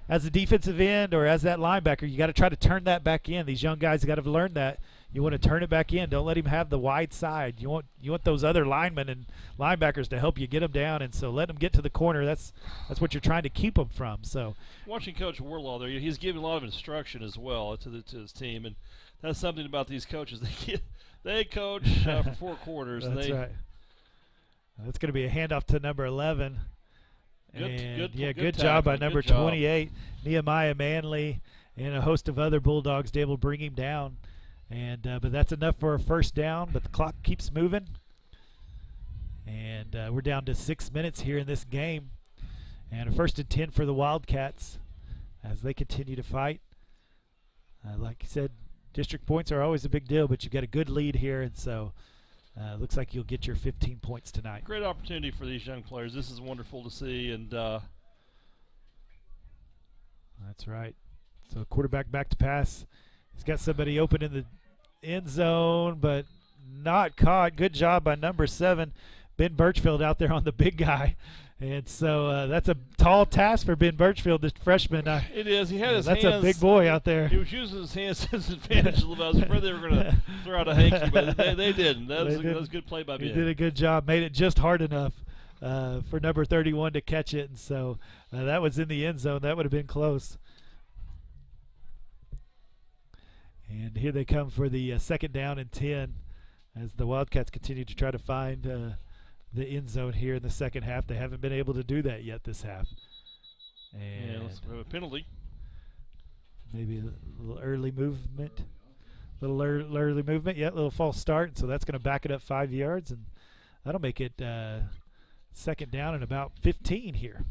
As a defensive end or as that linebacker, you got to try to turn that back in. These young guys got to learn that. You want to turn it back in. Don't let him have the wide side. You want those other linemen and linebackers to help you get them down, and so let them get to the corner. That's what you're trying to keep them from. So watching Coach Warlaw there, he's giving a lot of instruction as well to his team, and that's something about these coaches. They coach for 4 quarters. That's right. That's going to be a handoff to number 11. Good job by number 28, Nehemiah Manley, and a host of other Bulldogs able to bring him down. And but that's enough for a first down, but the clock keeps moving. And we're down to 6 minutes here in this game. And a 1st and 10 for the Wildcats as they continue to fight. Like you said, district points are always a big deal, but you've got a good lead here, and so looks like you'll get your 15 points tonight. Great opportunity for these young players. This is wonderful to see. And that's right. So quarterback back to pass. He's got somebody open in the end zone, but not caught. Good job by number 7, Ben Birchfield, out there on the big guy. And so that's a tall task for Ben Birchfield, this freshman. It is. He had his hands. That's a big boy out there. He was using his hands to his advantage a little bit. I was afraid they were going to throw out a hanky, but they didn't. That was a good play by Ben. He did a good job. Made it just hard enough for number 31 to catch it. And so that was in the end zone. That would have been close. And here they come for the 2nd down and 10 as the Wildcats continue to try to find the end zone here in the second half. They haven't been able to do that yet this half. And let's have a penalty. Maybe a little early movement. Early movement. Yeah, a little false start. So that's going to back it up 5 yards, and that'll make it 2nd down and about 15 here.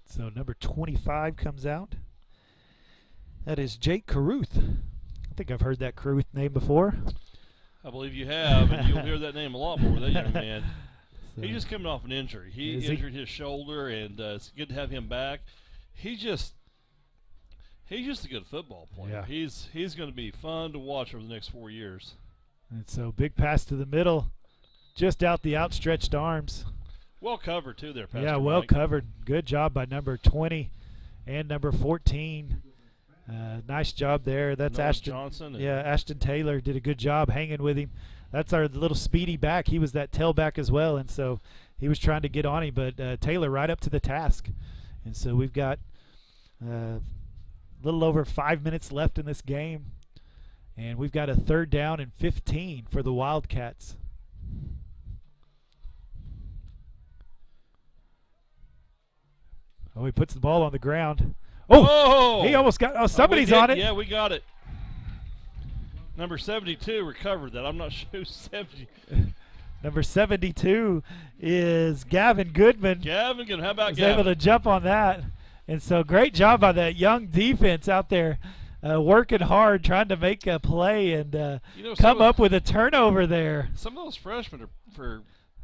So number 25 comes out. That is Jake Caruth. I think I've heard that Caruth name before. I believe you have, and you'll hear that name a lot more, that young man. So he's just coming off an injury. He injured his shoulder, and it's good to have him back. He's just a good football player. Yeah. He's going to be fun to watch over the next 4 years. And so big pass to the middle, just out the outstretched arms. Well covered, too, there, Pastor Yeah, well Mike. covered. Good job by number 20 and number 14. Nice job there. That's Noah Ashton Johnson. Yeah, Ashton Taylor did a good job hanging with him. That's our little speedy back. He was that tailback as well, and so he was trying to get on him, but Taylor right up to the task. And so we've got a little over 5 minutes left in this game, and we've got a 3rd down and 15 for the Wildcats. Oh, he puts the ball on the ground. Oh, he almost got – oh, somebody's on it. Yeah, we got it. Number 72 recovered that. I'm not sure who's 70. Number 72 is Gavin Goodman. Gavin Goodman. How about was Gavin? Able to jump on that. And so great job by that young defense out there working hard, trying to make a play and come up with a turnover there. Some of those freshmen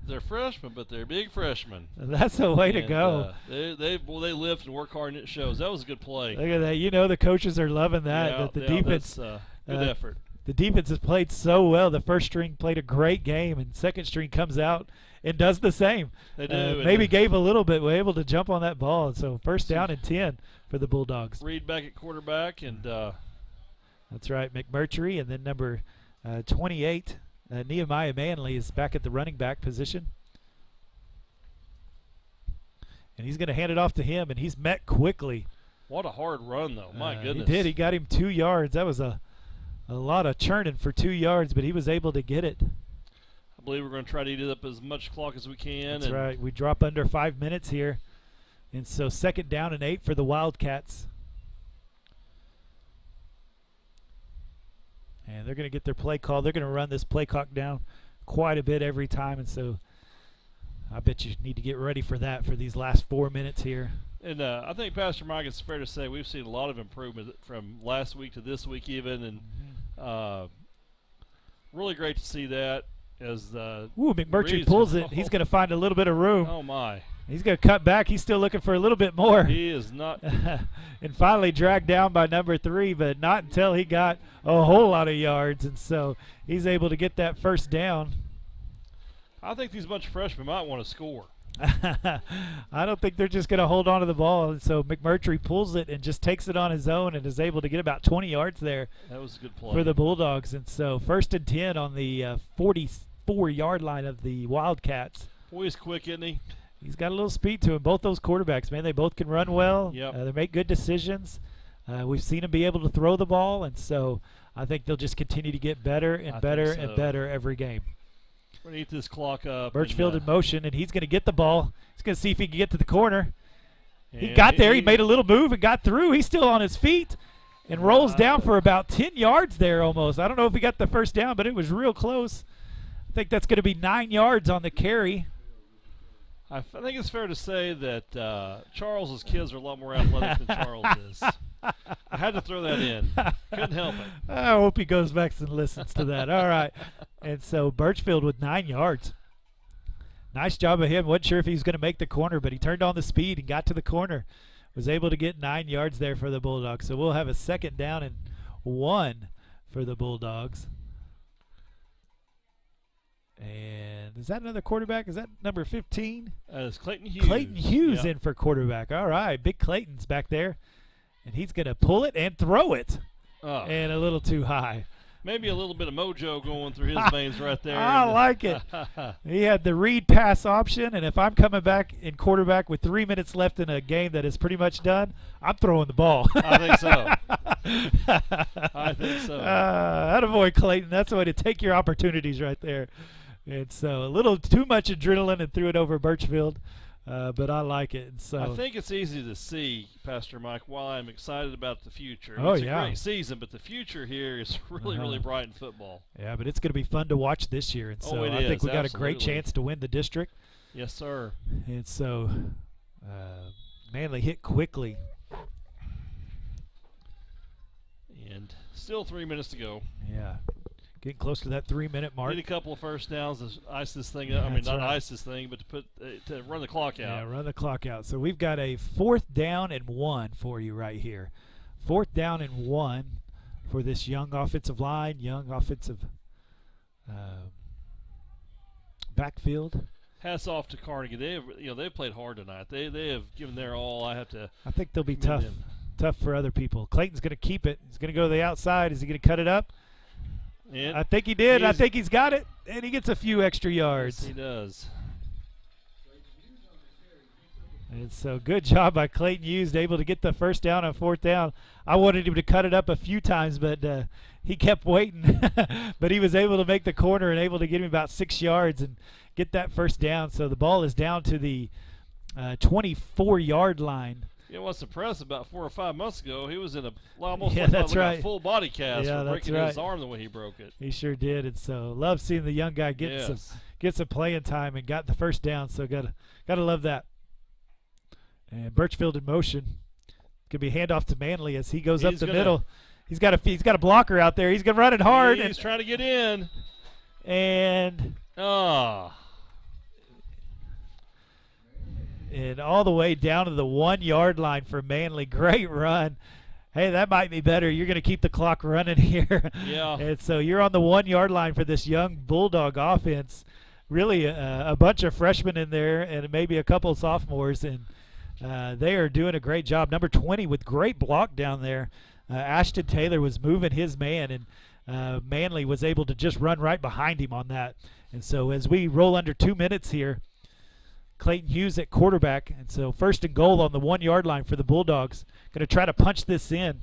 they're freshmen, but they're big freshmen. That's the way to go. They lift and work hard, and it shows. That was a good play. Look at that. You know the coaches are loving that. Yeah, that the defense, good effort. The defense has played so well. The first string played a great game, and second string comes out and does the same. They do. Maybe gave a little bit. We're able to jump on that ball. So first down and 10 for the Bulldogs. Reed back at quarterback. And that's right, McMurtry. And then number 28, Nehemiah Manley, is back at the running back position. And he's going to hand it off to him, and he's met quickly. What a hard run, though. My goodness. He did. He got him 2 yards. That was a lot of churning for 2 yards, but he was able to get it. I believe we're going to try to eat up as much clock as we can. That's right. We drop under 5 minutes here. And so 2nd down and 8 for the Wildcats. And they're going to get their play call. They're going to run this play clock down quite a bit every time. And so I bet you need to get ready for that for these last 4 minutes here. And I think, Pastor Mike, it's fair to say we've seen a lot of improvement from last week to this week even. And really great to see that. As McMurtry pulls it. He's going to find a little bit of room. Oh, my. He's going to cut back. He's still looking for a little bit more. He is not. And finally dragged down by number 3, but not until he got a whole lot of yards. And so he's able to get that first down. I think these bunch of freshmen might want to score. I don't think they're just going to hold on to the ball. And so McMurtry pulls it and just takes it on his own and is able to get about 20 yards there. That was a good play For the Bulldogs. And so 1st and 10 on the 44-yard line of the Wildcats. Boy, he's quick, isn't he? He's got a little speed to him. Both those quarterbacks, man, they both can run well. Yep. They make good decisions. We've seen them be able to throw the ball, and so I think they'll just continue to get better and better and better every game. We're going to eat this clock up. Birchfield in motion, and he's going to get the ball. He's going to see if he can get to the corner. He got there. He made a little move and got through. He's still on his feet and rolls down for about 10 yards there almost. I don't know if he got the first down, but it was real close. I think that's going to be 9 yards on the carry. I think it's fair to say that Charles's kids are a lot more athletic than Charles is. I had to throw that in. Couldn't help it. I hope he goes back and listens to that. All right. And so Birchfield with 9 yards. Nice job of him. Wasn't sure if he was going to make the corner, but he turned on the speed and got to the corner. Was able to get 9 yards there for the Bulldogs. So we'll have a 2nd down and 1 for the Bulldogs. And is that another quarterback? Is that number 15? It's Clayton Hughes. Clayton Hughes in for quarterback. All right, big Clayton's back there. And he's going to pull it and throw it. And a little too high. Maybe a little bit of mojo going through his veins right there. I like it. He had the read pass option, and if I'm coming back in quarterback with 3 minutes left in a game that is pretty much done, I'm throwing the ball. I think so. I think so. Attaboy, Clayton. That's the way to take your opportunities right there. And so a little too much adrenaline and threw it over Birchfield, but I like it. And so I think it's easy to see, Pastor Mike, why I'm excited about the future. It's a great season, but the future here is really, really bright in football. Yeah, but it's going to be fun to watch this year. And so I think we got a great chance to win the district. Yes, sir. And so Manley hit quickly. And still 3 minutes to go. Yeah. Getting close to that 3-minute mark. Need a couple of first downs to ice this thing up. I mean, not ice this thing, but to run the clock out. Yeah, run the clock out. So we've got a 4th down and 1 for you right here. 4th down and 1 for this young offensive line, young offensive backfield. Hats off to Carnegie. They've played hard tonight. They have given their all. I think they'll be tough for other people. Clayton's going to keep it. He's going to go to the outside. Is he going to cut it up? And I think he did. I think he's got it, and he gets a few extra yards. Yes, he does. And so good job by Clayton Hughes, able to get the first down on 4th down. I wanted him to cut it up a few times, but he kept waiting. But he was able to make the corner and able to get him about 6 yards and get that first down. So the ball is down to the 24-yard line. You know what's impressive? About 4 or 5 months ago, he was in a a full body cast for breaking his arm the way he broke it. He sure did, and so love seeing the young guy get some playing time and got the first down. So gotta love that. And Birchfield in motion. Could be handoff to Manley as he goes up the middle. He's got a blocker out there. He's gonna run it hard. He's trying to get in. And and all the way down to the 1-yard line for Manley. Great run. Hey, that might be better. You're going to keep the clock running here. Yeah. And so you're on the 1-yard line for this young Bulldog offense. Really a bunch of freshmen in there and maybe a couple of sophomores, and they are doing a great job. Number 20 with great block down there. Ashton Taylor was moving his man, and Manley was able to just run right behind him on that. And so as we roll under 2 minutes here, Clayton Hughes at quarterback, and so 1st and goal on the 1-yard line for the Bulldogs. Going to try to punch this in.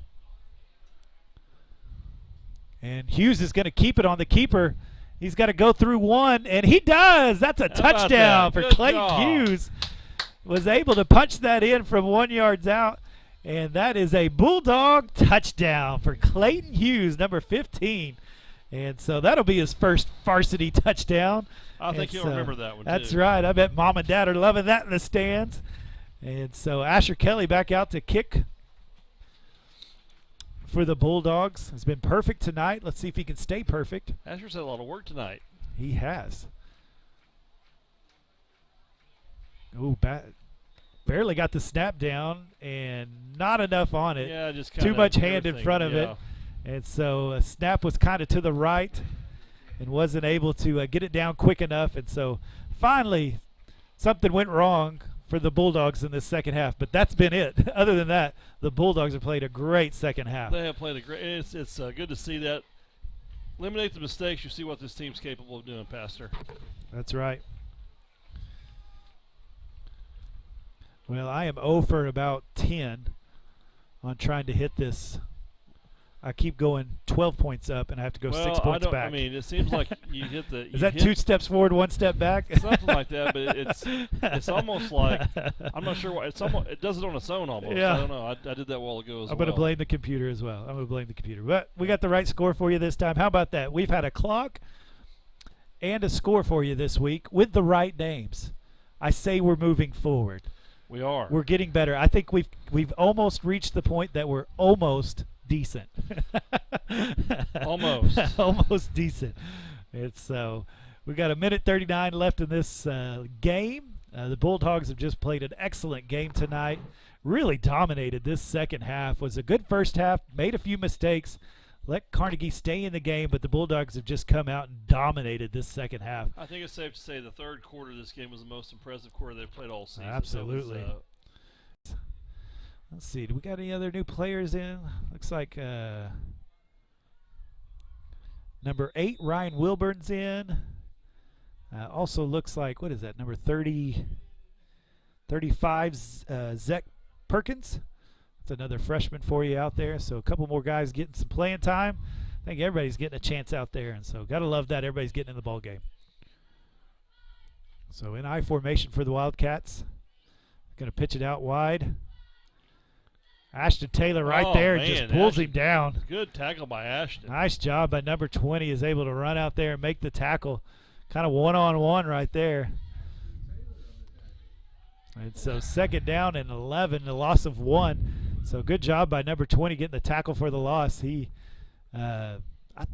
And Hughes is going to keep it on the keeper. He's got to go through 1, and he does. That's a touchdown for Clayton Hughes. Was able to punch that in from 1 yard out, and that is a Bulldog touchdown for Clayton Hughes, number 15. And so that'll be his first varsity touchdown. I think you'll remember that one, That's right. I bet Mom and Dad are loving that in the stands. And so Asher Kelly back out to kick for the Bulldogs. Has been perfect tonight. Let's see if he can stay perfect. Asher's had a lot of work tonight. He has. Ooh, barely got the snap down and not enough on it. Yeah, just too much hand in front of it. And so a snap was kind of to the right and wasn't able to get it down quick enough. And so finally something went wrong for the Bulldogs in this second half. But that's been it. Other than that, the Bulldogs have played a great second half. They have played a great – it's good to see that. Eliminate the mistakes. You see what this team's capable of doing, Pastor. That's right. Well, I am 0 for about 10 on trying to hit this. I keep going 12 points up, and I have to go 6 points back. I mean, it seems like you hit the. Is that 2 steps forward, 1 step back? Something like that, but it's almost like I'm not sure why. It does it on its own almost. Yeah. I don't know. I did that a while ago as well. I'm going to blame the computer as well. But we got the right score for you this time. How about that? We've had a clock and a score for you this week with the right names. I say we're moving forward. We are. We're getting better. I think we've almost reached the point that we're almost decent. Almost. Almost decent. It's so we got 1:39 left in this game. The Bulldogs have just played an excellent game tonight. Really dominated this second half. Was a good first half. Made a few mistakes. Let Carnegie stay in the game, but the Bulldogs have just come out and dominated this second half. I think it's safe to say the third quarter of this game was the most impressive quarter they've played all season. Absolutely. Let's see. Do we got any other new players in? Looks like number 8, Ryan Wilburn's in. Also looks like, what is that, number 35, Zach Perkins. That's another freshman for you out there. So a couple more guys getting some playing time. I think everybody's getting a chance out there, and so got to love that. Everybody's getting in the ball game. So in I formation for the Wildcats. Going to pitch it out wide. Ashton Taylor right there and just pulls him down. Good tackle by Ashton. Nice job by number 20. Is able to run out there and make the tackle. Kind of one-on-one right there. And so second down and 11, a loss of 1. So good job by number 20 getting the tackle for the loss. I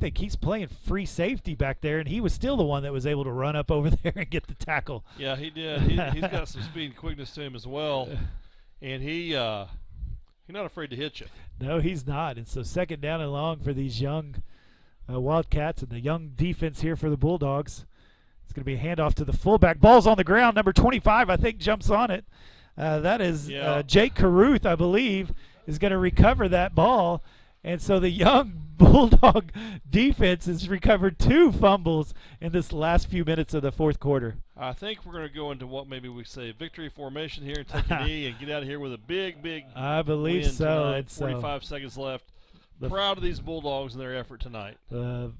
think he's playing free safety back there, and he was still the one that was able to run up over there and get the tackle. Yeah, he did. He's got some speed and quickness to him as well, and he's not afraid to hit you. No, he's not. And so second down and long for these young Wildcats and the young defense here for the Bulldogs. It's going to be a handoff to the fullback. Ball's on the ground. Number 25, I think, jumps on it. That is Jake Caruth, I believe, is going to recover that ball. And so the young Bulldog defense has recovered 2 fumbles in this last few minutes of the fourth quarter. I think we're going to go into what maybe we say victory formation here and take a knee and get out of here with a big I believe so. It's 45 seconds left. Proud of these Bulldogs and their effort tonight. The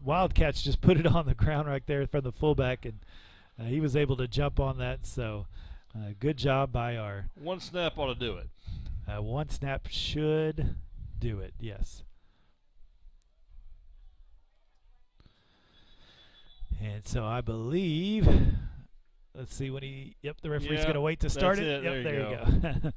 Wildcats just put it on the ground right there from the fullback, and he was able to jump on that. So good job by our. One snap ought to do it. One snap should do it, yes. And so I believe, let's see when the referee's going to wait to start it. Yep, there you go.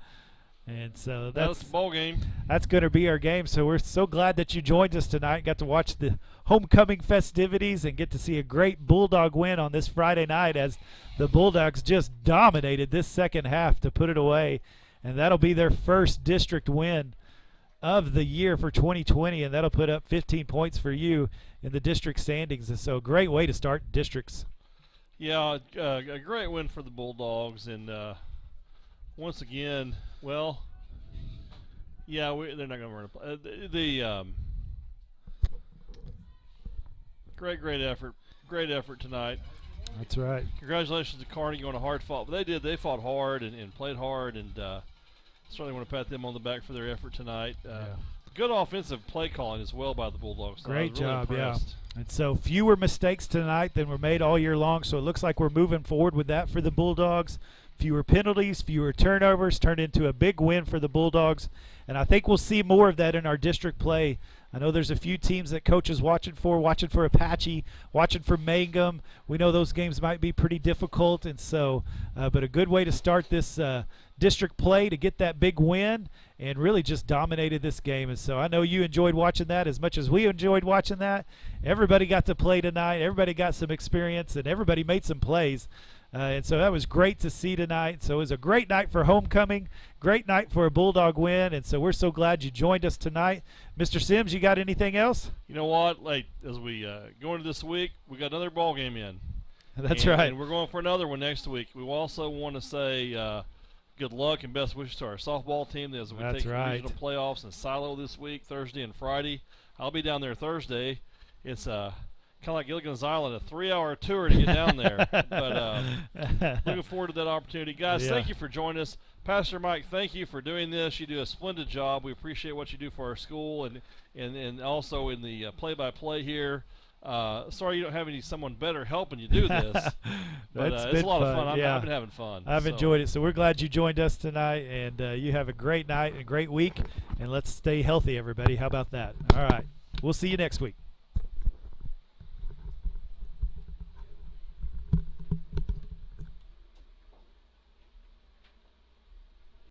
And so that's the ball game. That's going to be our game. So we're so glad that you joined us tonight. Got to watch the homecoming festivities and get to see a great Bulldog win on this Friday night as the Bulldogs just dominated this second half to put it away. And that'll be their first district win of the year for 2020, and that'll put up 15 points for you in the district standings. And so great way to start districts. Yeah, a great win for the Bulldogs. And once again, well, yeah, they're not going to run great effort. Great effort tonight. That's right. Congratulations to Carnegie on a hard fought. But they fought hard and played hard, and certainly want to pat them on the back for their effort tonight. Good offensive play calling as well by the Bulldogs. Great job, impressed. Yeah. And so fewer mistakes tonight than were made all year long, so it looks like we're moving forward with that for the Bulldogs. Fewer penalties, fewer turnovers, turned into a big win for the Bulldogs. And I think we'll see more of that in our district play. I know there's a few teams that Coach is watching for Apache, watching for Mangum. We know those games might be pretty difficult, and so, but a good way to start this district play to get that big win and really just dominated this game. And so I know you enjoyed watching that as much as we enjoyed watching that. Everybody got to play tonight. Everybody got some experience, and everybody made some plays. And so that was great to see tonight. So it was a great night for homecoming, great night for a Bulldog win, and so we're so glad you joined us tonight. Mr. Sims, you got anything else? You know what? Like, as we go into this week, we got another ball game in. That's right. And we're going for another one next week. We also want to say good luck and best wishes to our softball team as we take the regional playoffs in Silo this week, Thursday and Friday. I'll be down there Thursday. It's kind of like Gilligan's Island, a 3-hour tour to get down there. But looking forward to that opportunity. Guys, thank you for joining us. Pastor Mike, thank you for doing this. You do a splendid job. We appreciate what you do for our school and also in the play-by-play here. Sorry you don't have someone better helping you do this. But it's a lot of fun. I've been having fun. I've enjoyed it. So we're glad you joined us tonight, and you have a great night and great week. And let's stay healthy, everybody. How about that? All right. We'll see you next week.